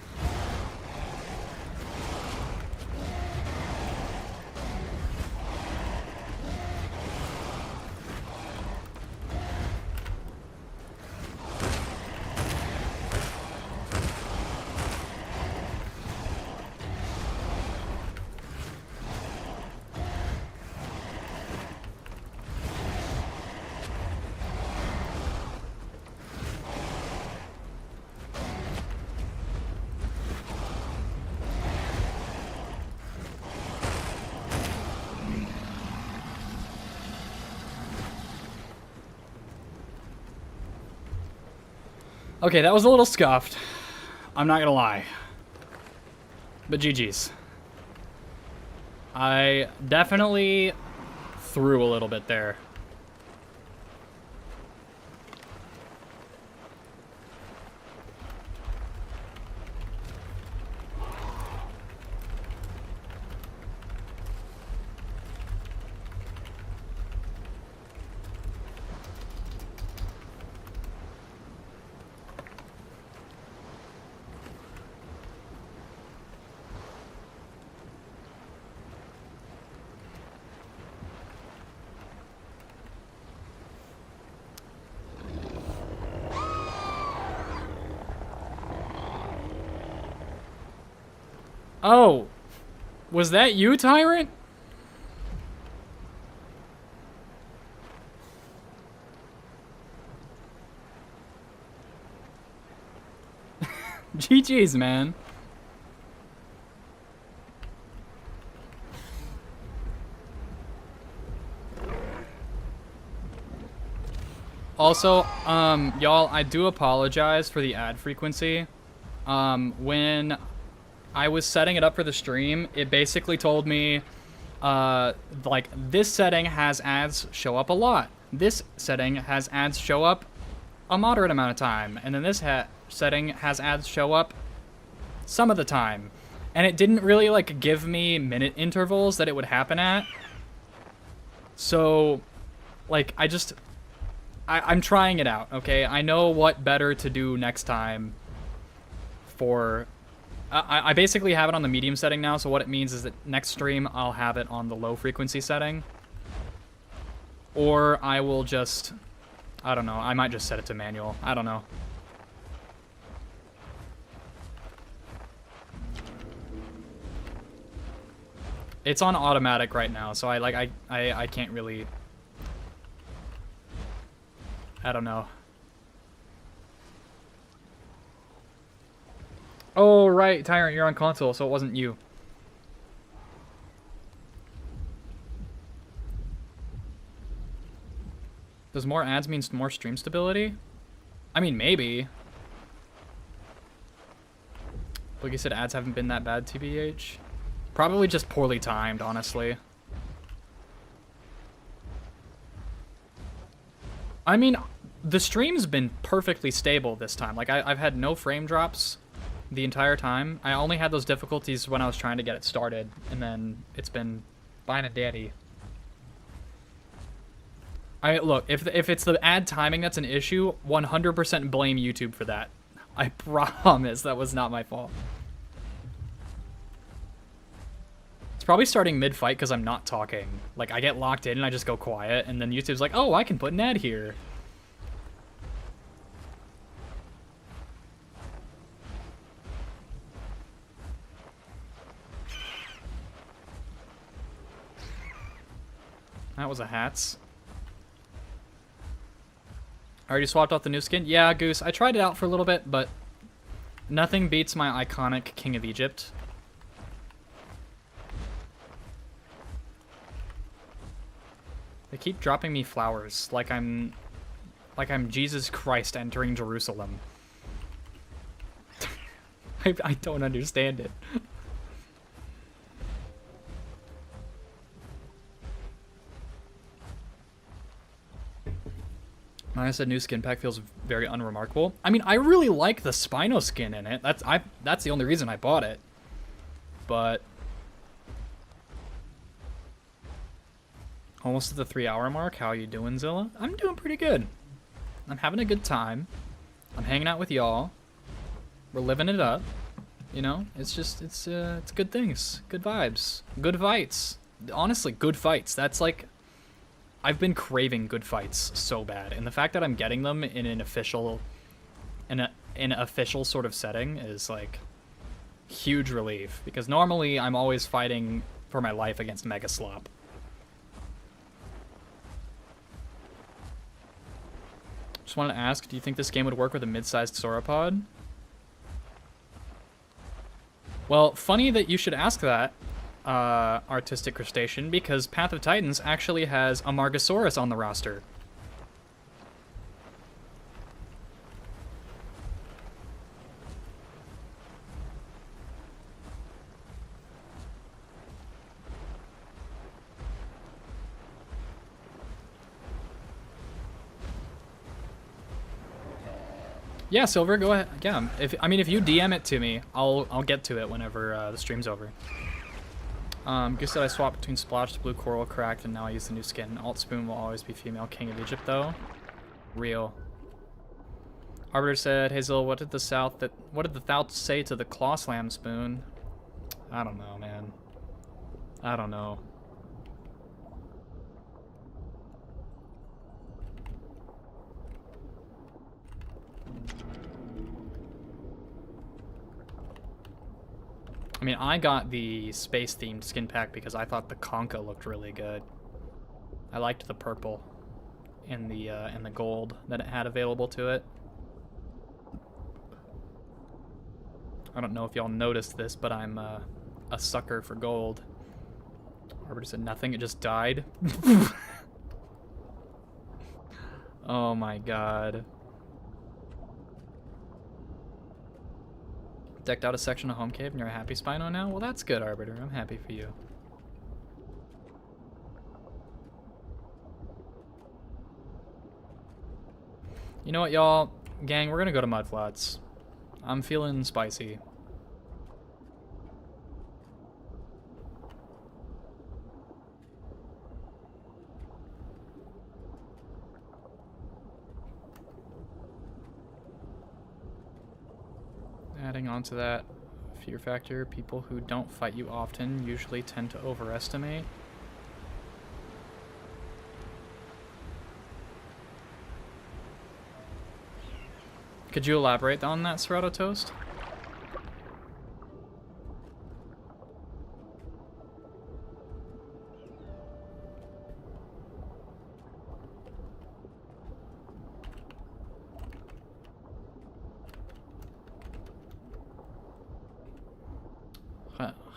Okay, that was a little scuffed. I'm not gonna lie. But GG's. I definitely threw a little bit there. Oh, was that you, Tyrant? GG's, man. Also, y'all, I do apologize for the ad frequency. When I was setting it up for the stream, it basically told me, like, this setting has ads show up a lot. This setting has ads show up a moderate amount of time. And then this setting has ads show up some of the time. And it didn't really, like, give me minute intervals that it would happen at. So, like, I'm trying it out, okay? I know what better to do next time for... I basically have it on the medium setting now, so what it means is that next stream I'll have it on the low frequency setting. Or I will just... I don't know, I might just set it to manual. I don't know. It's on automatic right now, so I can't really... I don't know. Oh, right, Tyrant, you're on console, so it wasn't you. Does more ads mean more stream stability? I mean, maybe. Like you said, ads haven't been that bad, TBH. Probably just poorly timed, honestly. I mean, the stream's been perfectly stable this time. Like, I've had no frame drops the entire time. I only had those difficulties when I was trying to get it started, and then it's been fine and dandy. Look, if it's the ad timing that's an issue, 100% blame YouTube for that. I promise that was not my fault. probably starting mid-fight because I'm not talking. Like, I get locked in and I just go quiet, and then YouTube's like, oh, I can put an ad here. That was a hats. I already swapped off the new skin? Yeah, Goose. I tried it out for a little bit, but nothing beats my iconic King of Egypt. They keep dropping me flowers like I'm Jesus Christ entering Jerusalem. I don't understand it. I said new skin pack feels very unremarkable. I mean, I really like the Spino skin in it. That's the only reason I bought it. But almost at the 3-hour mark. How you doing, Zilla? I'm doing pretty good. I'm having a good time. I'm hanging out with y'all. We're living it up. You know, it's just it's good things, good vibes, good fights. Honestly, good fights. That's like, I've been craving good fights so bad, and the fact that I'm getting them in an official, in an official sort of setting is like huge relief, because normally I'm always fighting for my life against Mega Slop. Just wanted to ask, do you think this game would work with a mid-sized sauropod? Well, funny that you should ask that, Artistic Crustacean, because Path of Titans actually has a Margosaurus on the roster. Yeah, Silver, go ahead. Yeah, if you DM it to me, I'll get to it whenever the stream's over. Goose said I swapped between Splotch, Blue Coral, Cracked, and now I use the new skin. Alt Spoon will always be female King of Egypt, though. Real. Arbiter said, Hazel, what did the South say to the Claw Slam Spoon? I don't know, man. I don't know. I mean, I got the space-themed skin pack because I thought the Conka looked really good. I liked the purple and the gold that it had available to it. I don't know if y'all noticed this, but I'm a sucker for gold. Arbiter said nothing, it just died. Oh my god. Decked out a section of Home Cave and you're a happy Spino now? Well, that's good, Arbiter. I'm happy for you. You know what, y'all? Gang, we're gonna go to Mudflats. I'm feeling spicy. Adding on to that fear factor, people who don't fight you often usually tend to overestimate. Could you elaborate on that, Serrato Toast?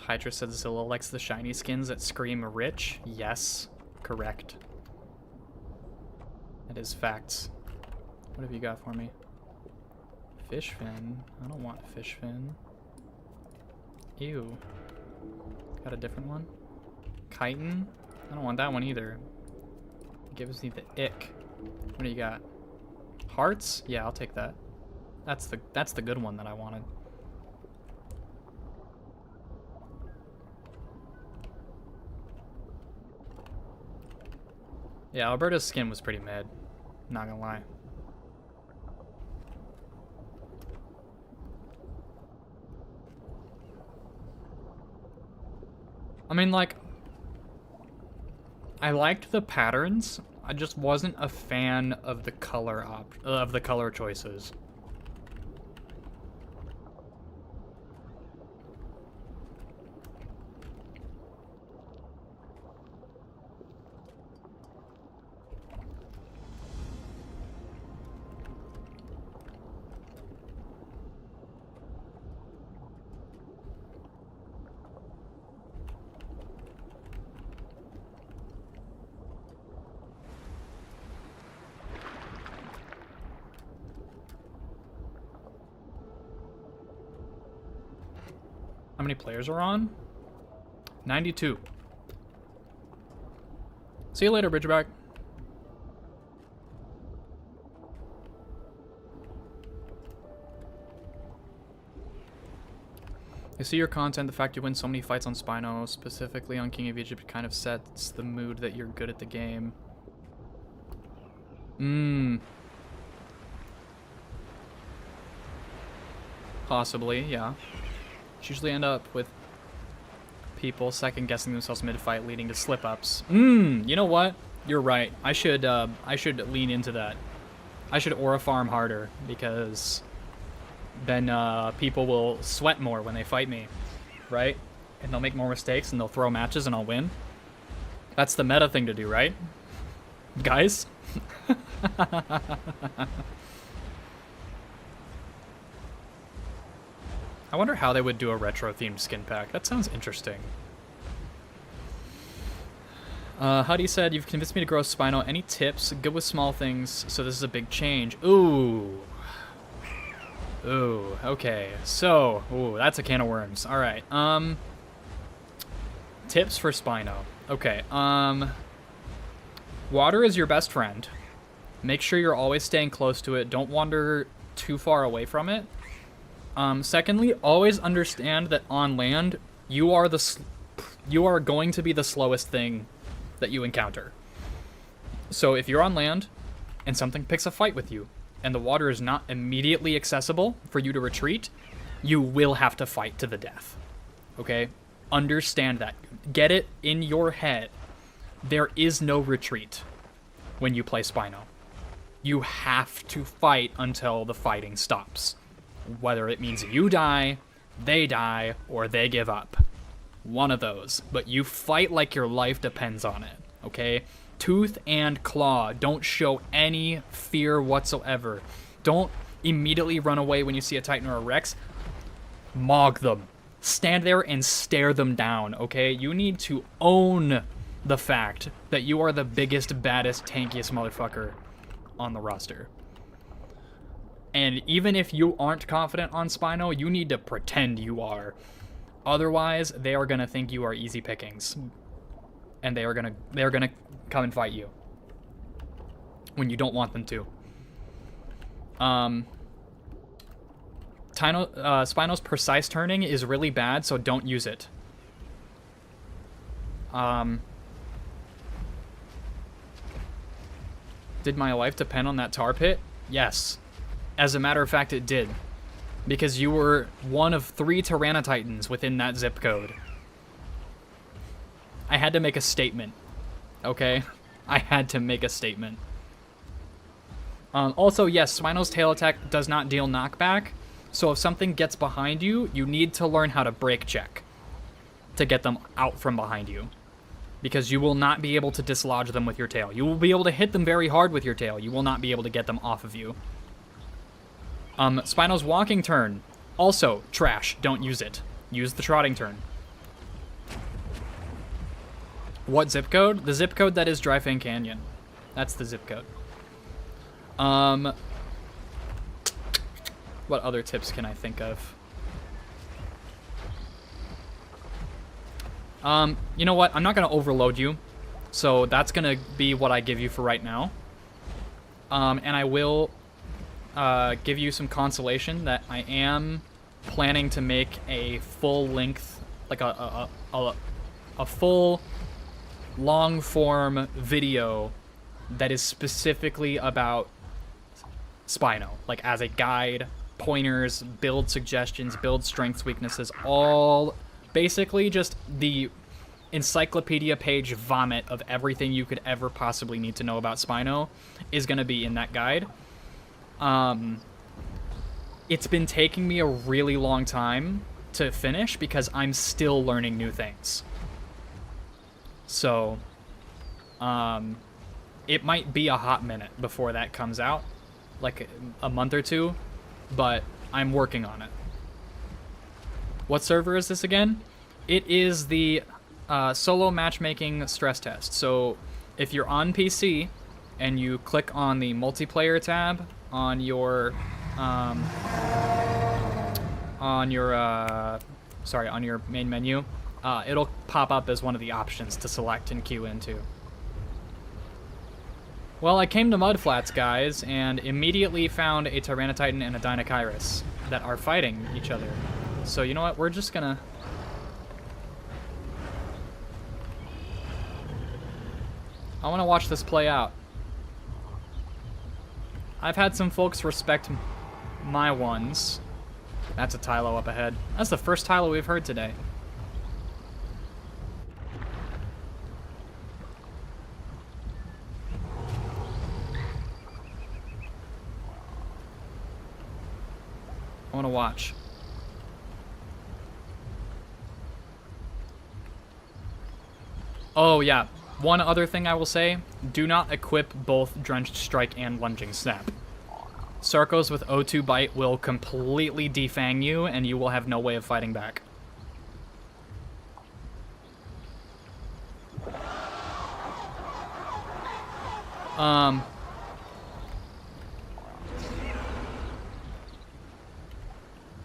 Hydra said Zilla likes the shiny skins that scream rich. Yes, correct. It is facts. What have you got for me? Fish fin? I don't want fish fin. Ew. Got a different one? Chitin? I don't want that one either. It gives me the ick. What do you got? Hearts? Yeah, I'll take that. That's the good one that I wanted. Yeah, Alberta's skin was pretty mid. Not gonna lie. I mean, like, I liked the patterns. I just wasn't a fan of the color choices. How many players are on? 92. See you later, Bridgeback. I see your content. The fact you win so many fights on Spino, specifically on King of Egypt, kind of sets the mood that you're good at the game. Possibly, yeah. Usually end up with people second-guessing themselves mid-fight, leading to slip-ups. You know what? You're right. I should lean into that. I should aura farm harder, because then people will sweat more when they fight me, right? And they'll make more mistakes, and they'll throw matches, and I'll win. That's the meta thing to do, right? Guys? I wonder how they would do a retro-themed skin pack. That sounds interesting. Huddy said, you've convinced me to grow Spino. Any tips? Good with small things, so this is a big change. Ooh. Ooh, okay. So, that's a can of worms. Alright, tips for Spino. Okay, water is your best friend. Make sure you're always staying close to it. Don't wander too far away from it. Secondly, always understand that on land, you are going to be the slowest thing that you encounter. So if you're on land and something picks a fight with you and the water is not immediately accessible for you to retreat, you will have to fight to the death. Okay? Understand that. Get it in your head. There is no retreat when you play Spino. You have to fight until the fighting stops. Whether it means you die, or they give up. One of those. But you fight like your life depends on it, okay? Tooth and claw. Don't show any fear whatsoever. Don't immediately run away when you see a Titan or a Rex. Mog them. Stand there and stare them down, okay? You need to own the fact that you are the biggest, baddest, tankiest motherfucker on the roster. And even if you aren't confident on Spino, you need to pretend you are. Otherwise, they are gonna think you are easy pickings. And they're gonna come and fight you. When you don't want them to. Spino's precise turning is really bad, so don't use it. Did my life depend on that tar pit? Yes. As a matter of fact, it did. Because you were one of 3 Tyrannotitans within that zip code. I had to make a statement. Okay? I had to make a statement. Also, yes, Spino's tail attack does not deal knockback. So if something gets behind you, you need to learn how to break check. To get them out from behind you. Because you will not be able to dislodge them with your tail. You will be able to hit them very hard with your tail. You will not be able to get them off of you. Spino's walking turn. Also, trash. Don't use it. Use the trotting turn. What zip code? The zip code that is Dry Fang Canyon. That's the zip code. What other tips can I think of? You know what? I'm not going to overload you. So that's going to be what I give you for right now. And I will give you some consolation that I am planning to make a full length, like a full long form video that is specifically about Spino, like as a guide, pointers, build suggestions, build strengths, weaknesses, all basically just the encyclopedia page vomit of everything you could ever possibly need to know about Spino is going to be in that guide. It's been taking me a really long time to finish because I'm still learning new things. So, it might be a hot minute before that comes out, like a month or two, but I'm working on it. What server is this again? It is the solo matchmaking stress test. So if you're on PC and you click on the multiplayer tab on your main menu, it'll pop up as one of the options to select and queue into. Well, I came to Mudflats, guys, and immediately found a Tyranititan and a Dinokairos that are fighting each other. So you know what? We're just gonna... I want to watch this play out. I've had some folks respect my ones. That's a Tylo up ahead. That's the first Tylo we've heard today. I want to watch. Oh, yeah. One other thing I will say, do not equip both Drenched Strike and Lunging Snap. Sarkos with O2 Bite will completely defang you, and you will have no way of fighting back.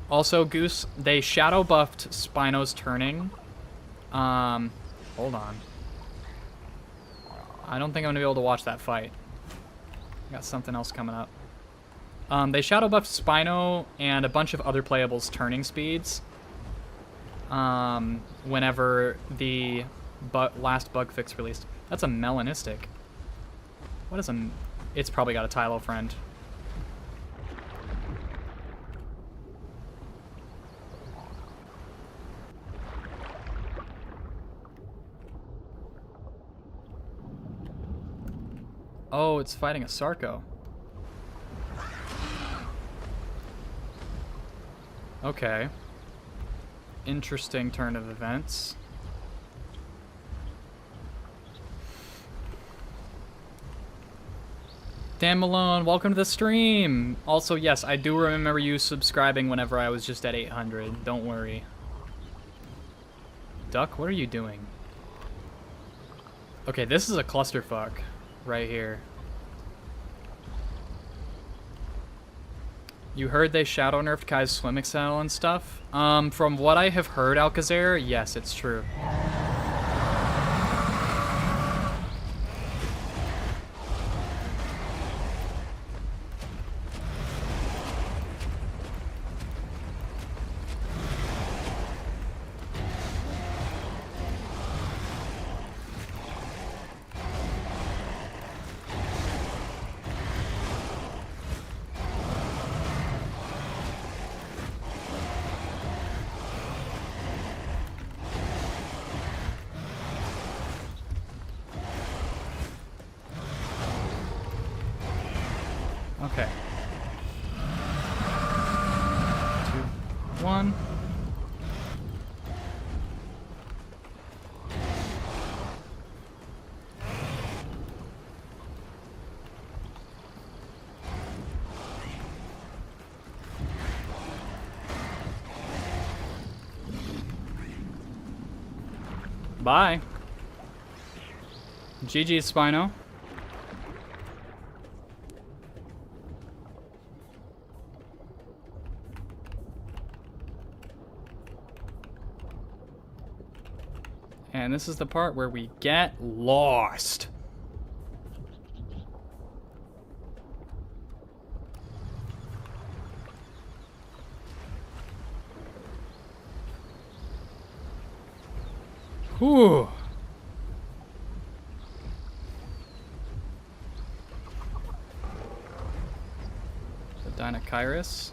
Also, Goose, they shadow buffed Spino's turning. Hold on. I don't think I'm gonna be able to watch that fight. Got something else coming up. They shadow buffed Spino and a bunch of other playables' turning speeds. Whenever the last bug fix released. That's a melanistic. What is a... It's probably got a Tylo friend. Oh, it's fighting a Sarko. Okay. Interesting turn of events. Dan Malone, welcome to the stream! Also, yes, I do remember you subscribing whenever I was just at 800. Don't worry. Duck, what are you doing? Okay, this is a clusterfuck right here. You heard they shadow nerfed Kai's swim excel and stuff? From what I have heard, Alcazar, yes, it's true. Okay. 2, 1. Bye. GG, Spino. And this is the part where we get lost. Whew. The Dinokairos.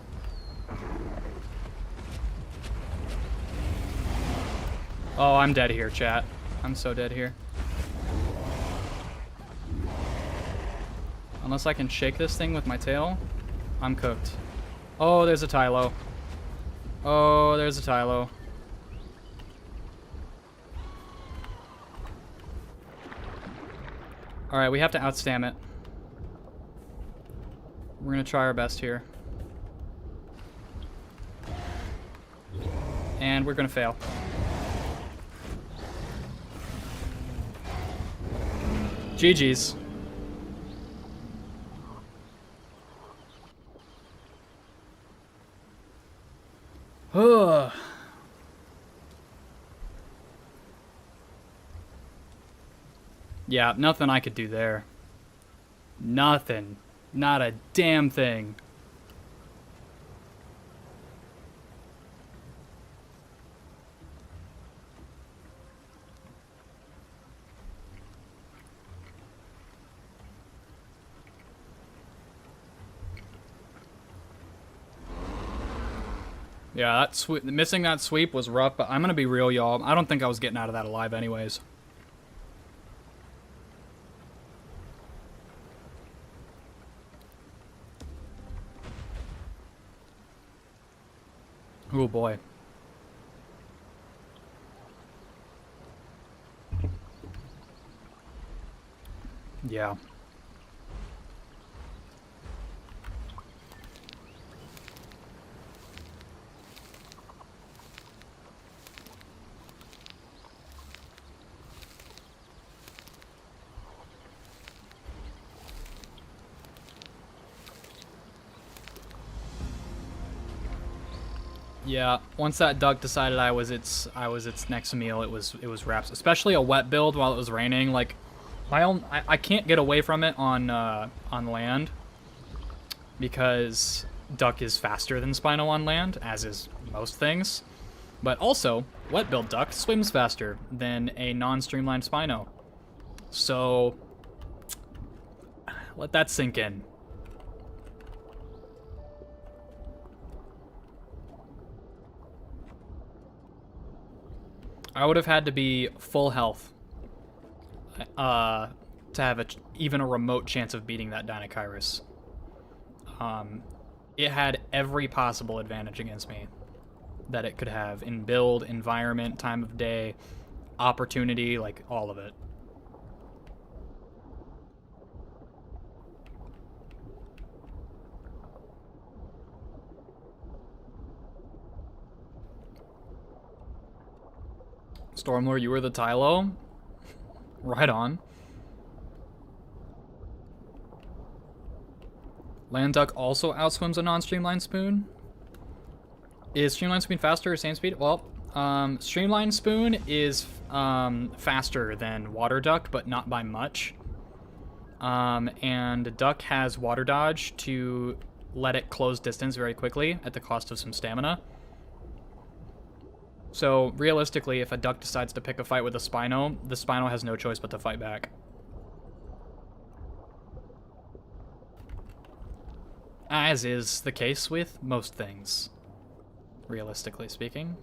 Oh, I'm dead here, chat. I'm so dead here. Unless I can shake this thing with my tail, I'm cooked. Oh, there's a Tylo. Oh, there's a Tylo. Alright, we have to outstam it. We're gonna try our best here. And we're gonna fail. GG's. Ugh. Yeah, nothing I could do there. Nothing. Not a damn thing. Yeah, that sweep, missing that sweep was rough, but I'm gonna be real, y'all. I don't think I was getting out of that alive anyways. Oh boy. Yeah. Yeah, once that duck decided I was its next meal, it was wraps. Especially a wet build while it was raining. Like, I can't get away from it on land because duck is faster than Spino on land, as is most things. But also, wet build duck swims faster than a non-streamlined Spino. So let that sink in. I would have had to be full health to have even a remote chance of beating that Deinachirus. It had every possible advantage against me that it could have in build, environment, time of day, opportunity, like all of it. Stormlord, you were the Tylo? Right on. Land Duck also outswims a non-streamlined spoon. Is Streamlined Spoon faster or same speed? Well, Streamlined Spoon is faster than Water Duck, but not by much. And Duck has Water Dodge to let it close distance very quickly at the cost of some stamina. So, realistically, if a Duck decides to pick a fight with a Spino, the Spino has no choice but to fight back. As is the case with most things, realistically speaking.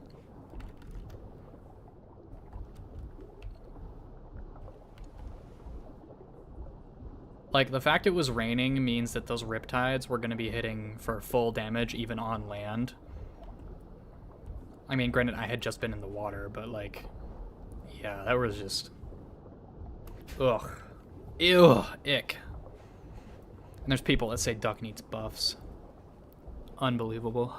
Like, the fact it was raining means that those Riptides were going to be hitting for full damage even on land. I mean, granted, I had just been in the water, but, like, yeah, that was just... Ugh. Ew. Ick. And there's people that say Duck needs buffs. Unbelievable.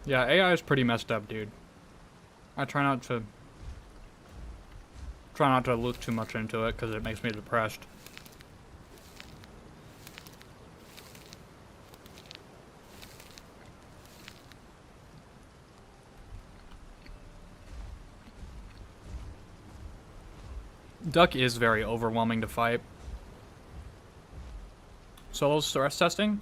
Yeah, AI is pretty messed up, dude. I try Try not to look too much into it because it makes me depressed. Duck is very overwhelming to fight. Solo stress testing?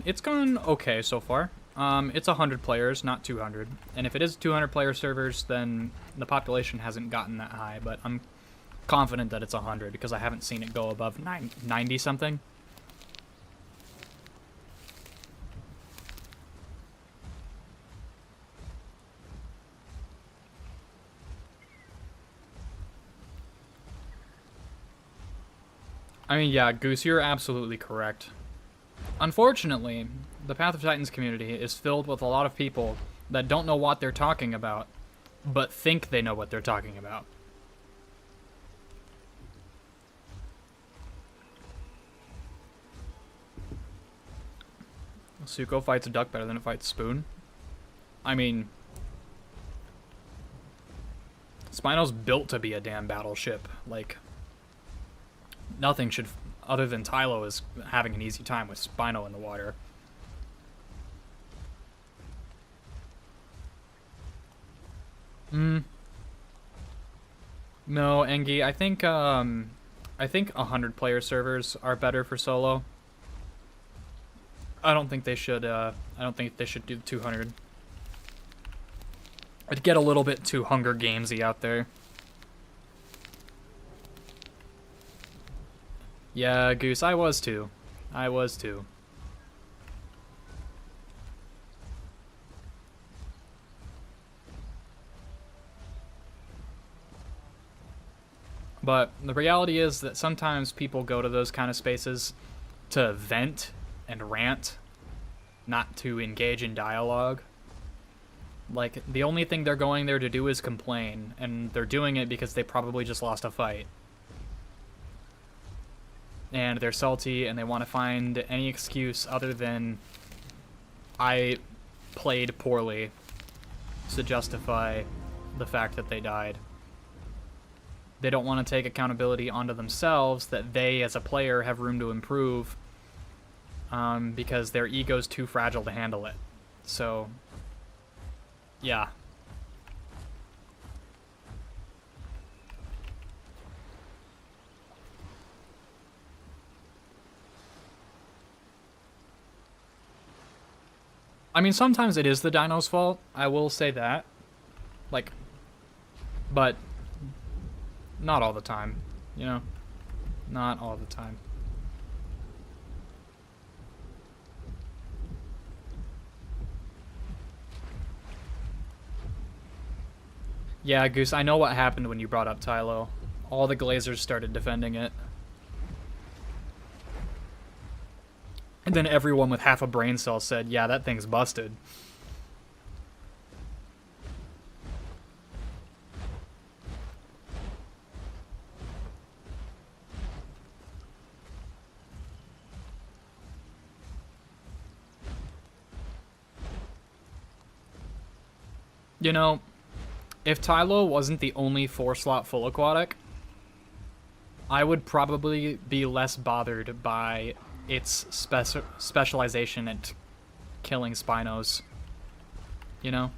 It's gone okay so far. It's 100 players, not 200. And if it is 200 player servers, then the population hasn't gotten that high, but I'm confident that it's 100 because I haven't seen it go above 90 something. I mean, yeah, Goose, you're absolutely correct. Unfortunately, the Path of Titans community is filled with a lot of people that don't know what they're talking about, but think they know what they're talking about. Suko fights a duck better than it fights Spoon. I mean, Spino's built to be a damn battleship. Like, nothing should, other than Tylo, is having an easy time with Spino in the water. No, Engi, I think 100 player servers are better for solo. I don't think they should do 200. It'd get a little bit too Hunger Gamesy out there. Yeah, Goose, I was too. But the reality is that sometimes people go to those kind of spaces to vent and rant, not to engage in dialogue. Like, the only thing they're going there to do is complain, and they're doing it because they probably just lost a fight. And they're salty, and they want to find any excuse other than I played poorly to justify the fact that they died. They don't want to take accountability onto themselves that they, as a player, have room to improve, because their ego's too fragile to handle it. So, yeah. I mean, sometimes it is the dino's fault, I will say that. Like, but not all the time, you know? Not all the time. Yeah, Goose, I know what happened when you brought up Tylo. All the Glazers started defending it. And then everyone with half a brain cell said, yeah, that thing's busted. You know, if Tylo wasn't the only 4-slot full aquatic, I would probably be less bothered by its specialization at killing Spinos. You know?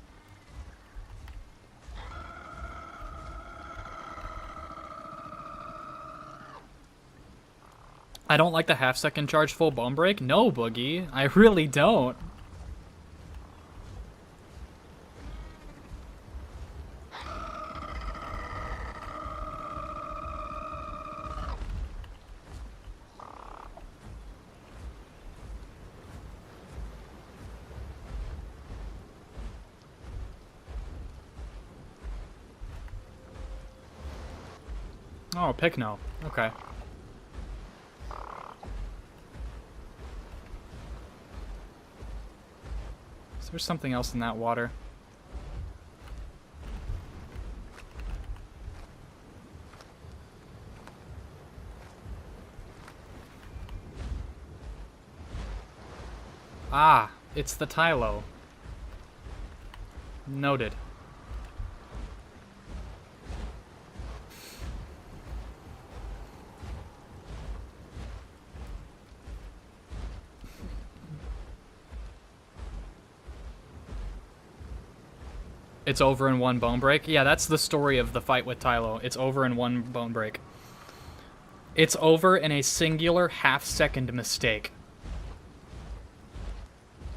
I don't like the half-second charge full bone break. No, Boogie. I really don't. Oh, Picno. Okay. So there's something else in that water. Ah, it's the Tylo. Noted. It's over in one bone break. Yeah, that's the story of the fight with Tylo. It's over in one bone break. It's over in a singular half-second mistake.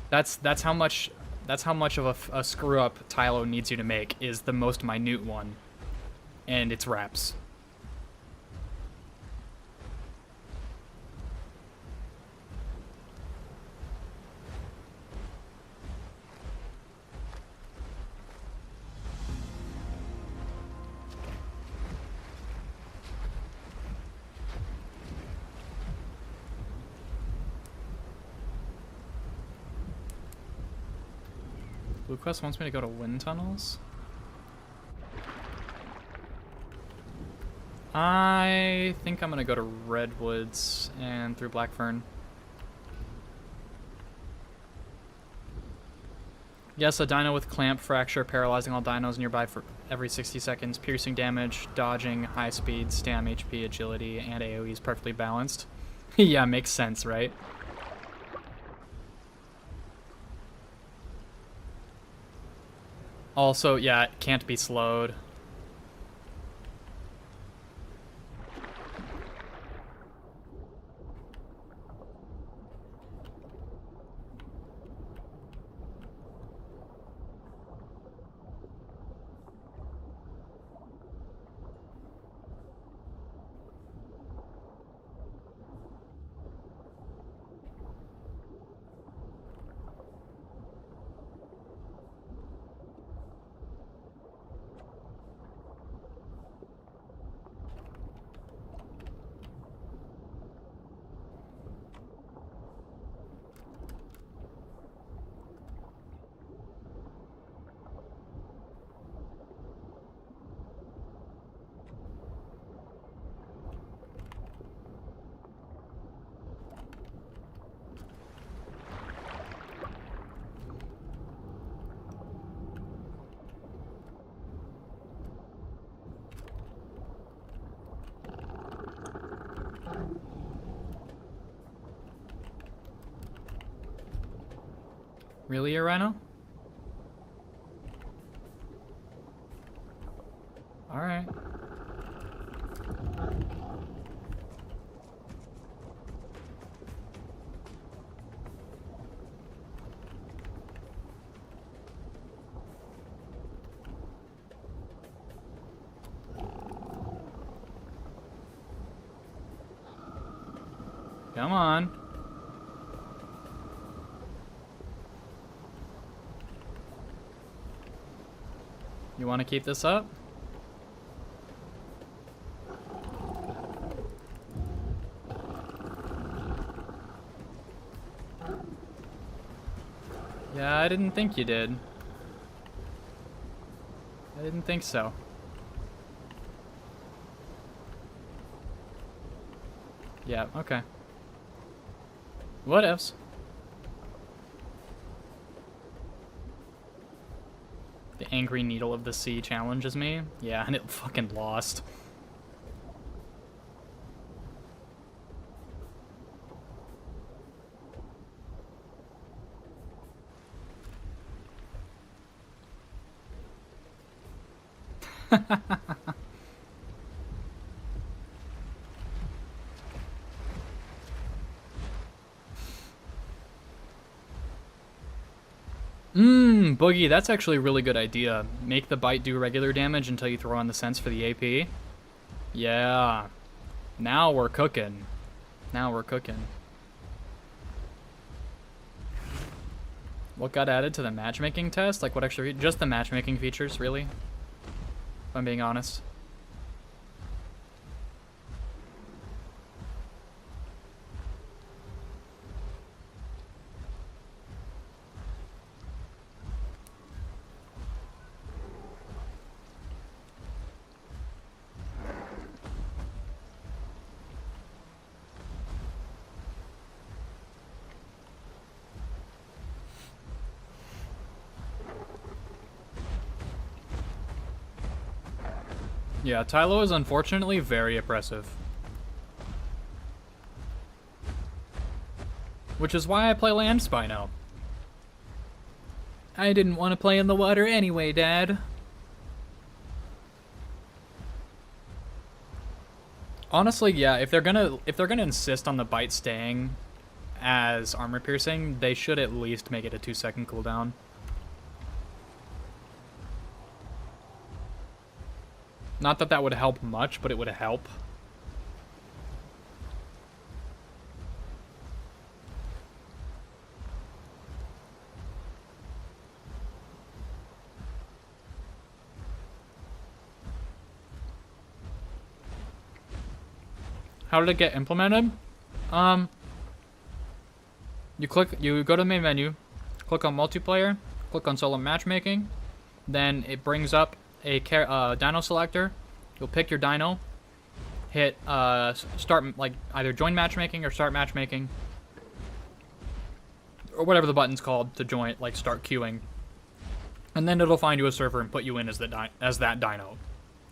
That's how much of a screw up Tylo needs you to make, is the most minute one, and it's wraps. Blue Quest wants me to go to wind tunnels. I think I'm gonna go to Redwoods and through Blackfern. Yes, a dino with clamp, fracture, paralyzing all dinos nearby for every 60 seconds, piercing damage, dodging, high speed, stam, HP, agility, and AoE is perfectly balanced. Yeah, makes sense, right? Also, yeah, it can't be slowed. Really, a rhino? Alright. Come on. You want to keep this up? Yeah, I didn't think you did. I didn't think so. Yeah, okay. What else? The Angry Needle of the Sea challenges me. Yeah, and it fucking lost. Boogie, that's actually a really good idea. Make the bite do regular damage until you throw on the sense for the AP. Yeah. Now we're cooking. Now we're cooking. What got added to the matchmaking test? Like what extra? Just the matchmaking features, really? If I'm being honest. Yeah, Tylo is unfortunately very oppressive. Which is why I play Land Spino. I didn't want to play in the water anyway, Dad. Honestly, yeah, if they're gonna insist on the bite staying as armor piercing, they should at least make it a 2-second cooldown. Not that that would help much, but it would help. How did it get implemented? You go to the main menu, click on multiplayer, click on solo matchmaking, then it brings up a dino selector. You'll pick your dino, hit start, like either join matchmaking or start matchmaking, or whatever the button's called to join, like start queuing, and then it'll find you a server and put you in as that dino,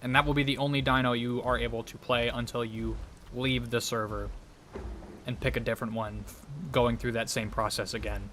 and that will be the only dino you are able to play until you leave the server and pick a different one, going through that same process again.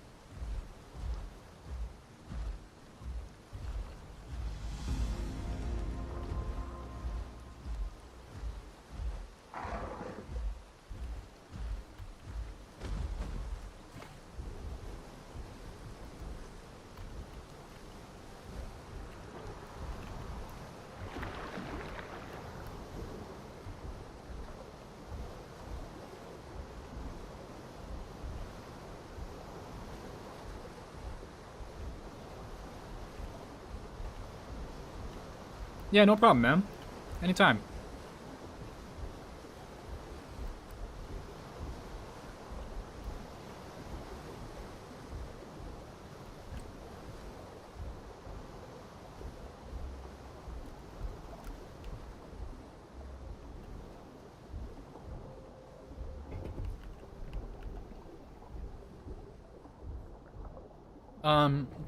Yeah, no problem, man. Anytime.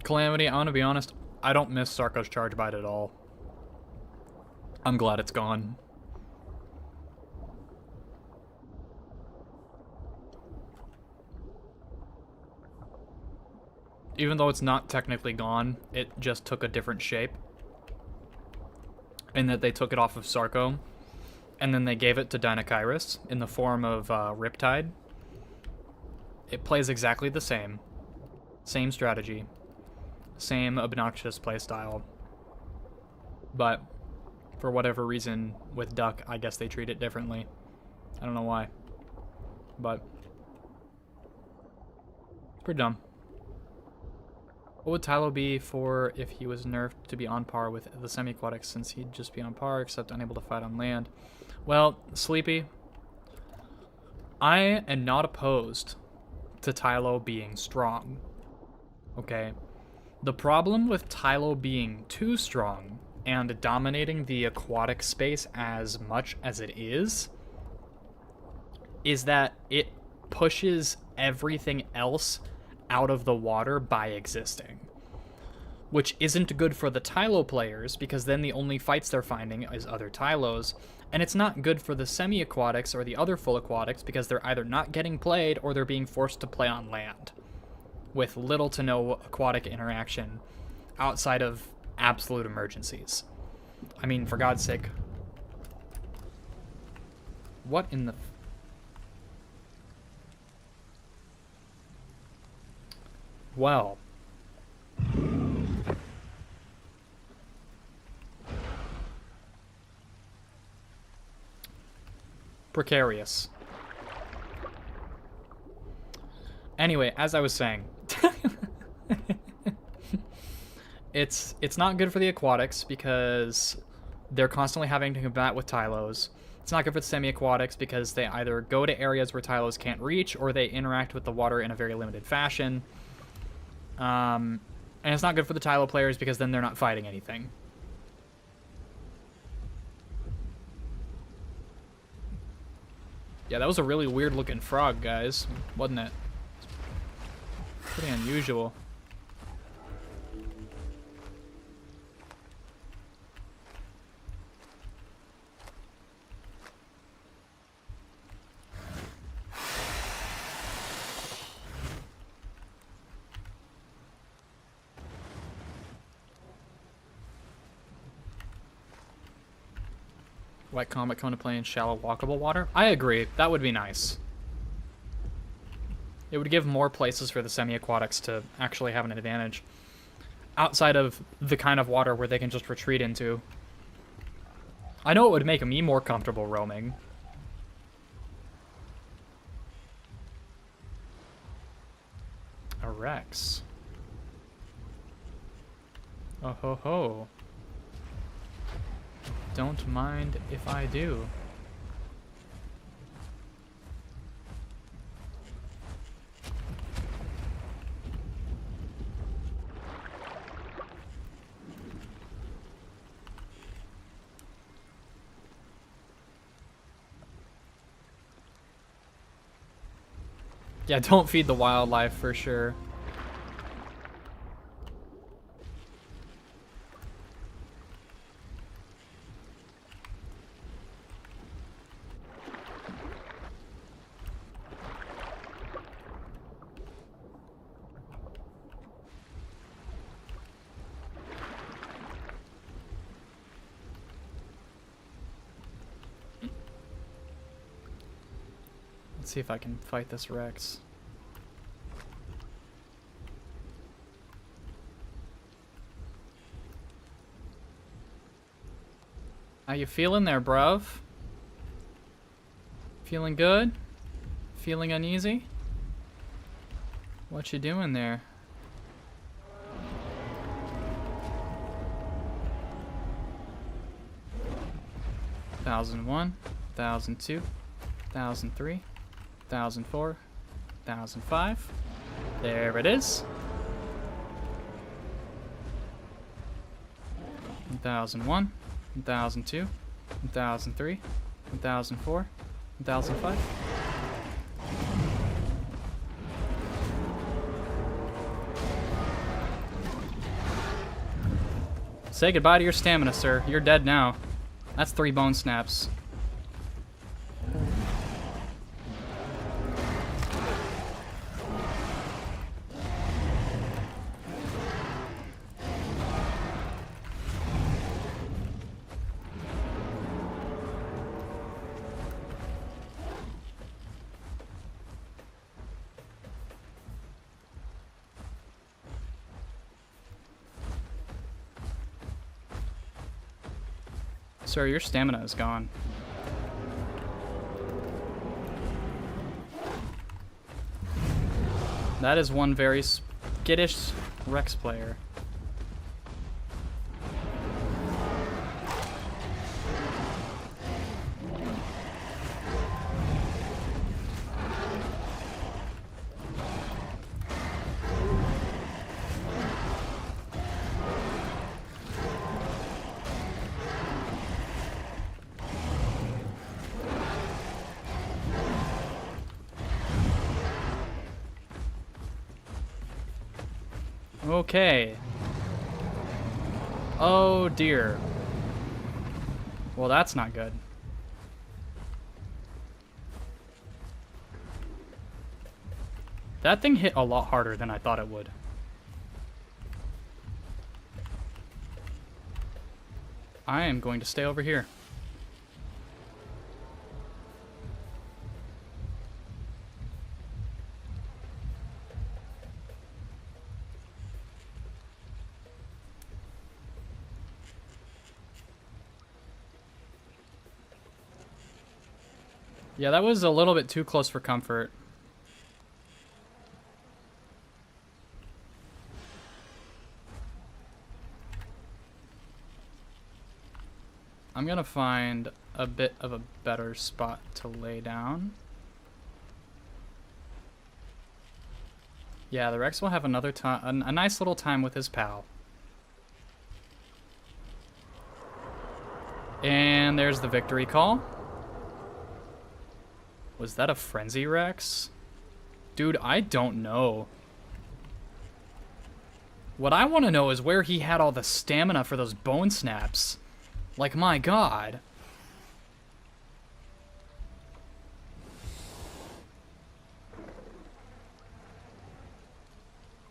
Calamity, I want to be honest, I don't miss Sarko's charge bite at all. I'm glad it's gone. Even though it's not technically gone, it just took a different shape. In that they took it off of Sarko, and then they gave it to Dinokairos in the form of Riptide. It plays exactly the same. Same strategy. Same obnoxious playstyle. But for whatever reason, with Duck, I guess they treat it differently. I don't know why. But it's pretty dumb. What would Tylo be for if he was nerfed to be on par with the semi-aquatics, since he'd just be on par, except unable to fight on land? Well, Sleepy, I am not opposed to Tylo being strong. Okay? The problem with Tylo being too strong and dominating the aquatic space as much as it is that it pushes everything else out of the water by existing. Which isn't good for the Tylo players, because then the only fights they're finding is other Tylos, and it's not good for the semi-aquatics or the other full aquatics, because they're either not getting played or they're being forced to play on land, with little to no aquatic interaction outside of absolute emergencies. I mean, for God's sake. What in the... Well. Precarious. Anyway, as I was saying, it's not good for the aquatics because they're constantly having to combat with Tylos. It's not good for the semi-aquatics because they either go to areas where Tylos can't reach or they interact with the water in a very limited fashion. And it's not good for the Tylo players because then they're not fighting anything. Yeah, that was a really weird looking frog, guys, wasn't it? Pretty unusual. Wet Comet come to play in shallow walkable water? I agree. That would be nice. It would give more places for the semi-aquatics to actually have an advantage. Outside of the kind of water where they can just retreat into. I know it would make me more comfortable roaming. A Rex. Oh ho ho. Don't mind if I do. Yeah, don't feed the wildlife for sure. Let's see if I can fight this Rex. How you feeling there, bruv? Feeling good? Feeling uneasy? What you doing there? $1,001, $1,002, $1,003, $1,004, $1,005. There it is. 1,001, 1,002, 1,003, 1,004, 1,005. Say goodbye to your stamina, sir. You're dead now. That's 3 bone snaps. Sir, your stamina is gone. That is one very skittish Rex player. Okay. Oh dear. Well, that's not good. That thing hit a lot harder than I thought it would. I am going to stay over here. Yeah, that was a little bit too close for comfort. I'm gonna find a bit of a better spot to lay down. Yeah, the Rex will have another time, a nice little time with his pal. And there's the victory call. Was that a Frenzy Rex? Dude, I don't know. What I want to know is where he had all the stamina for those bone snaps. Like, my god.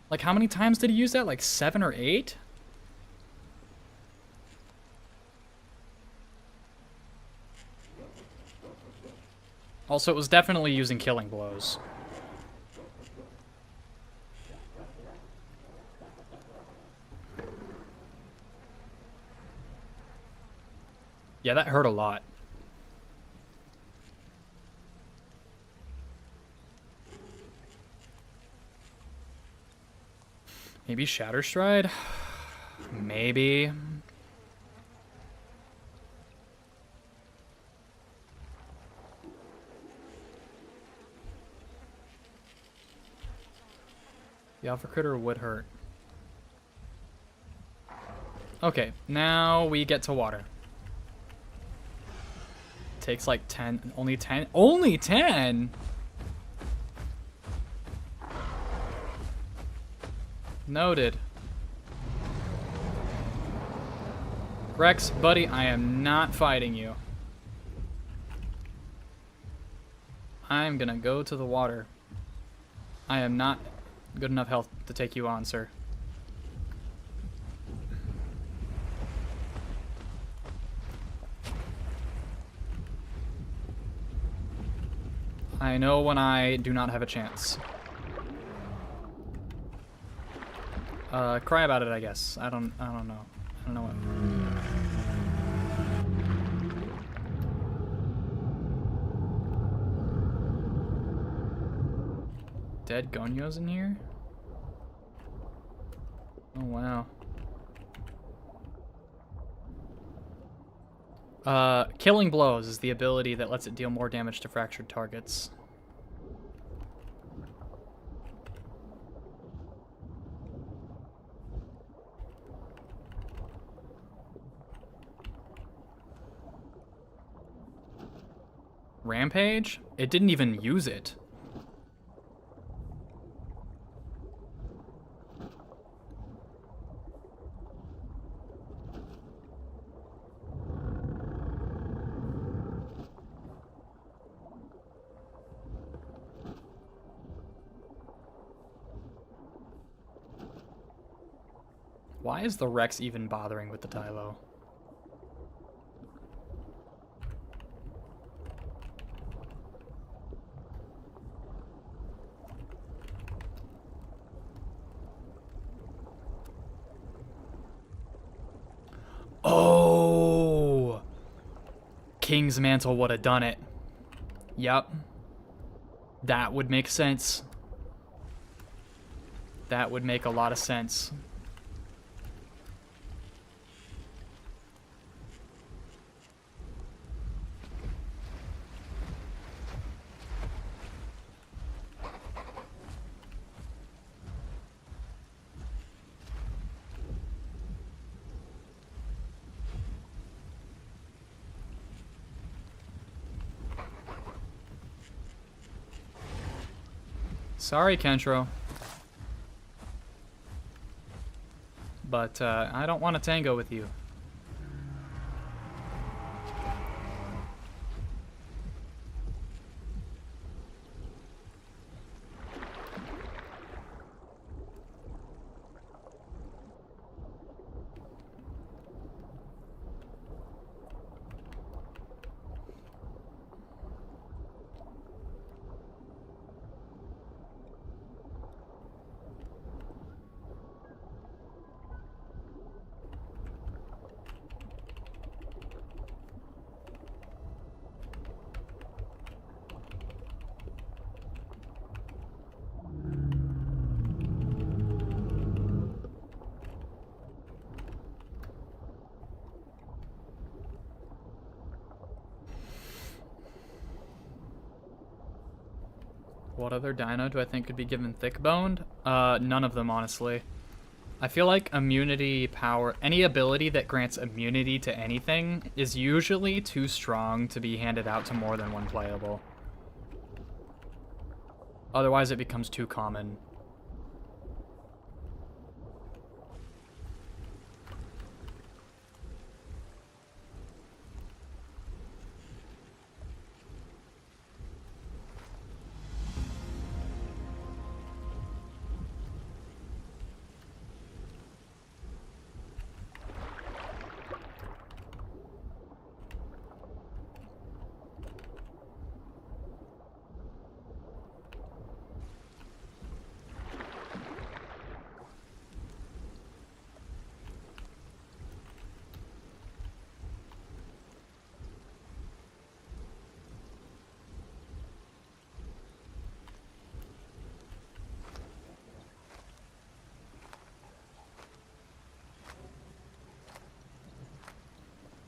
Like, how many times did he use that? Like 7 or 8? Also, it was definitely using killing blows. Yeah, that hurt a lot. Maybe Shatter Stride? Maybe. The Alpha Critter would hurt. Okay, now we get to water. Takes like 10, only 10? Only 10?! Noted. Rex, buddy, I am not fighting you. I'm gonna go to the water. I am not good enough health to take you on, sir. I know when I do not have a chance. Cry about it, I guess. I don't know. I don't know what. Dead Gonyos in here? Oh, wow. Killing Blows is the ability that lets it deal more damage to fractured targets. Rampage? It didn't even use it. Why is the Rex even bothering with the Tylo? Oh! King's Mantle would have done it. Yep. That would make sense. That would make a lot of sense. Sorry, Kentro. But, I don't want to tango with you. What other dino do I think could be given thick-boned? None of them, honestly. I feel like immunity power, any ability that grants immunity to anything is usually too strong to be handed out to more than one playable. Otherwise, it becomes too common.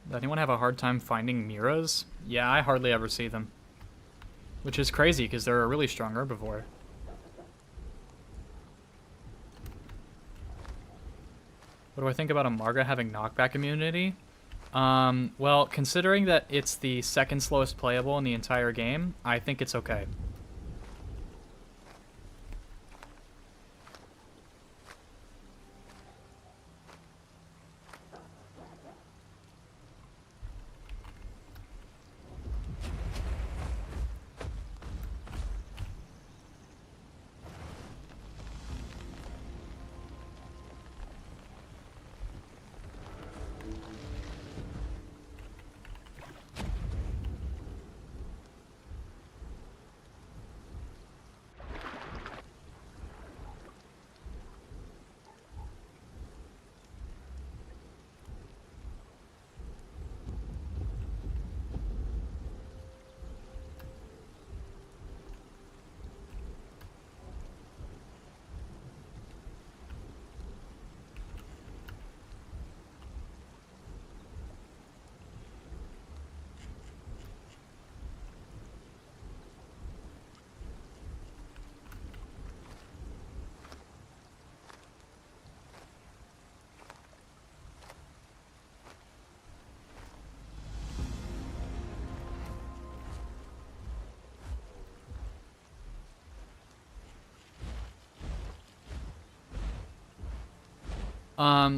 Does anyone have a hard time finding Miras? Yeah, I hardly ever see them. Which is crazy, because they're a really strong herbivore. What do I think about a Marga having knockback immunity? Well, considering that it's the second slowest playable in the entire game, I think it's okay.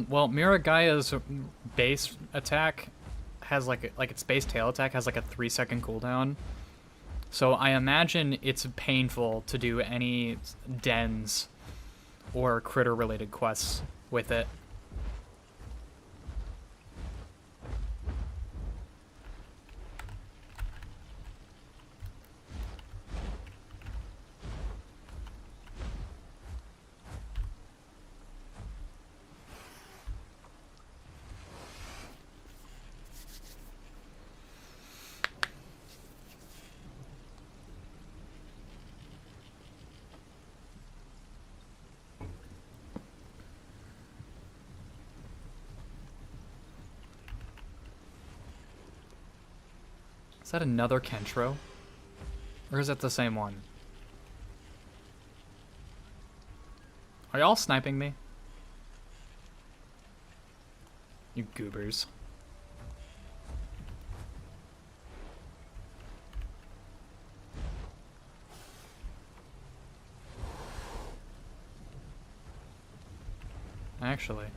Well, Miragaya's base attack has like its base tail attack has like a 3-second cooldown. So I imagine it's painful to do any dens or critter related quests with it. Is that another Kentro? Or is it the same one? Are y'all sniping me? You goobers. Actually.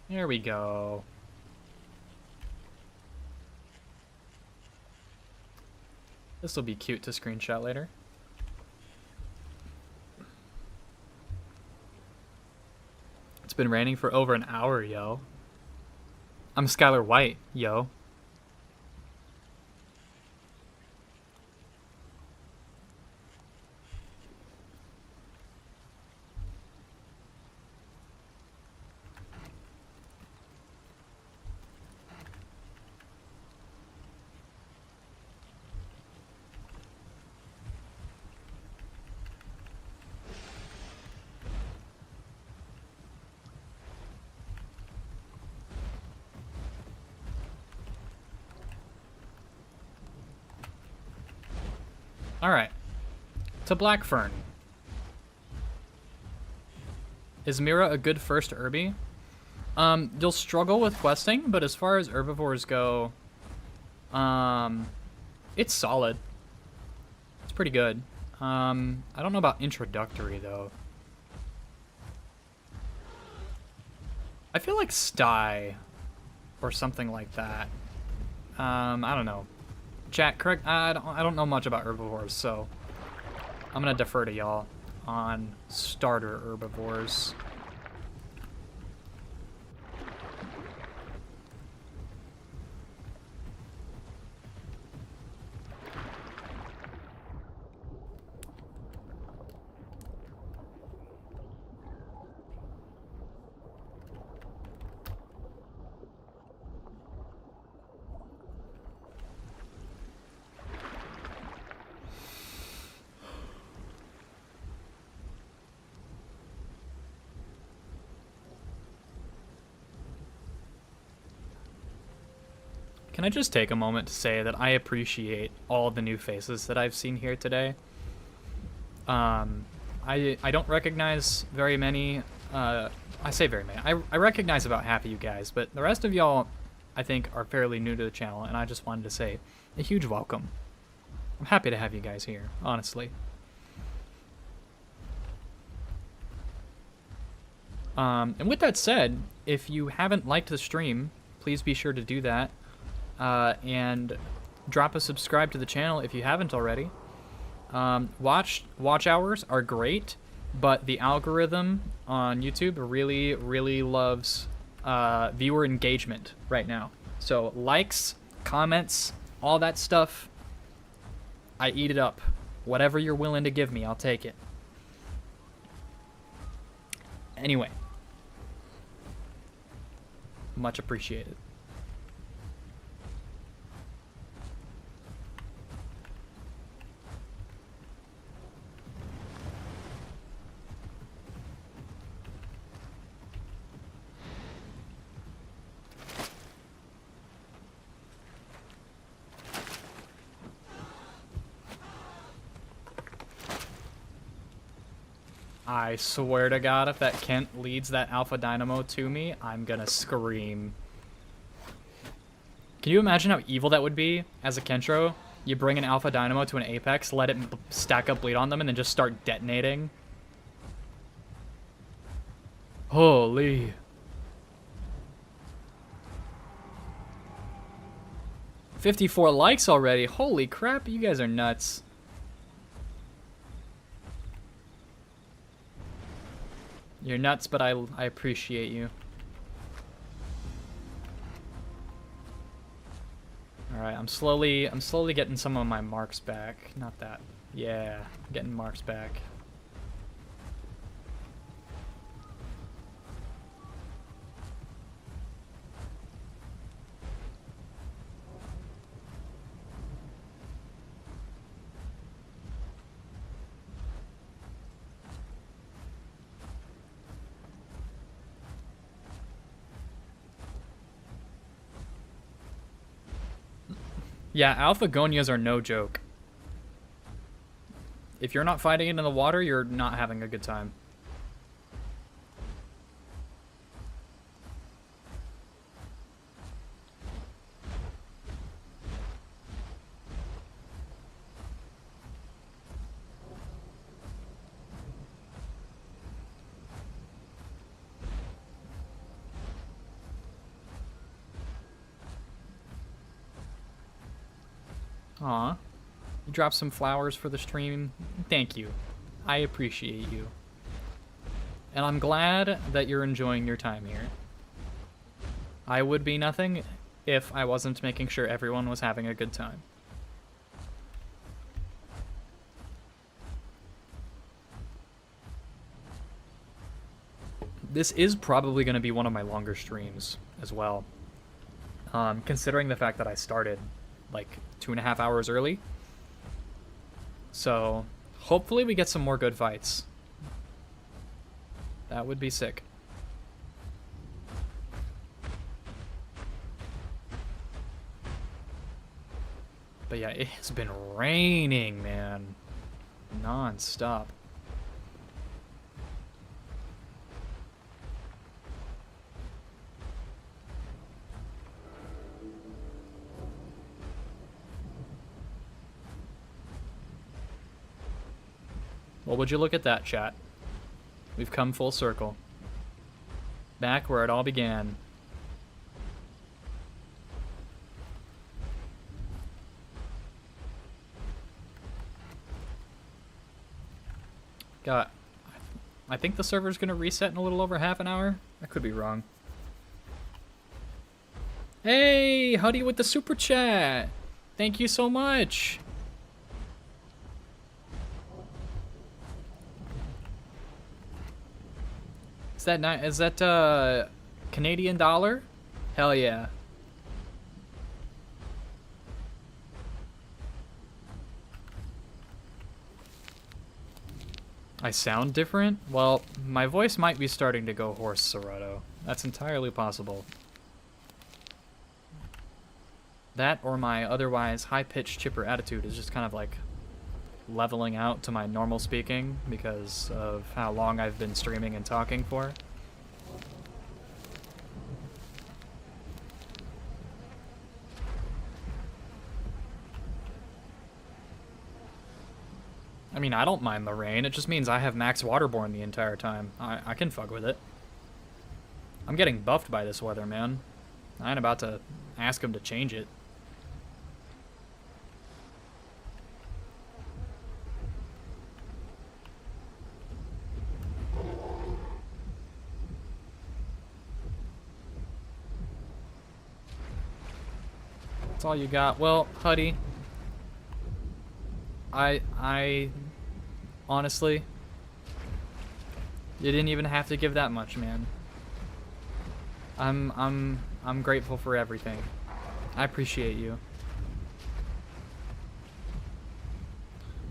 There we go. This will be cute to screenshot later. It's been raining for over an hour, yo. I'm Skylar White, yo. Alright. To Blackfern. Is Mira a good first herby? You'll struggle with questing, but as far as herbivores go, it's solid. It's pretty good. I don't know about introductory, though. I feel like Sty or something like that. I don't know. Chat, correct? I don't know much about herbivores, so I'm gonna defer to y'all on starter herbivores. Can I just take a moment to say that I appreciate all the new faces that I've seen here today? I don't recognize very many. I say very many. I recognize about half of you guys, but the rest of y'all, I think, are fairly new to the channel, and I just wanted to say a huge welcome. I'm happy to have you guys here, honestly. And with that said, if you haven't liked the stream, please be sure to do that. And drop a subscribe to the channel if you haven't already. Watch hours are great, but the algorithm on YouTube really loves viewer engagement right now. So likes, comments, all that stuff, I eat it up. Whatever you're willing to give me, I'll take it. Anyway, much appreciated. I swear to God, if that Kent leads that Alpha Dynamo to me, I'm gonna scream. Can you imagine how evil that would be as a Kentro? You bring an Alpha Dynamo to an Apex, let it stack up bleed on them, and then just start detonating. Holy. $54 likes already. Holy crap, you guys are nuts. You're nuts, but I appreciate you. Alright, I'm slowly getting some of my marks back. Not that. Yeah, getting marks back. Yeah, alpha gonias are no joke. If you're not fighting it in the water, you're not having a good time. Aw. You dropped some flowers for the stream. Thank you. I appreciate you. And I'm glad that you're enjoying your time here. I would be nothing if I wasn't making sure everyone was having a good time. This is probably going to be one of my longer streams as well. Considering the fact that I started like 2.5 hours early. So hopefully we get some more good fights. That would be sick. But yeah, it's been raining, man. Non-stop. Well, would you look at that, chat? We've come full circle. Back where it all began. God, I think the server's gonna reset in a little over half an hour. I could be wrong. Hey, Huddy with the super chat. Thank you so much. Is that Canadian dollar? Hell yeah. I sound different? Well, my voice might be starting to go hoarse, Serato. That's entirely possible. That or my otherwise high-pitched chipper attitude is just kind of like leveling out to my normal speaking because of how long I've been streaming and talking for. I mean, I don't mind the rain. It just means I have max waterborne the entire time. I can fuck with it. I'm getting buffed by this weather, man. I ain't about to ask him to change it. That's all you got. Well, Huddy, I honestly, you didn't even have to give that much, man. I'm grateful for everything. I appreciate you.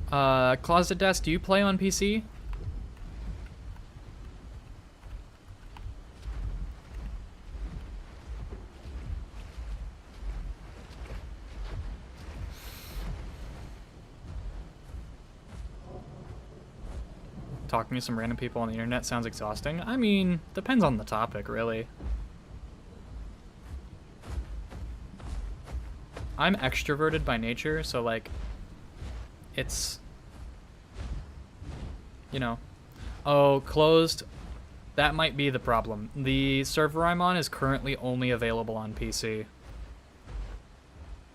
Closet Desk, do you play on PC? Talking to some random people on the internet sounds exhausting. I mean, depends on the topic, really. I'm extroverted by nature, so like, it's, you know. Oh, closed. That might be the problem. The server I'm on is currently only available on PC.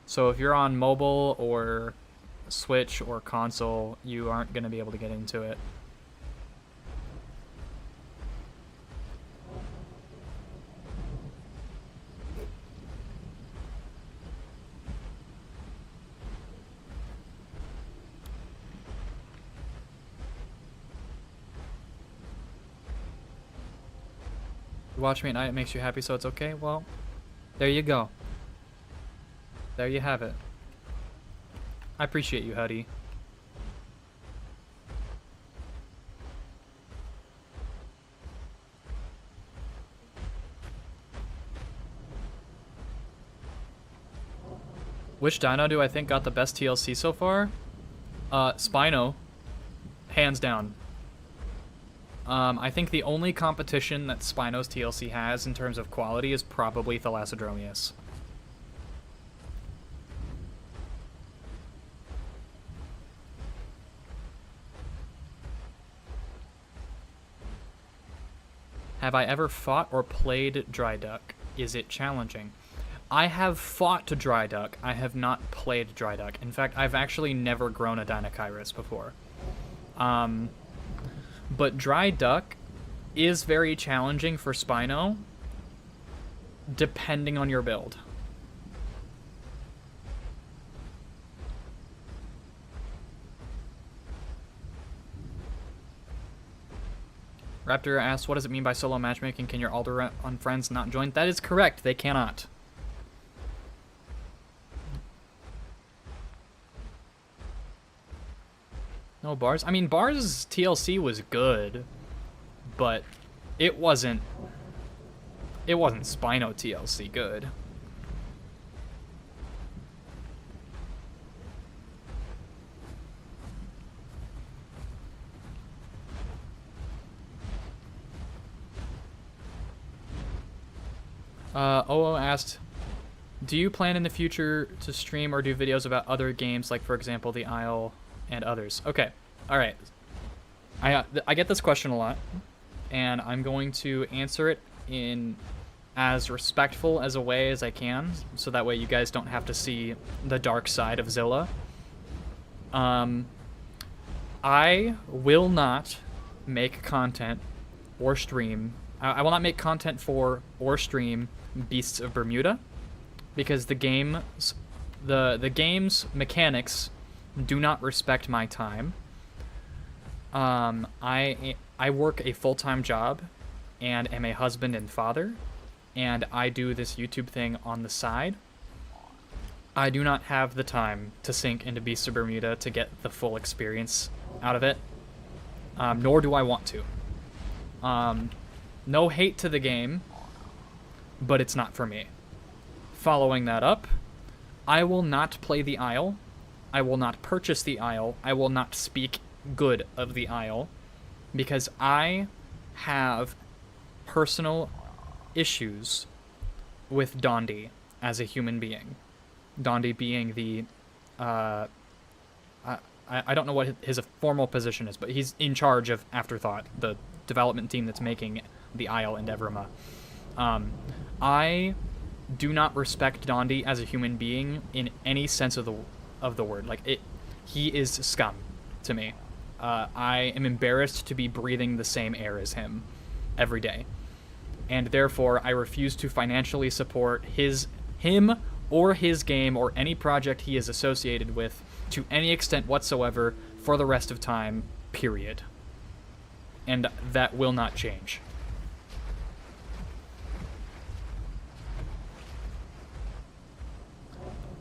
So if you're on mobile or Switch or console, you aren't going to be able to get into it. Watch me at night, it makes you happy, so it's okay. Well, there you go. There you have it. I appreciate you, Huddy. Which dino do I think got the best TLC so far? Spino. Hands down. I think the only competition that Spino's TLC has in terms of quality is probably Thalassodromeus. Have I ever fought or played Dry Duck? Is it challenging? I have fought to Dry Duck. I have not played Dry Duck. In fact, I've actually never grown a Dinokairos before. But Dry Duck is very challenging for Spino, depending on your build. Raptor asks, what does it mean by solo matchmaking? Can your Alderaan friends not join? That is correct, they cannot. No bars? I mean, Bars' TLC was good, but it wasn't Spino TLC good. OO asked, do you plan in the future to stream or do videos about other games, like, for example, The Isle and others? Okay, all right. I get this question a lot, and I'm going to answer it in as respectful as a way as I can, so that way you guys don't have to see the dark side of Zilla. I will not make content or stream. I will not make content for or stream Beasts of Bermuda, because the game's mechanics do not respect my time. I work a full-time job and am a husband and father, and I do this YouTube thing on the side. I do not have the time to sink into Beasts of Bermuda to get the full experience out of it, nor do I want to. No hate to the game, but it's not for me. Following that up, I will not play the Isle. I will not purchase the Isle. I will not speak good of the Isle because I have personal issues with Dondi as a human being. Dondi being the, I don't know what his formal position is, but he's in charge of Afterthought, the development team that's making the Isle and Evrima. I do not respect Dondi as a human being in any sense of the word. Like he is scum to me. I am embarrassed to be breathing the same air as him every day, and therefore I refuse to financially support him or his game or any project he is associated with to any extent whatsoever for the rest of time, period. And that will not change.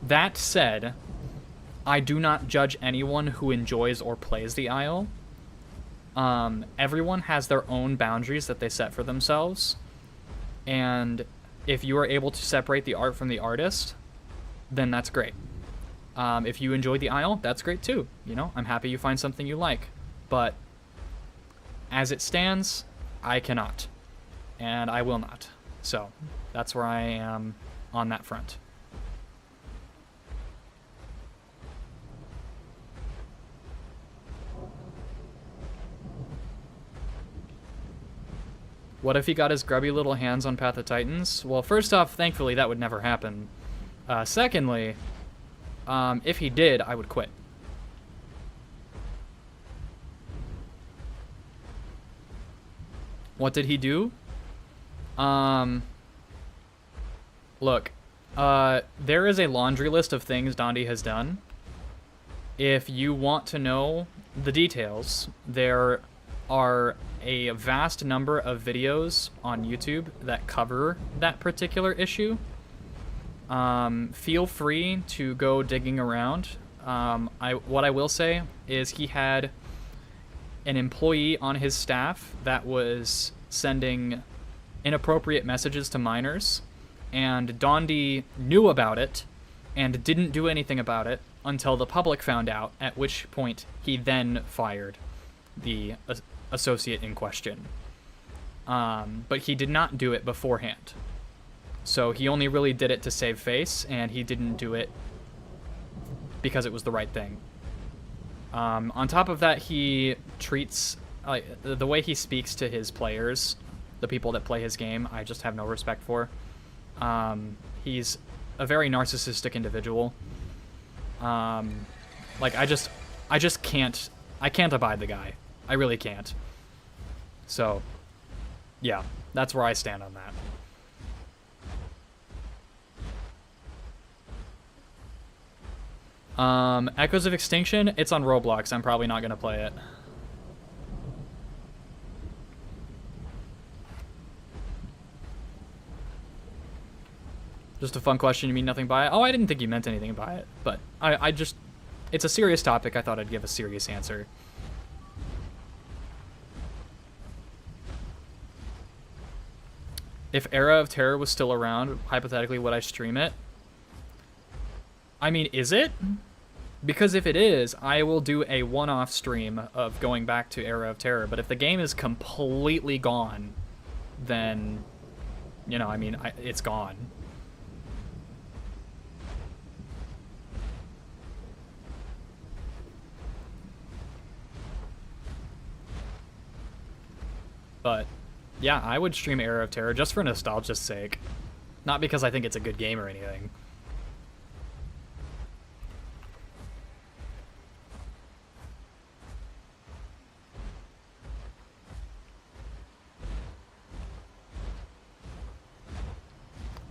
That said, I do not judge anyone who enjoys or plays the Isle. Everyone has their own boundaries that they set for themselves, and if you are able to separate the art from the artist, then that's great. If you enjoy the Isle, that's great too. You know, I'm happy you find something you like, but as it stands, I cannot, and I will not. So that's where I am on that front. What if he got his grubby little hands on Path of Titans? Well, first off, thankfully that would never happen. Secondly, if he did, I would quit. What did he do? Look, there is a laundry list of things Dondi has done. If you want to know the details, there are a vast number of videos on YouTube that cover that particular issue. Feel free to go digging around. What I will say is he had an employee on his staff that was sending inappropriate messages to minors, and Dondi knew about it and didn't do anything about it until the public found out, at which point he then fired the associate in question. But he did not do it beforehand. So he only really did it to save face, and he didn't do it because it was the right thing. On top of that, he treats... the way he speaks to his players, the people that play his game, I just have no respect for. He's a very narcissistic individual. Like, I just can't... I can't abide the guy. I really can't. So, yeah, that's where I stand on that. Echoes of Extinction, it's on Roblox. I'm probably not going to play it. Just a fun question, you mean nothing by it? Oh, I didn't think you meant anything by it, but I just... It's a serious topic, I thought I'd give a serious answer. If Era of Terror was still around, hypothetically, would I stream it? I mean, is it? Because if it is, I will do a one-off stream of going back to Era of Terror. But if the game is completely gone, then, you know, I mean, it's gone. But, yeah, I would stream Era of Terror just for nostalgia's sake. Not because I think it's a good game or anything.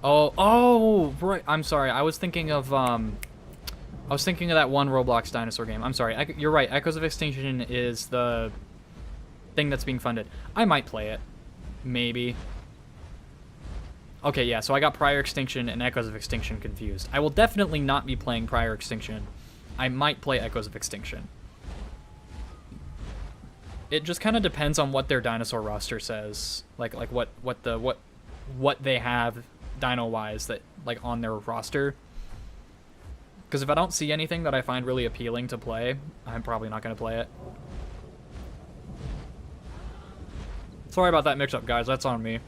Oh, right. I'm sorry. I was thinking of that one Roblox dinosaur game. I'm sorry. You're right. Echoes of Extinction is the thing that's being funded. I might play it. Maybe. Okay, yeah, so I got Prior Extinction and Echoes of Extinction confused. I will definitely not be playing Prior Extinction. I might play Echoes of Extinction. It just kind of depends on what their dinosaur roster says. Like what they have dino-wise that, like, on their roster. Because if I don't see anything that I find really appealing to play, I'm probably not going to play it. Sorry about that mix-up, guys. That's on me.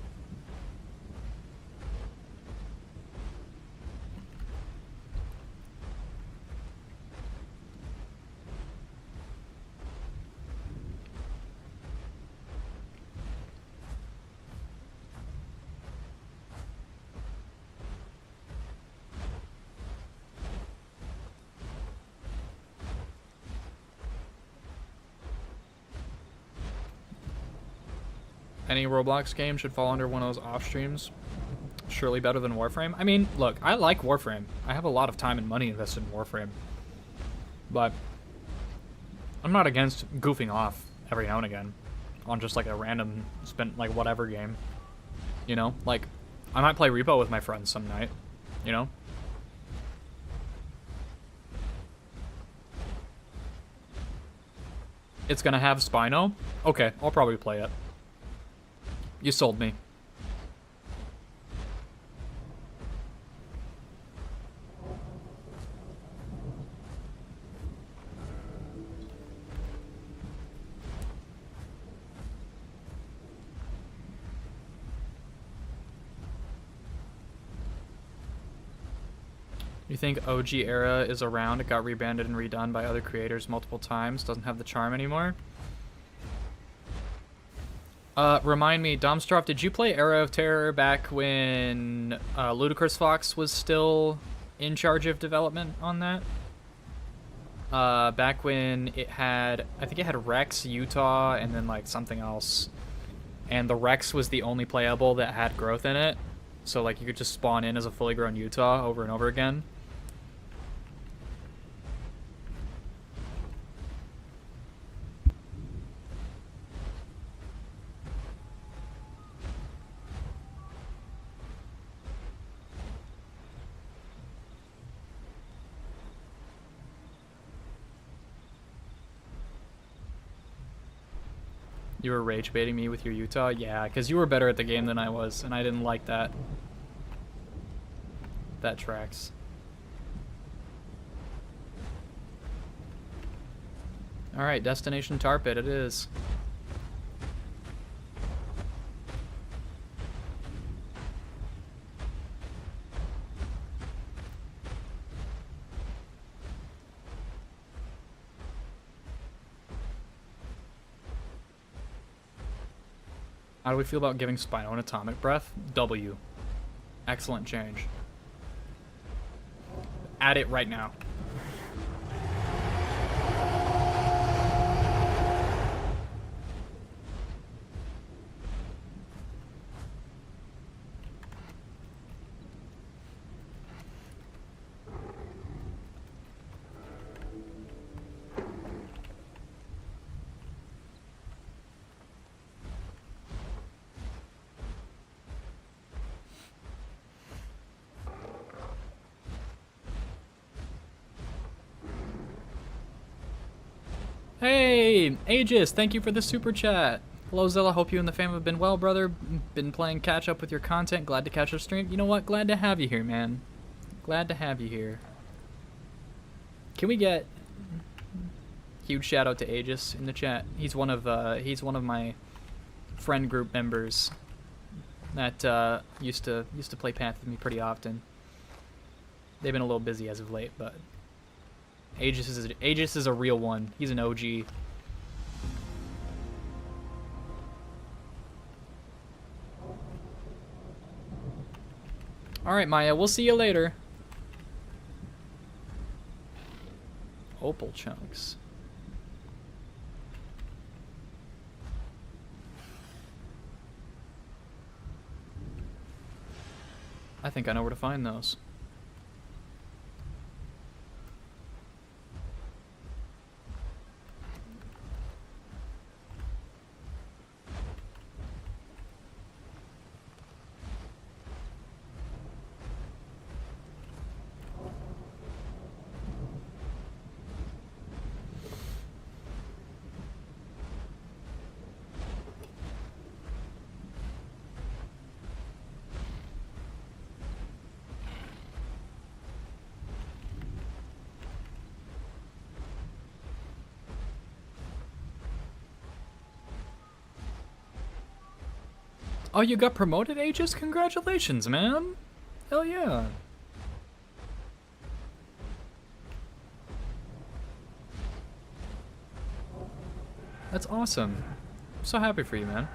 Any Roblox game should fall under one of those off streams. Surely better than Warframe. I mean, look, I like Warframe. I have a lot of time and money invested in Warframe. But I'm not against goofing off every now and again on just like a random like whatever game. You know, like I might play Repo with my friends some night, you know? It's gonna have Spino? Okay, I'll probably play it. You sold me. You think OG era is around? It got rebranded and redone by other creators multiple times. Doesn't have the charm anymore. Remind me, Domstroff, did you play Era of Terror back when Ludicrous Fox was still in charge of development on that? Back when it had, I think it had Rex, Utah, and then like something else. And the Rex was the only playable that had growth in it. So like you could just spawn in as a fully grown Utah over and over again. You were rage baiting me with your Utah? Yeah, because you were better at the game than I was, and I didn't like that. That tracks. Alright, Destination Tar Pit it is. How do we feel about giving Spino an atomic breath? W. Excellent change. Add it right now. Hey, Aegis, thank you for the super chat. Hello, Zilla. Hope you and the fam have been well, brother. Been playing catch up with your content. Glad to catch your stream. You know what? Glad to have you here, man. Glad to have you here. Can we get huge shout out to Aegis in the chat? He's one of my friend group members that used to play Path with me pretty often. They've been a little busy as of late, but Aegis is a real one. He's an OG. Alright, Maya, we'll see you later. Opal chunks. I think I know where to find those. Oh, you got promoted, Aegis? Congratulations, man. Hell yeah. That's awesome. I'm so happy for you, man.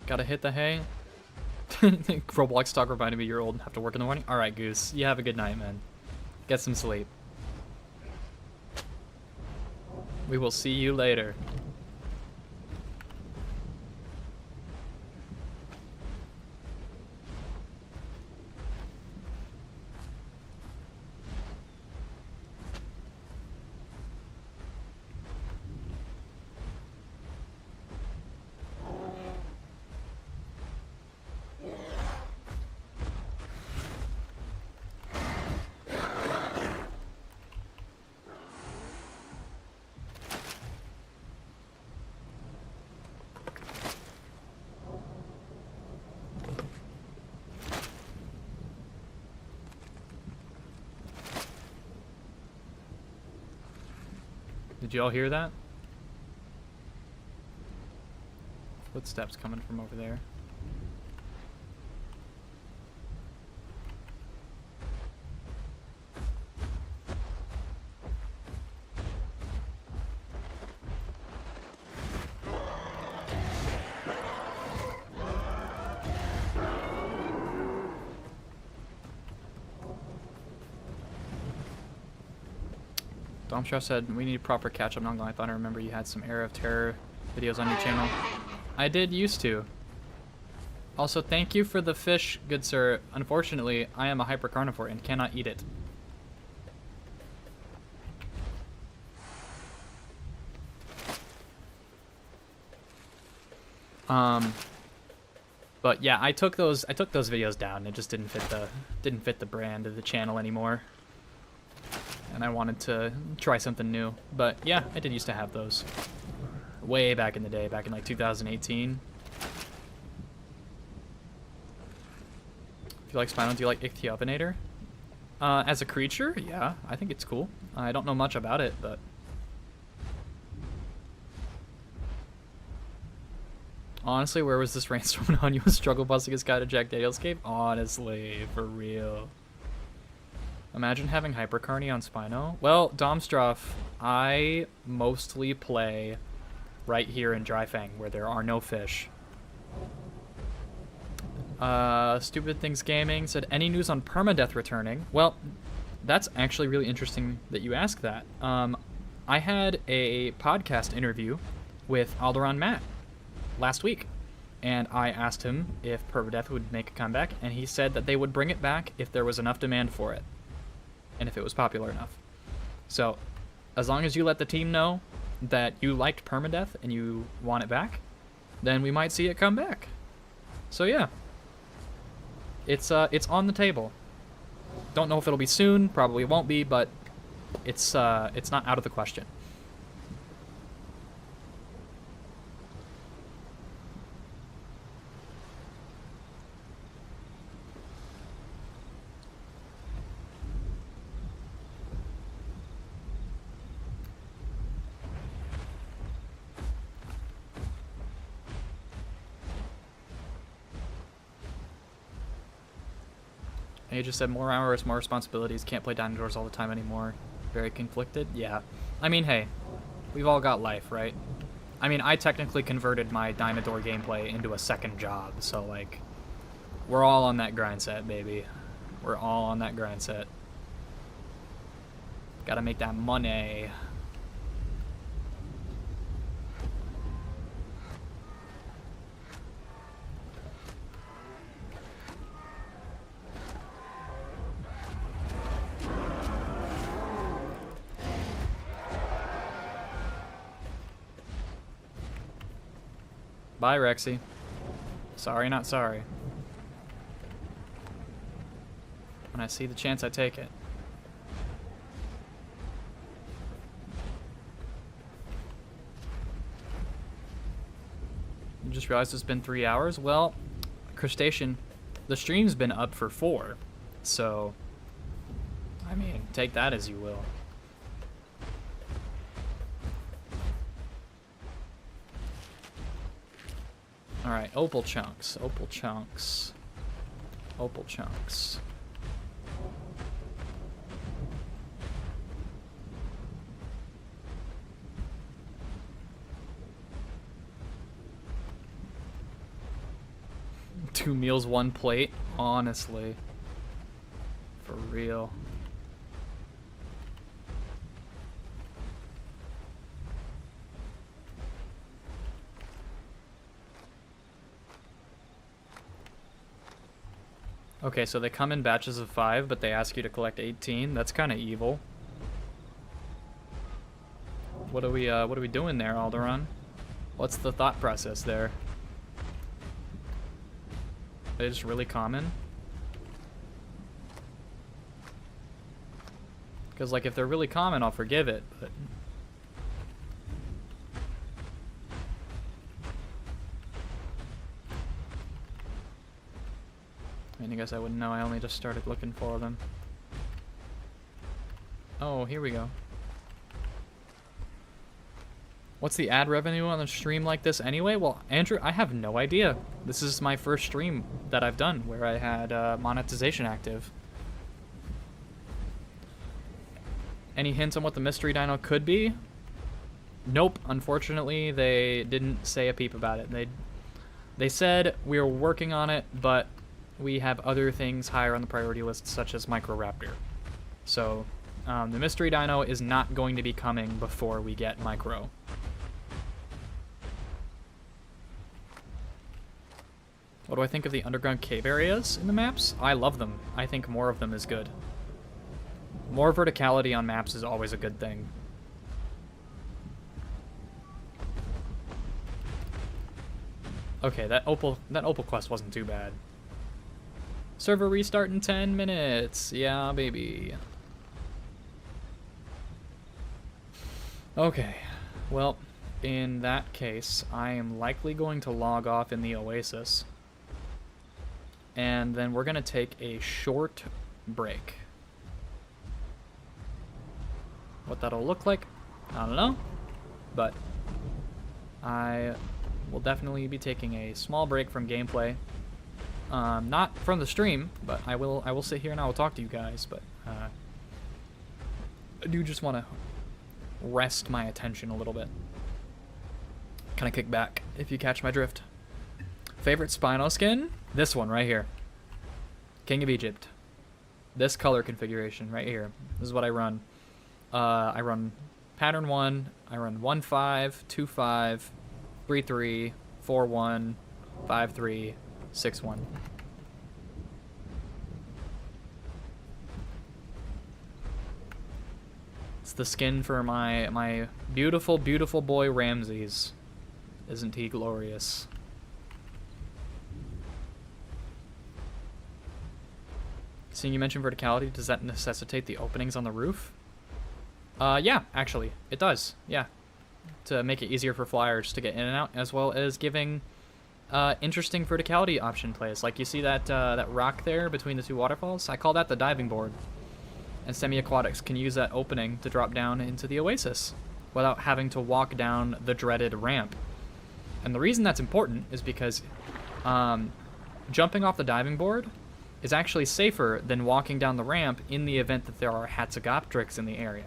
Gotta hit the hay. Roblox talk reminded me you're old and have to work in the morning. Alright, Goose. You have a good night, man. Get some sleep. We will see you later. Did you all hear that? Footsteps coming from over there. Domshaw said, we need proper catch-up. Not gonna, I thought I remember you had some Era of Terror videos on your channel. I did used to. Also, thank you for the fish, good sir. Unfortunately, I am a hypercarnivore and cannot eat it. But yeah, I took those videos down. It just didn't fit the brand of the channel anymore. And I wanted to try something new. But yeah, I did used to have those. Way back in the day, back in like 2018. If you like Spino, do you like Ichthyopenator? As a creature, yeah, I think it's cool. I don't know much about it, but... Honestly, where was this rainstorm on? You was struggle busting his guy to Jack Daniels cave? Honestly, for real. Imagine having Hypercarny on Spino. Well, Domstroff, I mostly play right here in Dryfang, where there are no fish. Stupid Things Gaming said, any news on permadeath returning? Well, that's actually really interesting that you ask that. I had a podcast interview with Alderon Matt last week, and I asked him if permadeath would make a comeback, and he said that they would bring it back if there was enough demand for it, and if it was popular enough. So, as long as you let the team know that you liked permadeath and you want it back, then we might see it come back. So yeah. It's on the table. Don't know if it'll be soon, probably won't be, but it's not out of the question. He just said, more hours, more responsibilities, can't play dinosaurs all the time anymore. Very conflicted? Yeah. I mean, hey, we've all got life, right? I mean, I technically converted my Dynador gameplay into a second job, so, like, we're all on that grind set, baby. We're all on that grind set. Gotta make that money. Bye, Rexy. Sorry, not sorry. When I see the chance, I take it. just realized it's been 3 hours. Well, Crustacean, the stream's been up for 4. So, I mean, take that as you will. Alright, opal chunks, opal chunks, opal chunks. Two meals, one plate, honestly. For real. Okay, so they come in batches of 5, but they ask you to collect 18. That's kind of evil. What are we doing there, Alderaan? What's the thought process there? Are they just really common? Because, like, if they're really common, I'll forgive it, but... I mean, I guess I wouldn't know. I only just started looking for them. Oh, here we go. What's the ad revenue on a stream like this anyway? Well, Andrew, I have no idea. This is my first stream that I've done where I had monetization active. Any hints on what the mystery dino could be? Nope. Unfortunately, they didn't say a peep about it. They said we were working on it, but we have other things higher on the priority list, such as Microraptor. So, the mystery dino is not going to be coming before we get Micro. What do I think of the underground cave areas in the maps? I love them. I think more of them is good. More verticality on maps is always a good thing. Okay, that opal quest wasn't too bad. Server restart in 10 minutes. Yeah, baby. Okay. Well, in that case, I am likely going to log off in the Oasis. And then we're going to take a short break. What that'll look like, I don't know. But I will definitely be taking a small break from gameplay. Not from the stream, but I will sit here and I will talk to you guys, but I do just want to rest my attention a little bit. Kind of kick back, if you catch my drift. Favorite Spino skin? This one right here. King of Egypt. This color configuration right here. This is what I run. I run pattern 1, I run 1-5, 2-5, 3-3, 4-1, 5-3, 6-1. It's the skin for my beautiful, beautiful boy Ramses. Isn't he glorious? Seeing you mention verticality, does that necessitate the openings on the roof? Yeah, actually, it does. Yeah, to make it easier for flyers to get in and out, as well as giving interesting verticality option plays. Like you see that that rock there between the two waterfalls? I call that the diving board. And semi-aquatics can use that opening to drop down into the Oasis without having to walk down the dreaded ramp. And the reason that's important is because jumping off the diving board is actually safer than walking down the ramp in the event that there are Hatzegopteryx in the area.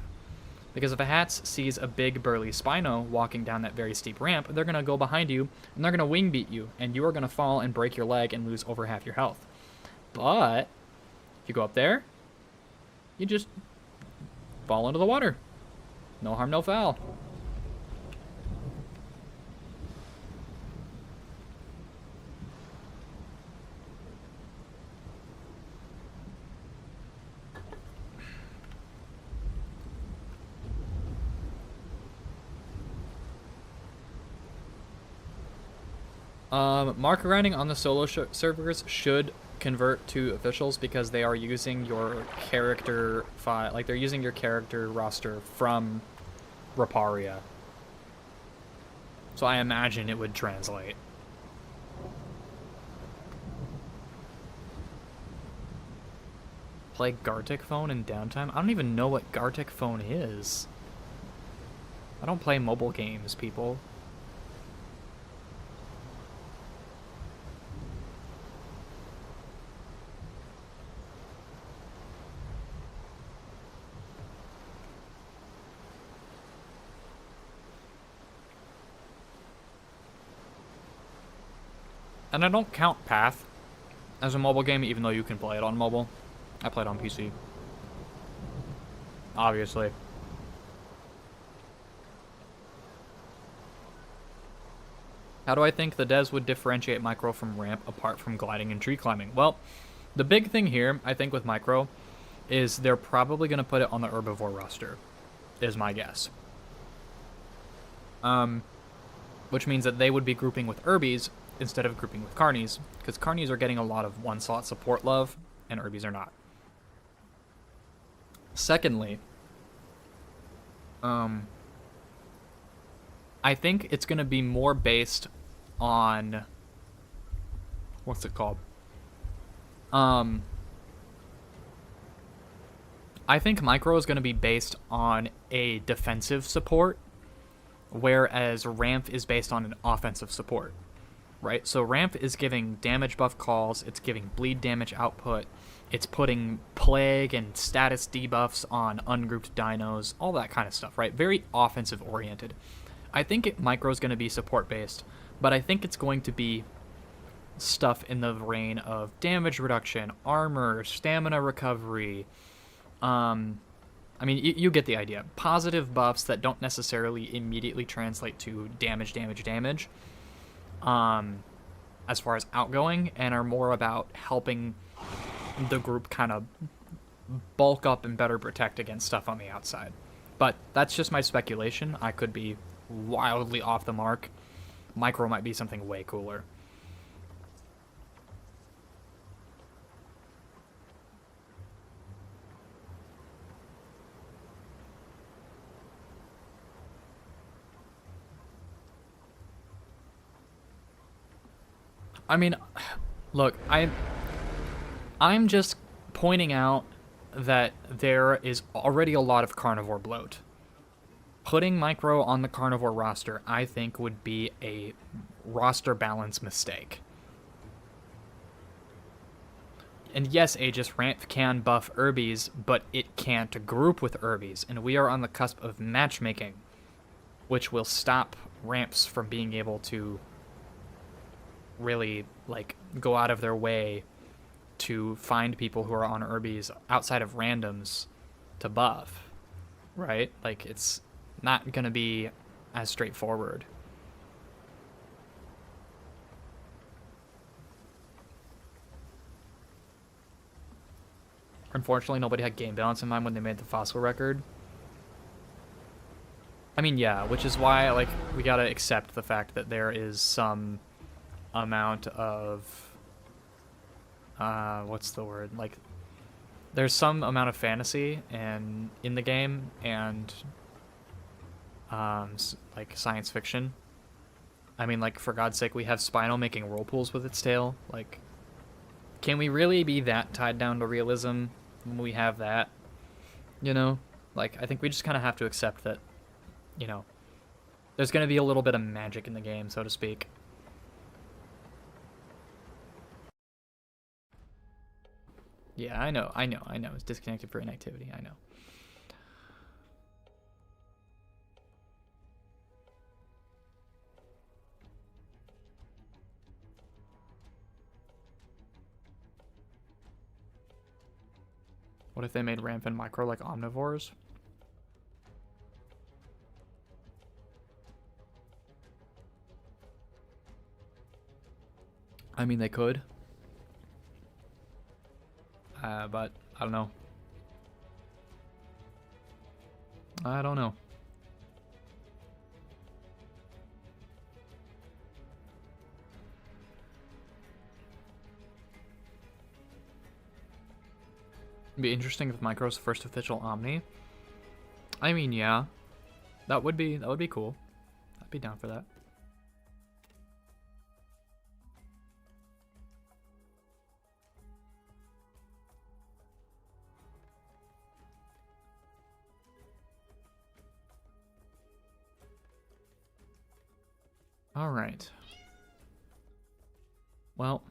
Because if a Hatz sees a big burly Spino walking down that very steep ramp, they're going to go behind you, and they're going to wing beat you, and you are going to fall and break your leg and lose over half your health. But if you go up there, you just fall into the water. No harm, no foul. Marker grinding on the solo servers should convert to officials because they are using your character file, like they're using your character roster from Raparia. So I imagine it would translate. play Gartic Phone in downtime? I don't even know what Gartic Phone is. I don't play mobile games, people. And I don't count Path as a mobile game, even though you can play it on mobile. I played on PC. Obviously. How do I think the Des would differentiate Micro from Ramp apart from gliding and tree climbing? Well, the big thing here, I think, with Micro is they're probably going to put it on the Herbivore roster, is my guess. Which means that they would be grouping with Herbies instead of grouping with Carnies, because Carnies are getting a lot of one-slot support love, and Herbies are not. Secondly, I think it's going to be more based on... What's it called? I think Micro is going to be based on a defensive support, whereas Ramp is based on an offensive support. Right? So Ramp is giving damage buff calls, it's giving bleed damage output, it's putting plague and status debuffs on ungrouped dinos, all that kind of stuff, right? Very offensive oriented. I think Micro is going to be support based, but I think it's going to be stuff in the vein of damage reduction, armor, stamina recovery. I mean, you get the idea. Positive buffs that don't necessarily immediately translate to damage. As far as outgoing, and are more about helping the group kind of bulk up and better protect against stuff on the outside. But that's just my speculation. I could be wildly off the mark. Micro might be something way cooler. I mean, look, I'm just pointing out that there is already a lot of carnivore bloat. Putting Micro on the carnivore roster, I think, would be a roster balance mistake. And yes, Aegis Ramp can buff Herbies, but it can't group with Herbies, and we are on the cusp of matchmaking, which will stop Ramps from being able to really, like, go out of their way to find people who are on Herbies outside of randoms to buff, right? Like, it's not going to be as straightforward. Unfortunately, nobody had game balance in mind when they made the fossil record. I mean, yeah, which is why, like, we gotta accept the fact that there is some amount of what's the word, like, there's some amount of fantasy and in the game, and like science fiction. I mean, like, for God's sake, we have Spinal making whirlpools with its tail. Like, can we really be that tied down to realism when we have that? You know, like, I think we just kind of have to accept that, you know, there's going to be a little bit of magic in the game, so to speak. Yeah, I know. It's disconnected for inactivity, I know. What if they made Ramp and Micro like omnivores? I mean, they could. But I don't know. I don't know. It'd be interesting if Micro's first official Omni. I mean, yeah. That would be cool. I'd be down for that. All right. Well.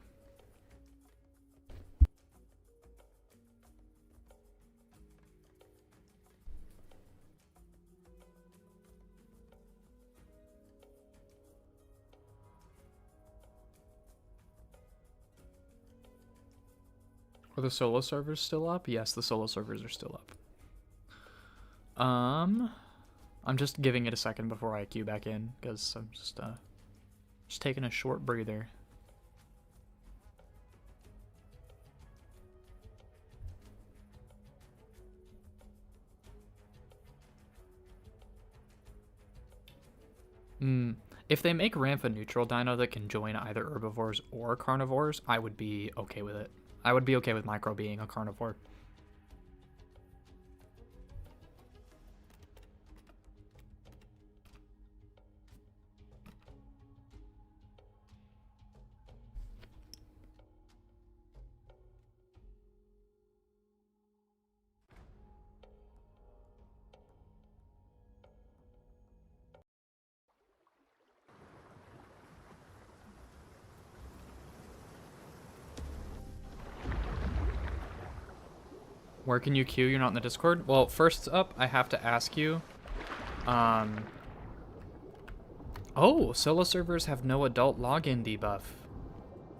Are the solo servers still up? Yes, the solo servers are still up. I'm just giving it a second before I queue back in, because I'm just taking a short breather. If they make Ramp a neutral dino that can join either herbivores or carnivores, I would be okay with it. I would be okay with Micro being a carnivore. Where can you queue? You're not in the Discord? Well, first up, I have to ask you. Oh, solo servers have no adult login debuff.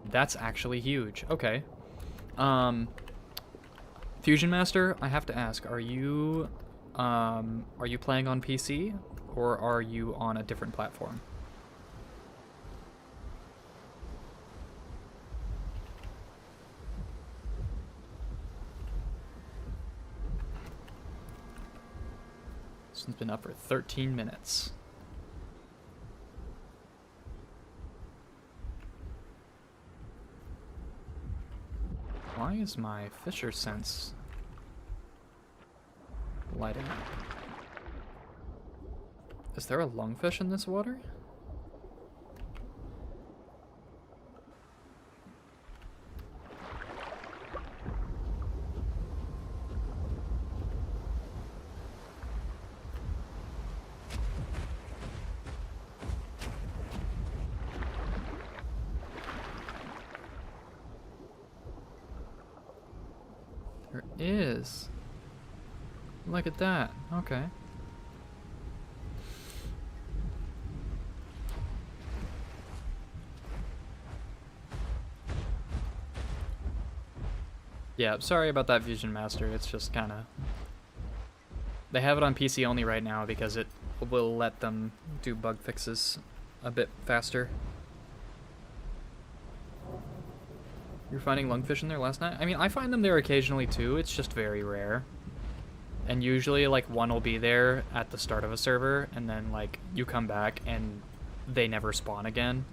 That's actually huge. Okay. Fusion Master, I have to ask, are you playing on PC or are you on a different platform? This one's been up for 13 minutes. Why is my Fisher sense lighting up? Is there a lungfish in this water? There is. Look at that. Okay. Yeah, sorry about that, Fusion Master. It's just kind of... They have it on PC only right now because it will let them do bug fixes a bit faster. You're finding lungfish in there last night? I mean, I find them there occasionally too. It's just very rare. And usually, like, one will be there at the start of a server, and then, like, you come back and they never spawn again.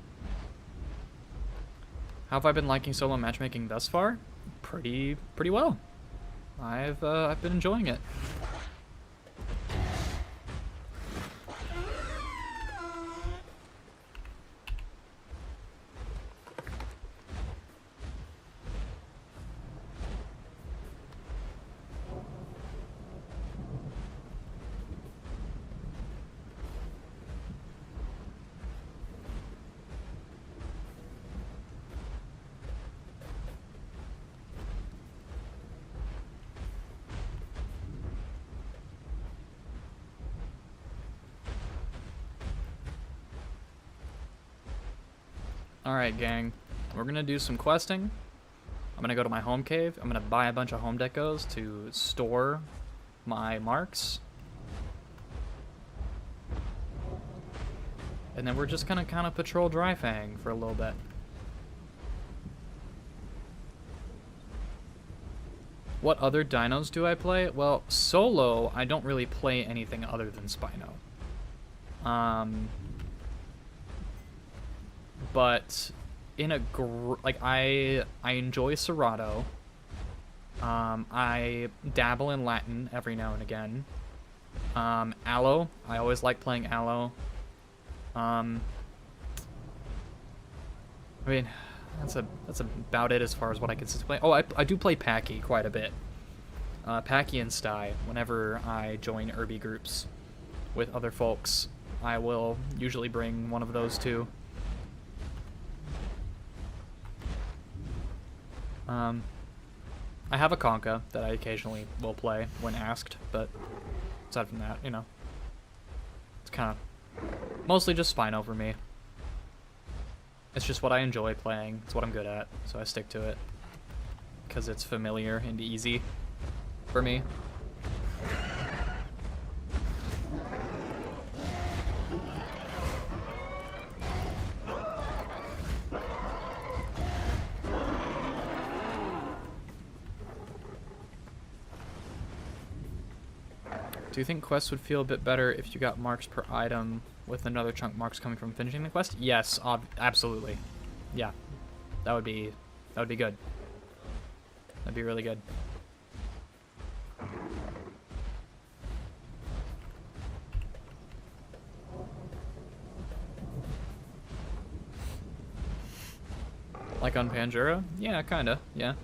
How have I been liking solo matchmaking thus far? Pretty well. I've been enjoying it. Alright, gang. We're gonna do some questing. I'm gonna go to my home cave. I'm gonna buy a bunch of home decos to store my marks. And then we're just gonna kind of patrol Dryfang for a little bit. What other dinos do I play? Well, solo, I don't really play anything other than Spino. But in a I enjoy Serato. I dabble in Latin every now and again. Aloe, I always like playing Aloe. I mean, that's about it as far as what I consistently play. Oh, I do play Packy quite a bit. Packy and Sty. Whenever I join Irby groups with other folks, I will usually bring one of those two. I have a Conka that I occasionally will play when asked, but aside from that, you know, it's kind of mostly just Spino for me. It's just what I enjoy playing. It's what I'm good at, so I stick to it because it's familiar and easy for me. Do you think quests would feel a bit better if you got marks per item with another chunk marks coming from finishing the quest? Yes, absolutely. Yeah, that would be good. That'd be really good. Like on Pandora? Yeah, kinda. Yeah.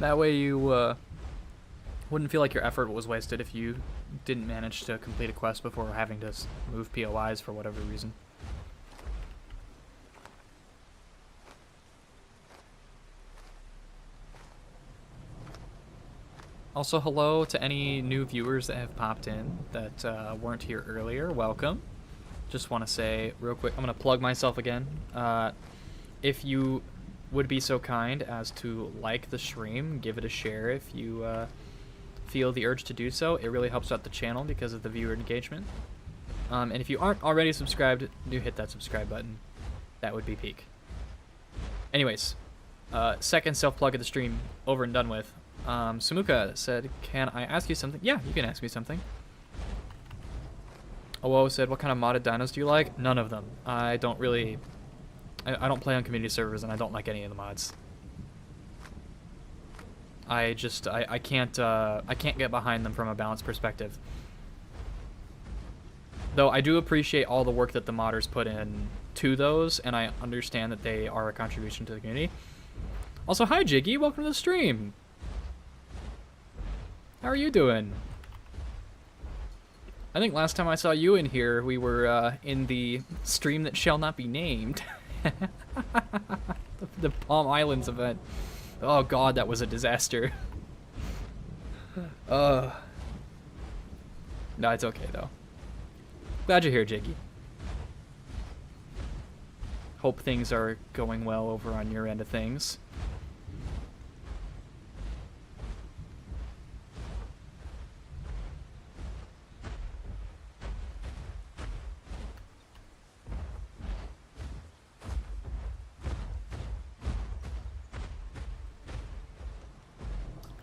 That way you wouldn't feel like your effort was wasted if you didn't manage to complete a quest before having to move POIs for whatever reason. Also, hello to any new viewers that have popped in that weren't here earlier. Welcome. Just want to say real quick, I'm going to plug myself again. If you would be so kind as to like the stream, give it a share if you feel the urge to do so. It really helps out the channel because of the viewer engagement. And if you aren't already subscribed, do hit that subscribe button. That would be peak. Anyways, second self-plug of the stream over and done with. Samuka said, can I ask you something? Yeah, you can ask me something. Owo said, what kind of modded dinos do you like? None of them. I don't really... I don't play on community servers, and I don't like any of the mods. I can't get behind them from a balance perspective. Though I do appreciate all the work that the modders put in to those, and I understand that they are a contribution to the community. Also, hi Jiggy, welcome to the stream. How are you doing? I think last time I saw you in here, we were in the stream that shall not be named. The Palm Islands event. Oh god, that was a disaster. No, it's okay though. Glad you're here, Jiggy. Hope things are going well over on your end of things.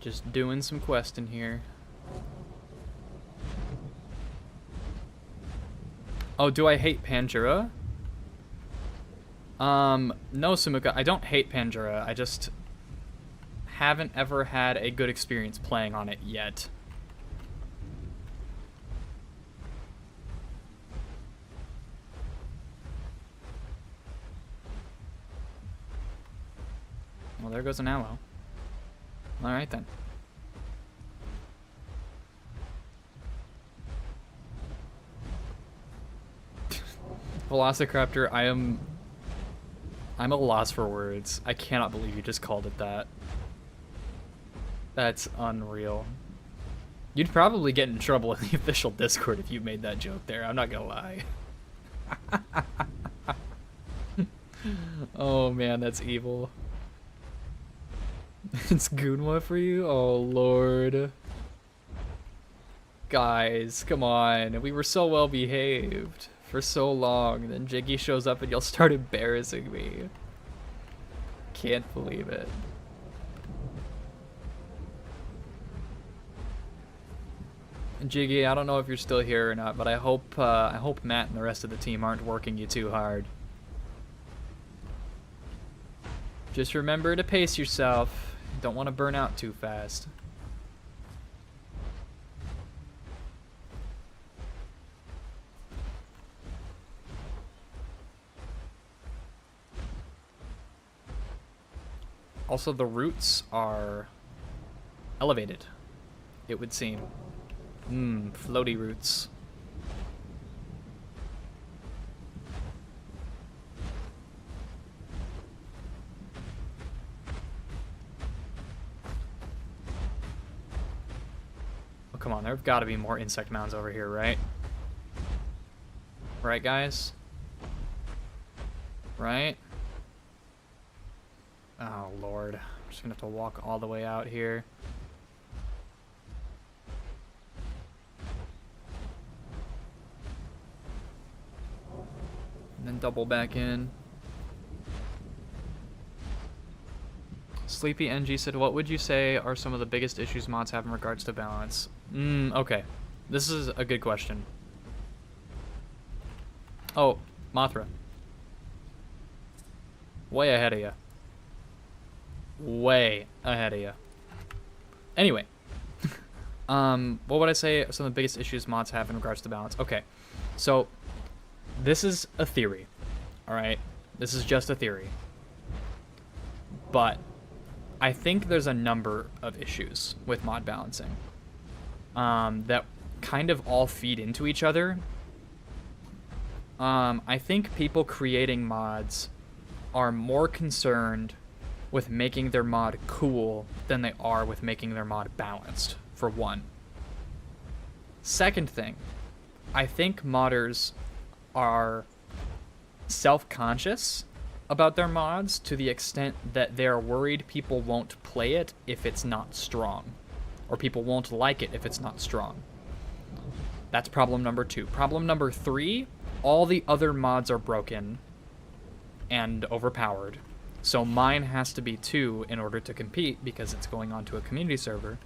Just doing some questing here. Oh, do I hate Pandora? No, Samuka, I don't hate Pandora. I just haven't ever had a good experience playing on it yet. Well, there goes an aloe. Alright then. Velociraptor, I'm a loss for words. I cannot believe you just called it that. That's unreal. You'd probably get in trouble in the official Discord if you made that joke there, I'm not gonna lie. Oh man, that's evil. It's Goonwa for you? Oh lord. Guys, come on. We were so well behaved for so long. Then Jiggy shows up and you'll start embarrassing me. Can't believe it. Jiggy, I don't know if you're still here or not, but I hope Matt and the rest of the team aren't working you too hard. Just remember to pace yourself. Don't want to burn out too fast. Also, the roots are elevated, it would seem. Floaty roots. Oh, come on, there've got to be more insect mounds over here, right? Right, guys? Right? Oh, Lord. I'm just gonna have to walk all the way out here. And then double back in. Sleepy NG said, what would you say are some of the biggest issues mods have in regards to balance? Okay. This is a good question. Oh, Mothra. Way ahead of you. Way ahead of you. Anyway. What would I say are some of the biggest issues mods have in regards to balance? Okay. So, this is a theory. Alright? This is just a theory. But I think there's a number of issues with mod balancing that kind of all feed into each other. I think people creating mods are more concerned with making their mod cool than they are with making their mod balanced, for one. Second thing, I think modders are self-conscious about their mods to the extent that they're worried people won't play it if it's not strong, or people won't like it if it's not strong. That's problem number 2. Problem number 3, all the other mods are broken and overpowered, so mine has to be too in order to compete because it's going onto a community server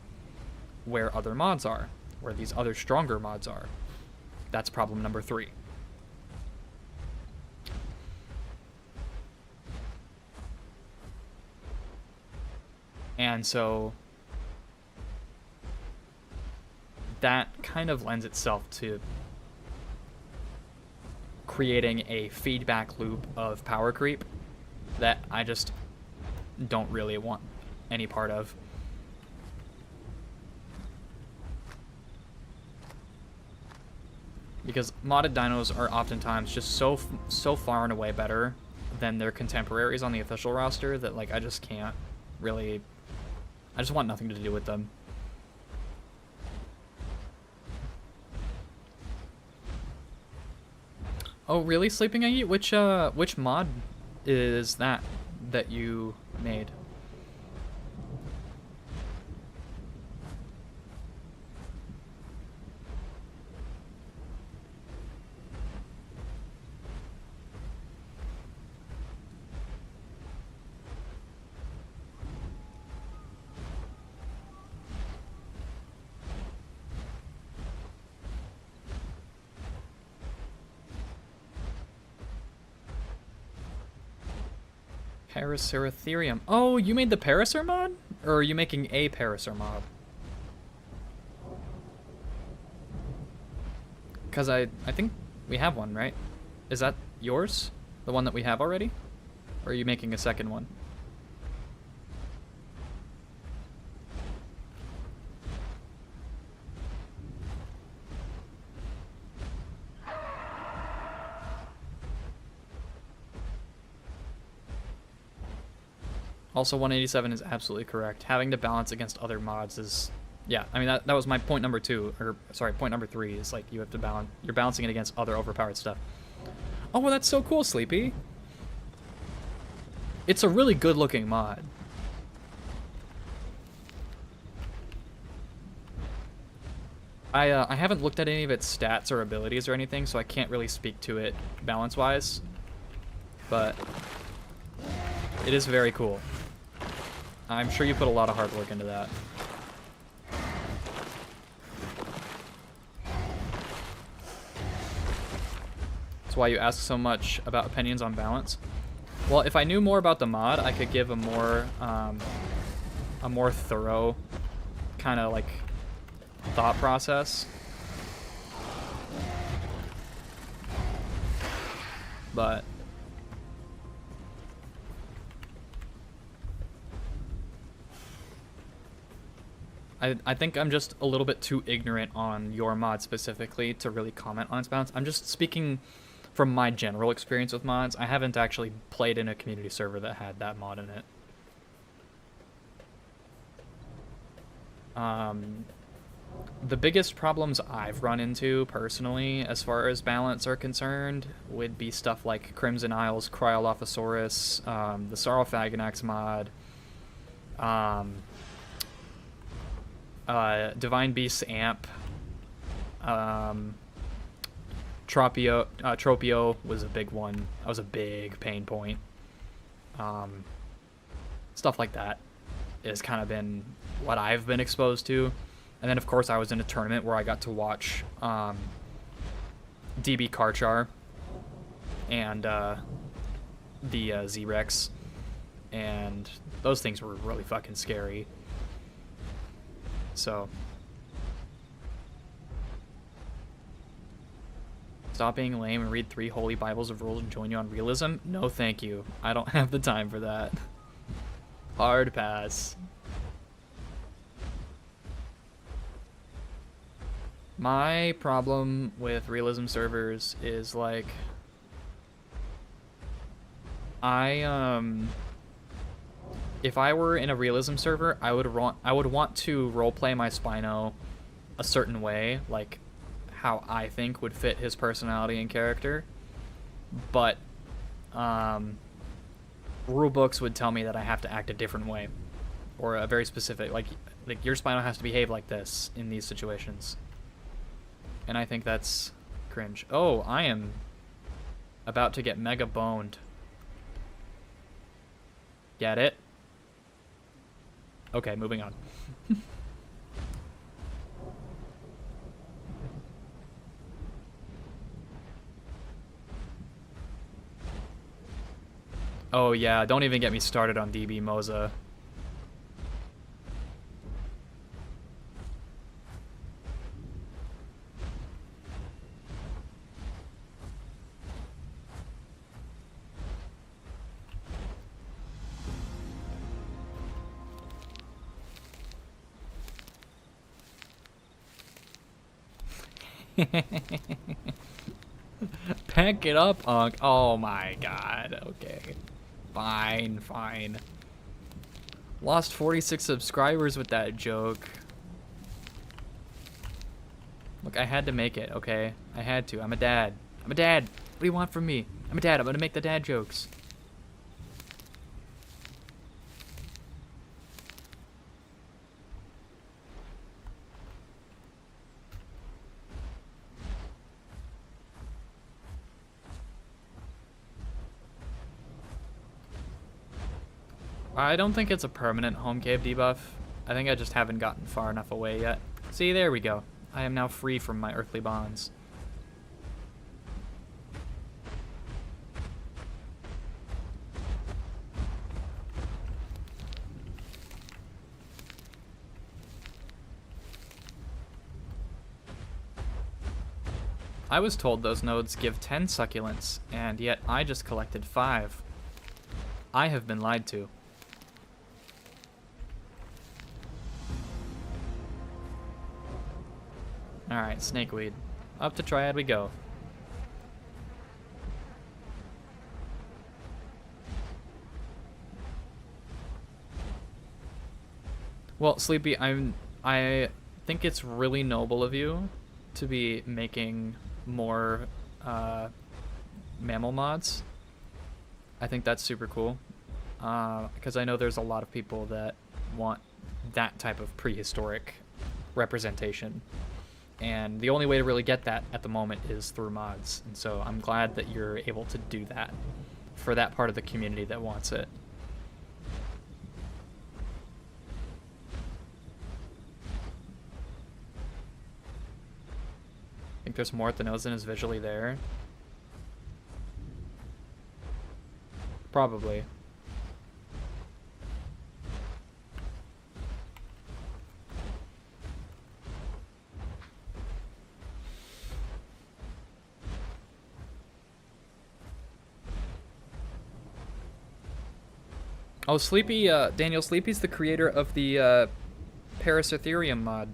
where other mods are, where these other stronger mods are. That's problem number 3. And so that kind of lends itself to creating a feedback loop of power creep that I just don't really want any part of. Because modded dinos are oftentimes just so far and away better than their contemporaries on the official roster that, like, I just can't really... I just want nothing to do with them. Oh, really, Sleeping Aggie? Which mod is that you made? Paraceratherium. Oh, you made the Paracer mod? Or are you making a Paracer mod? Because I think we have one, right? Is that yours? The one that we have already? Or are you making a second one? Also, 187 is absolutely correct. Having to balance against other mods is... Yeah, I mean, that was my point number 2. Or, sorry, point number 3 is, like, you have to balance... You're balancing it against other overpowered stuff. Oh, well, that's so cool, Sleepy. It's a really good-looking mod. I haven't looked at any of its stats or abilities or anything, so I can't really speak to it balance-wise. But it is very cool. I'm sure you put a lot of hard work into that. That's why you ask so much about opinions on balance. Well, if I knew more about the mod, I could give a more thorough kind of like thought process. But I think I'm just a little bit too ignorant on your mod specifically to really comment on its balance. I'm just speaking from my general experience with mods. I haven't actually played in a community server that had that mod in it. The biggest problems I've run into personally, as far as balance are concerned, would be stuff like Crimson Isles, Cryolophosaurus, the Saurophaganax mod, Divine Beasts Amp, Tropio was a big one. That was a big pain point. Stuff like that has kind of been what I've been exposed to. And then, of course, I was in a tournament where I got to watch DB Karchar and the Z-Rex. And those things were really fucking scary. So, stop being lame and read 3 Holy Bibles of Rules and join you on realism? No, thank you. I don't have the time for that. Hard pass. My problem with realism servers is, like, if I were in a realism server, I would want to roleplay my Spino a certain way, like how I think would fit his personality and character. But rule books would tell me that I have to act a different way, or a very specific, like your Spino has to behave like this in these situations. And I think that's cringe. Oh, I am about to get mega boned. Get it? Okay, moving on. Oh yeah, don't even get me started on DB Moza. Pack it up, Unc. Oh my god. Okay. Fine, fine. Lost 46 subscribers with that joke. Look, I had to make it, okay? I had to. I'm a dad. I'm a dad. What do you want from me? I'm a dad. I'm gonna make the dad jokes. I don't think it's a permanent home cave debuff. I think I just haven't gotten far enough away yet. See, there we go. I am now free from my earthly bonds. I was told those nodes give 10 succulents, and yet I just collected 5. I have been lied to. Alright, snakeweed. Up to Triad we go. Well, Sleepy, I think it's really noble of you to be making more mammal mods. I think that's super cool. Because I know there's a lot of people that want that type of prehistoric representation. And the only way to really get that at the moment is through mods. And so I'm glad that you're able to do that for that part of the community that wants it. I think there's more at the nose than is visually there. Probably. Oh, Sleepy, Daniel, Sleepy's the creator of the Parasitherium mod.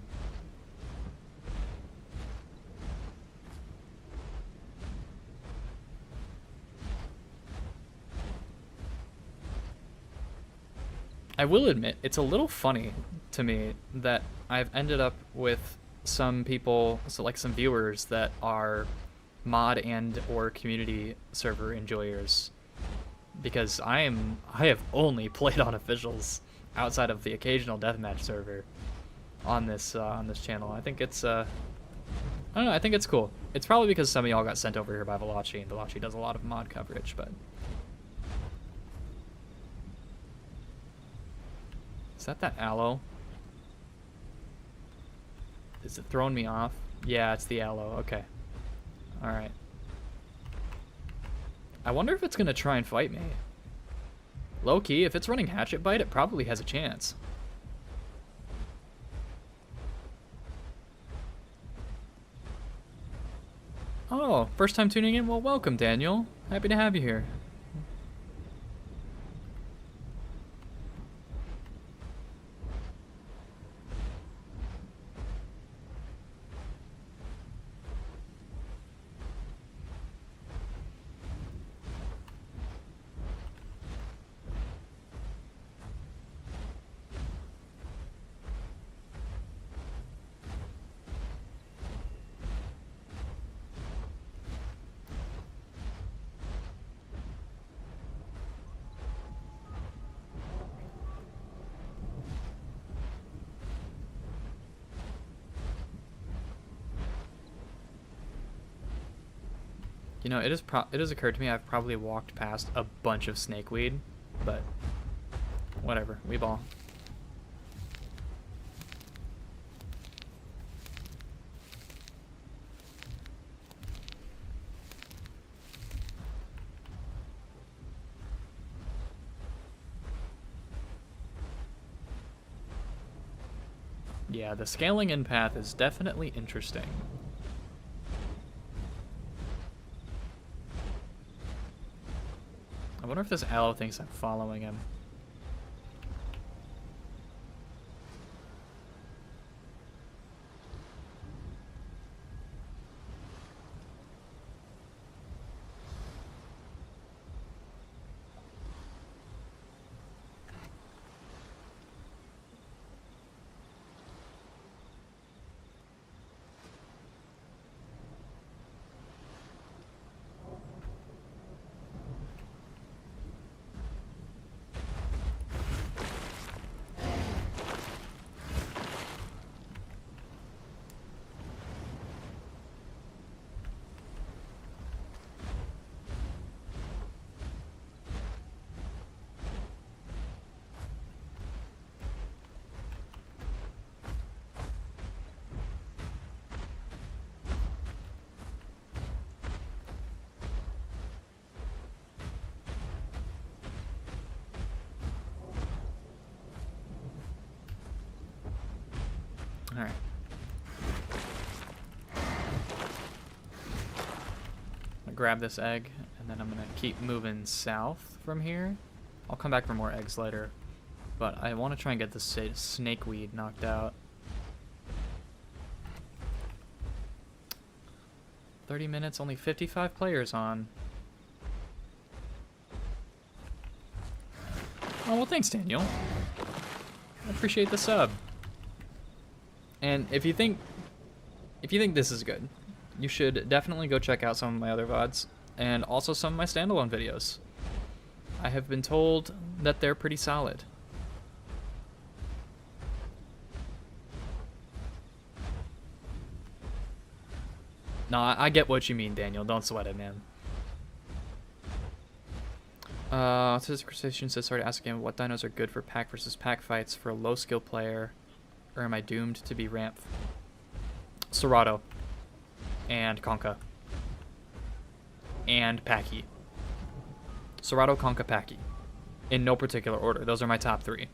I will admit, it's a little funny to me that I've ended up with some people, so like some viewers that are mod and or community server enjoyers, because I have only played on officials outside of the occasional deathmatch server on this channel. I think it's I don't know, I think it's cool. It's probably because some of y'all got sent over here by Veloci, and Veloci does a lot of mod coverage, but is that aloe? Is it throwing me off? Yeah, it's the aloe. Okay. Alright. I wonder if it's gonna try and fight me. Low-key, if it's running Hatchet Bite, it probably has a chance. Oh, first time tuning in? Well, welcome, Daniel. Happy to have you here. You know, it has occurred to me I've probably walked past a bunch of snakeweed, but whatever, we ball. Yeah, the scaling in path is definitely interesting. I wonder if this aloe thinks I'm following him. Alright. I'll grab this egg, and then I'm gonna keep moving south from here. I'll come back for more eggs later, but I want to try and get this snakeweed knocked out. 30 minutes, only 55 players on. Oh, well, thanks, Daniel. I appreciate the sub. And if you think this is good, you should definitely go check out some of my other VODs and also some of my standalone videos. I have been told that they're pretty solid. No, I get what you mean, Daniel. Don't sweat it, man. Autistic Crustacean says, started asking what dinos are good for pack versus pack fights for a low skill player, or am I doomed to be ramp? Serato. And Conka. And Packy. Serato, Conka, Packy. In no particular order. Those are my top three.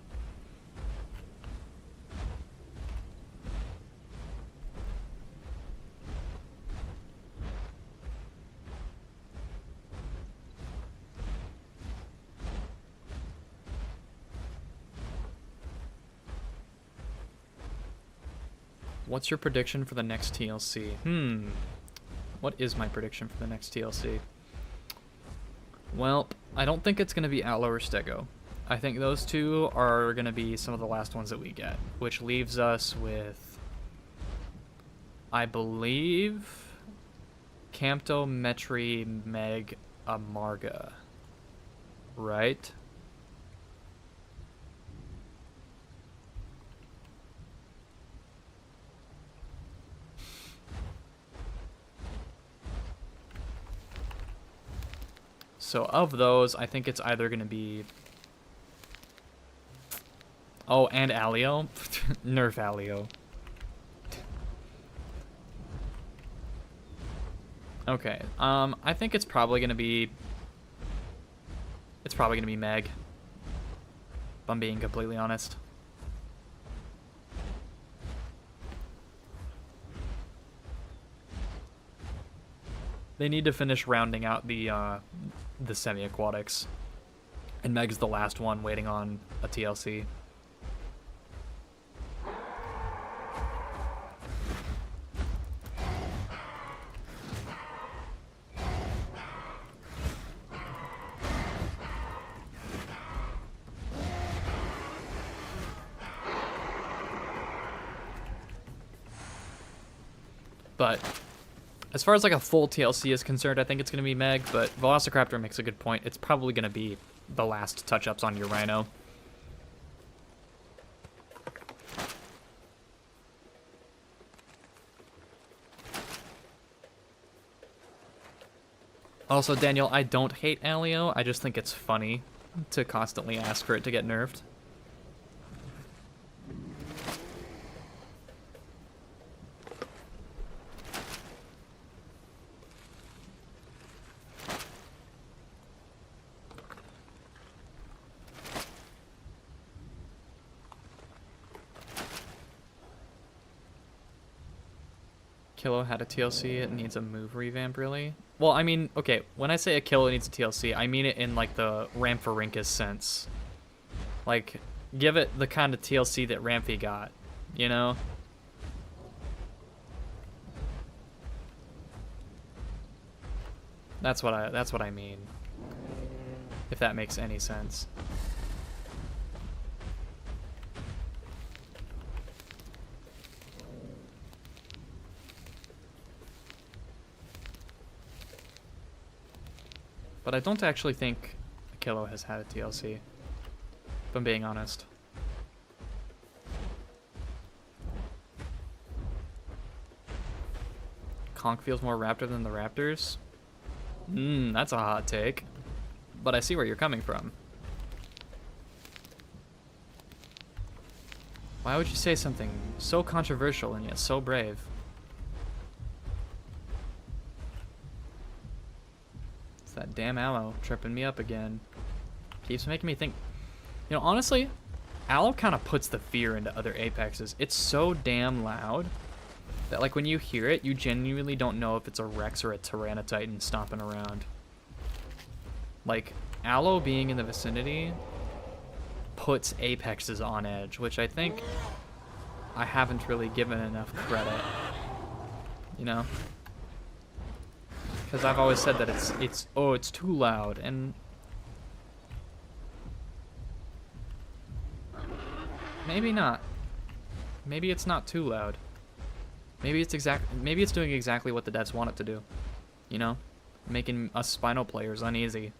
What's your prediction for the next TLC? What is my prediction for the next TLC? Well, I don't think it's going to be Outlaw or Stego. I think those two are going to be some of the last ones that we get, which leaves us with, I believe, Campto, Metri, Meg, Amarga. Right? So of those, I think it's either going to be... Oh, and Alio. Nerf Alio. Okay, I think it's probably going to be... It's probably going to be Meg. If I'm being completely honest. They need to finish rounding out the semi-aquatics. And Meg's the last one waiting on a TLC. But as far as like a full TLC is concerned, I think it's going to be Meg, but Velociraptor makes a good point. It's probably going to be the last touch-ups on your Rhino. Also, Daniel, I don't hate Alio. I just think it's funny to constantly ask for it to get nerfed. Kilo had a TLC, it needs a move revamp, really? Well, I mean, okay, when I say a Kilo needs a TLC, I mean it in, like, the Ramphorhynchus sense. Like, give it the kind of TLC that Ramphy got, you know? That's what I mean. If that makes any sense. But I don't actually think Kilo has had a TLC, if I'm being honest. Conch feels more Raptor than the Raptors? That's a hot take. But I see where you're coming from. Why would you say something so controversial and yet so brave? That damn Aloe tripping me up again. Keeps making me think. You know, honestly, Aloe kind of puts the fear into other Apexes. It's so damn loud that, like, when you hear it, you genuinely don't know if it's a Rex or a Tyranititan stomping around. Like, Aloe being in the vicinity puts Apexes on edge, which I think I haven't really given enough credit. You know? Because I've always said that it's too loud, and maybe not. Maybe it's not too loud. Maybe it's doing exactly what the devs want it to do. You know? Making us Spinal players uneasy.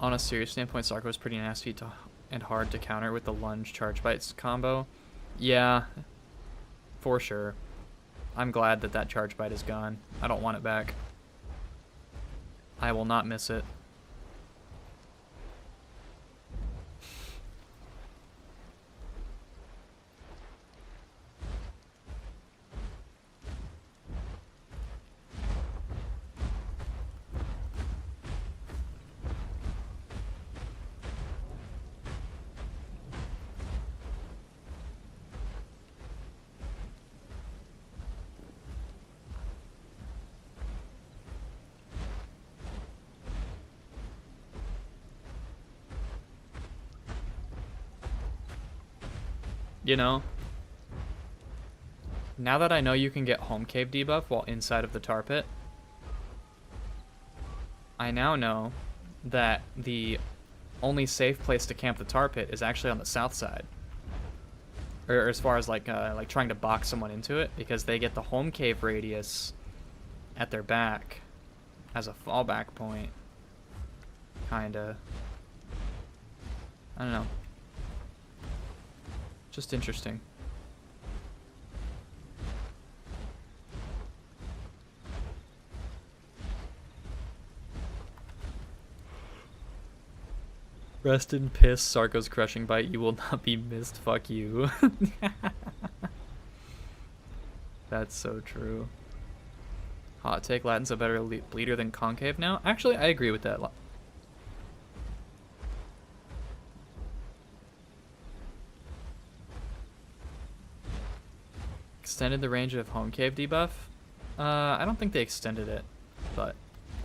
On a serious standpoint, Sarko was pretty nasty and hard to counter with the lunge charge bites combo. Yeah, for sure. I'm glad that that charge bite is gone. I don't want it back. I will not miss it. You know? Now that I know you can get home cave debuff while inside of the tar pit, I now know that the only safe place to camp the tar pit is actually on the south side. Or as far as like trying to box someone into it, because they get the home cave radius at their back as a fallback point. Kinda. I don't know. Just interesting. Rest in piss, Sarko's crushing bite. You will not be missed. Fuck you. That's so true. Hot take, Latin's a better bleeder than concave now? Actually, I agree with that. Extended the range of home cave debuff? I don't think they extended it, but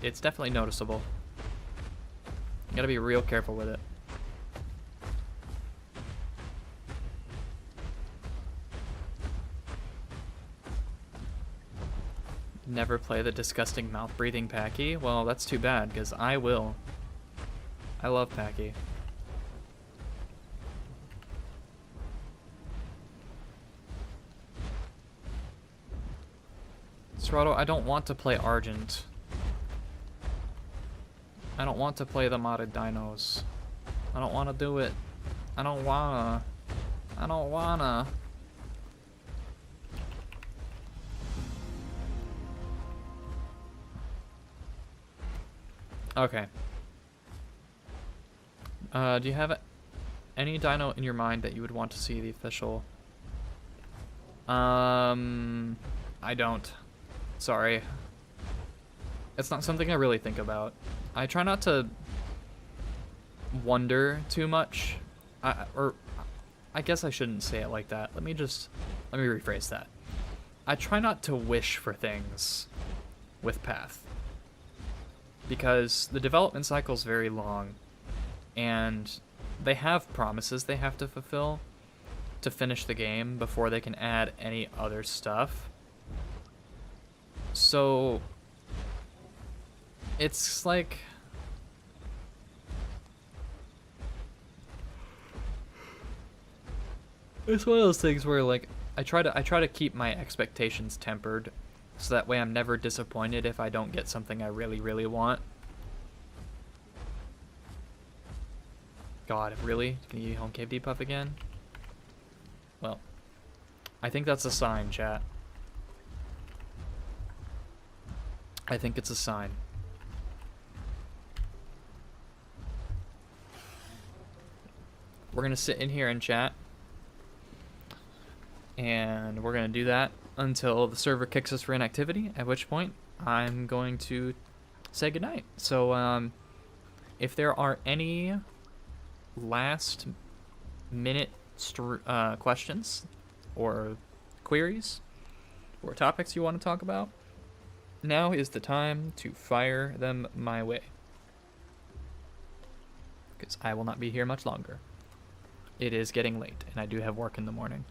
it's definitely noticeable. You gotta be real careful with it. Never play the disgusting mouth-breathing Packy? Well, that's too bad, because I will. I love Packy. Serato, I don't want to play Argent. I don't want to play the modded dinos. I don't want to do it. I don't wanna. I don't wanna. Okay. Do you have any dino in your mind that you would want to see the official? I don't. Sorry. It's not something I really think about. I try not to wonder too much. I guess I shouldn't say it like that. Let me rephrase that. I try not to wish for things with Path, because the development cycle is very long, and they have promises they have to fulfill to finish the game before they can add any other stuff. So it's like, it's one of those things where like I try to keep my expectations tempered, so that way I'm never disappointed if I don't get something I really, really want. God, really? Can you home cave debuff again? Well, I think that's a sign, chat. I think it's a sign. We're gonna sit in here and chat, and we're gonna do that until the server kicks us for inactivity, at which point I'm going to say goodnight. So if there are any last minute questions or queries or topics you want to talk about, now is the time to fire them my way, because I will not be here much longer. It is getting late, and I do have work in the morning.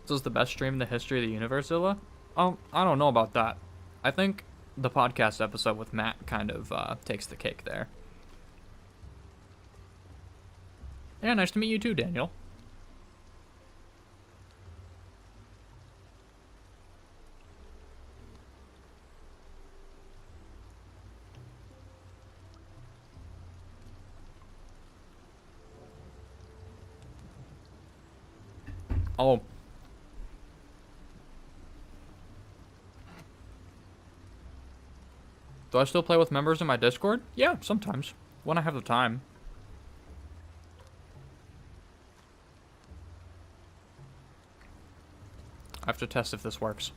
This is the best stream in the history of the universe, Zilla? I don't know about that. I think the podcast episode with Matt kind of takes the cake there. Yeah, nice to meet you too, Daniel. Oh. Do I still play with members in my Discord? Yeah, sometimes, when I have the time. I have to test if this works.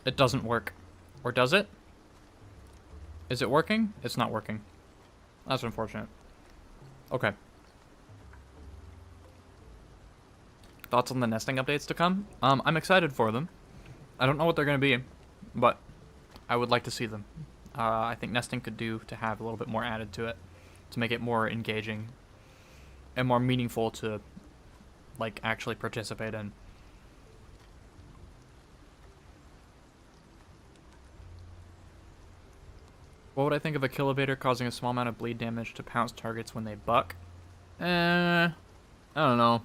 It doesn't work. Or does it? Is it working? It's not working. That's unfortunate. Okay. Thoughts on the nesting updates to come? I'm excited for them. I don't know what they're going to be, but I would like to see them. I think nesting could do to have a little bit more added to it, to make it more engaging and more meaningful to, like, actually participate in. What would I think of a Killivator causing a small amount of bleed damage to pounce targets when they buck? I don't know.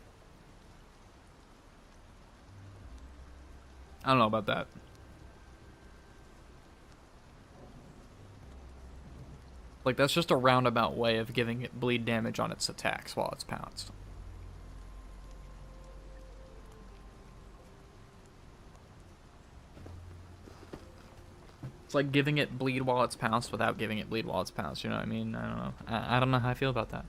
I don't know about that. Like, that's just a roundabout way of giving it bleed damage on its attacks while it's pounced. It's like giving it bleed while it's pounced without giving it bleed while it's pounced, you know what I mean? I don't know. I don't know how I feel about that.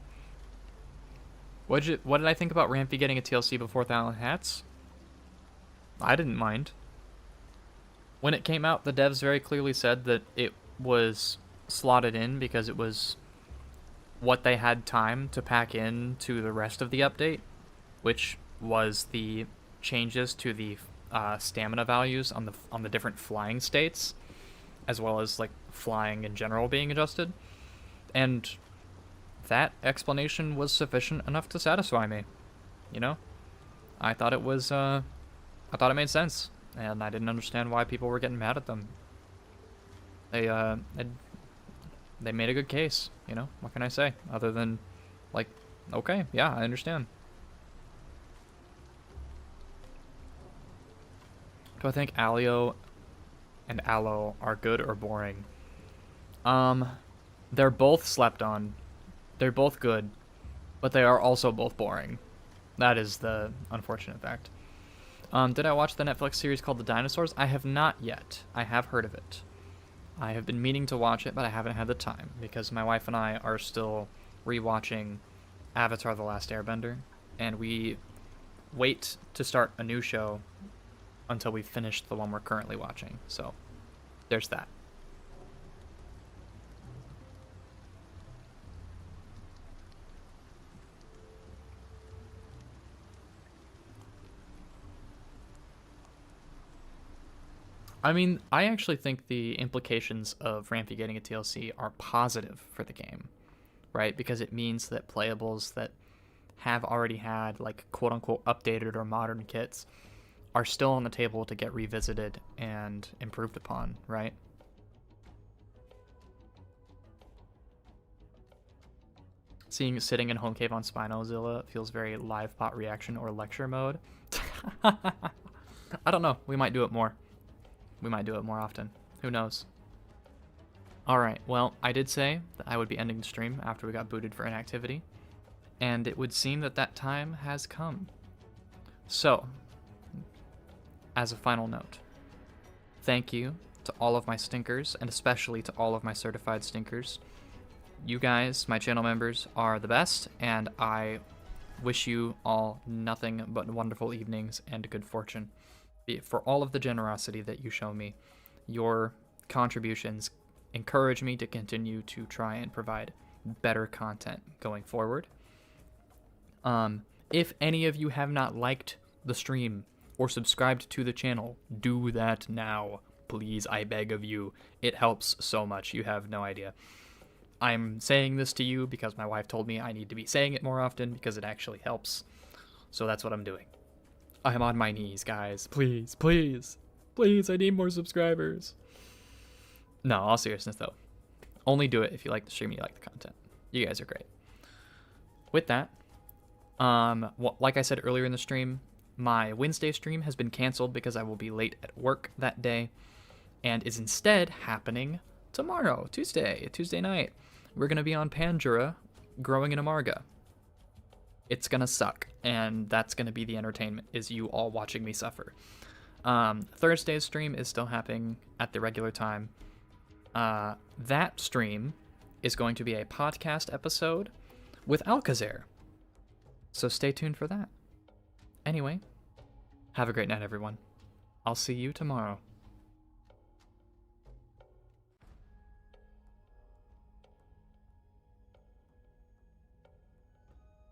What did I think about Rampy getting a TLC before Thousand Hats? I didn't mind. When it came out, the devs very clearly said that it was slotted in because it was what they had time to pack in to the rest of the update, which was the changes to the stamina values on the different flying states, as well as like flying in general being adjusted, and that explanation was sufficient enough to satisfy me. You know, I thought it was I thought it made sense, and I didn't understand why people were getting mad at them. They made a good case, you know? What can I say? Other than, like, okay, yeah, I understand. Do I think Alio and Aloe are good or boring? They're both slept on. They're both good, but they are also both boring. That is the unfortunate fact. Did I watch the Netflix series called The Dinosaurs? I have not yet. I have heard of it. I have been meaning to watch it, but I haven't had the time because my wife and I are still rewatching Avatar: The Last Airbender, and we wait to start a new show until we've finished the one we're currently watching. So, there's that. I mean, I actually think the implications of Rampy getting a TLC are positive for the game, right? Because it means that playables that have already had, like, quote-unquote updated or modern kits are still on the table to get revisited and improved upon, right? Sitting in home cave on Spinozilla feels very live pot reaction or lecture mode. I don't know. We might do it more. We might do it more often. Who knows? Alright, well, I did say that I would be ending the stream after we got booted for inactivity, and it would seem that that time has come. So, as a final note, thank you to all of my stinkers, and especially to all of my certified stinkers. You guys, my channel members, are the best, and I wish you all nothing but wonderful evenings and good fortune. For all of the generosity that you show me, your contributions encourage me to continue to try and provide better content going forward. If any of you have not liked the stream or subscribed to the channel, do that now. Please, I beg of you. It helps so much. You have no idea. I'm saying this to you because my wife told me I need to be saying it more often because it actually helps. So that's what I'm doing. I'm on my knees, guys. Please, please, please, I need more subscribers. No, all seriousness, though. Only do it if you like the stream and you like the content. You guys are great. With that, like I said earlier in the stream, my Wednesday stream has been canceled because I will be late at work that day and is instead happening tomorrow, Tuesday night. We're going to be on Pandora growing an Amarga. It's gonna suck, and that's gonna be the entertainment, is you all watching me suffer. Thursday's stream is still happening at the regular time. That stream is going to be a podcast episode with Alcazar, so stay tuned for that. Anyway, have a great night, everyone. I'll see you tomorrow.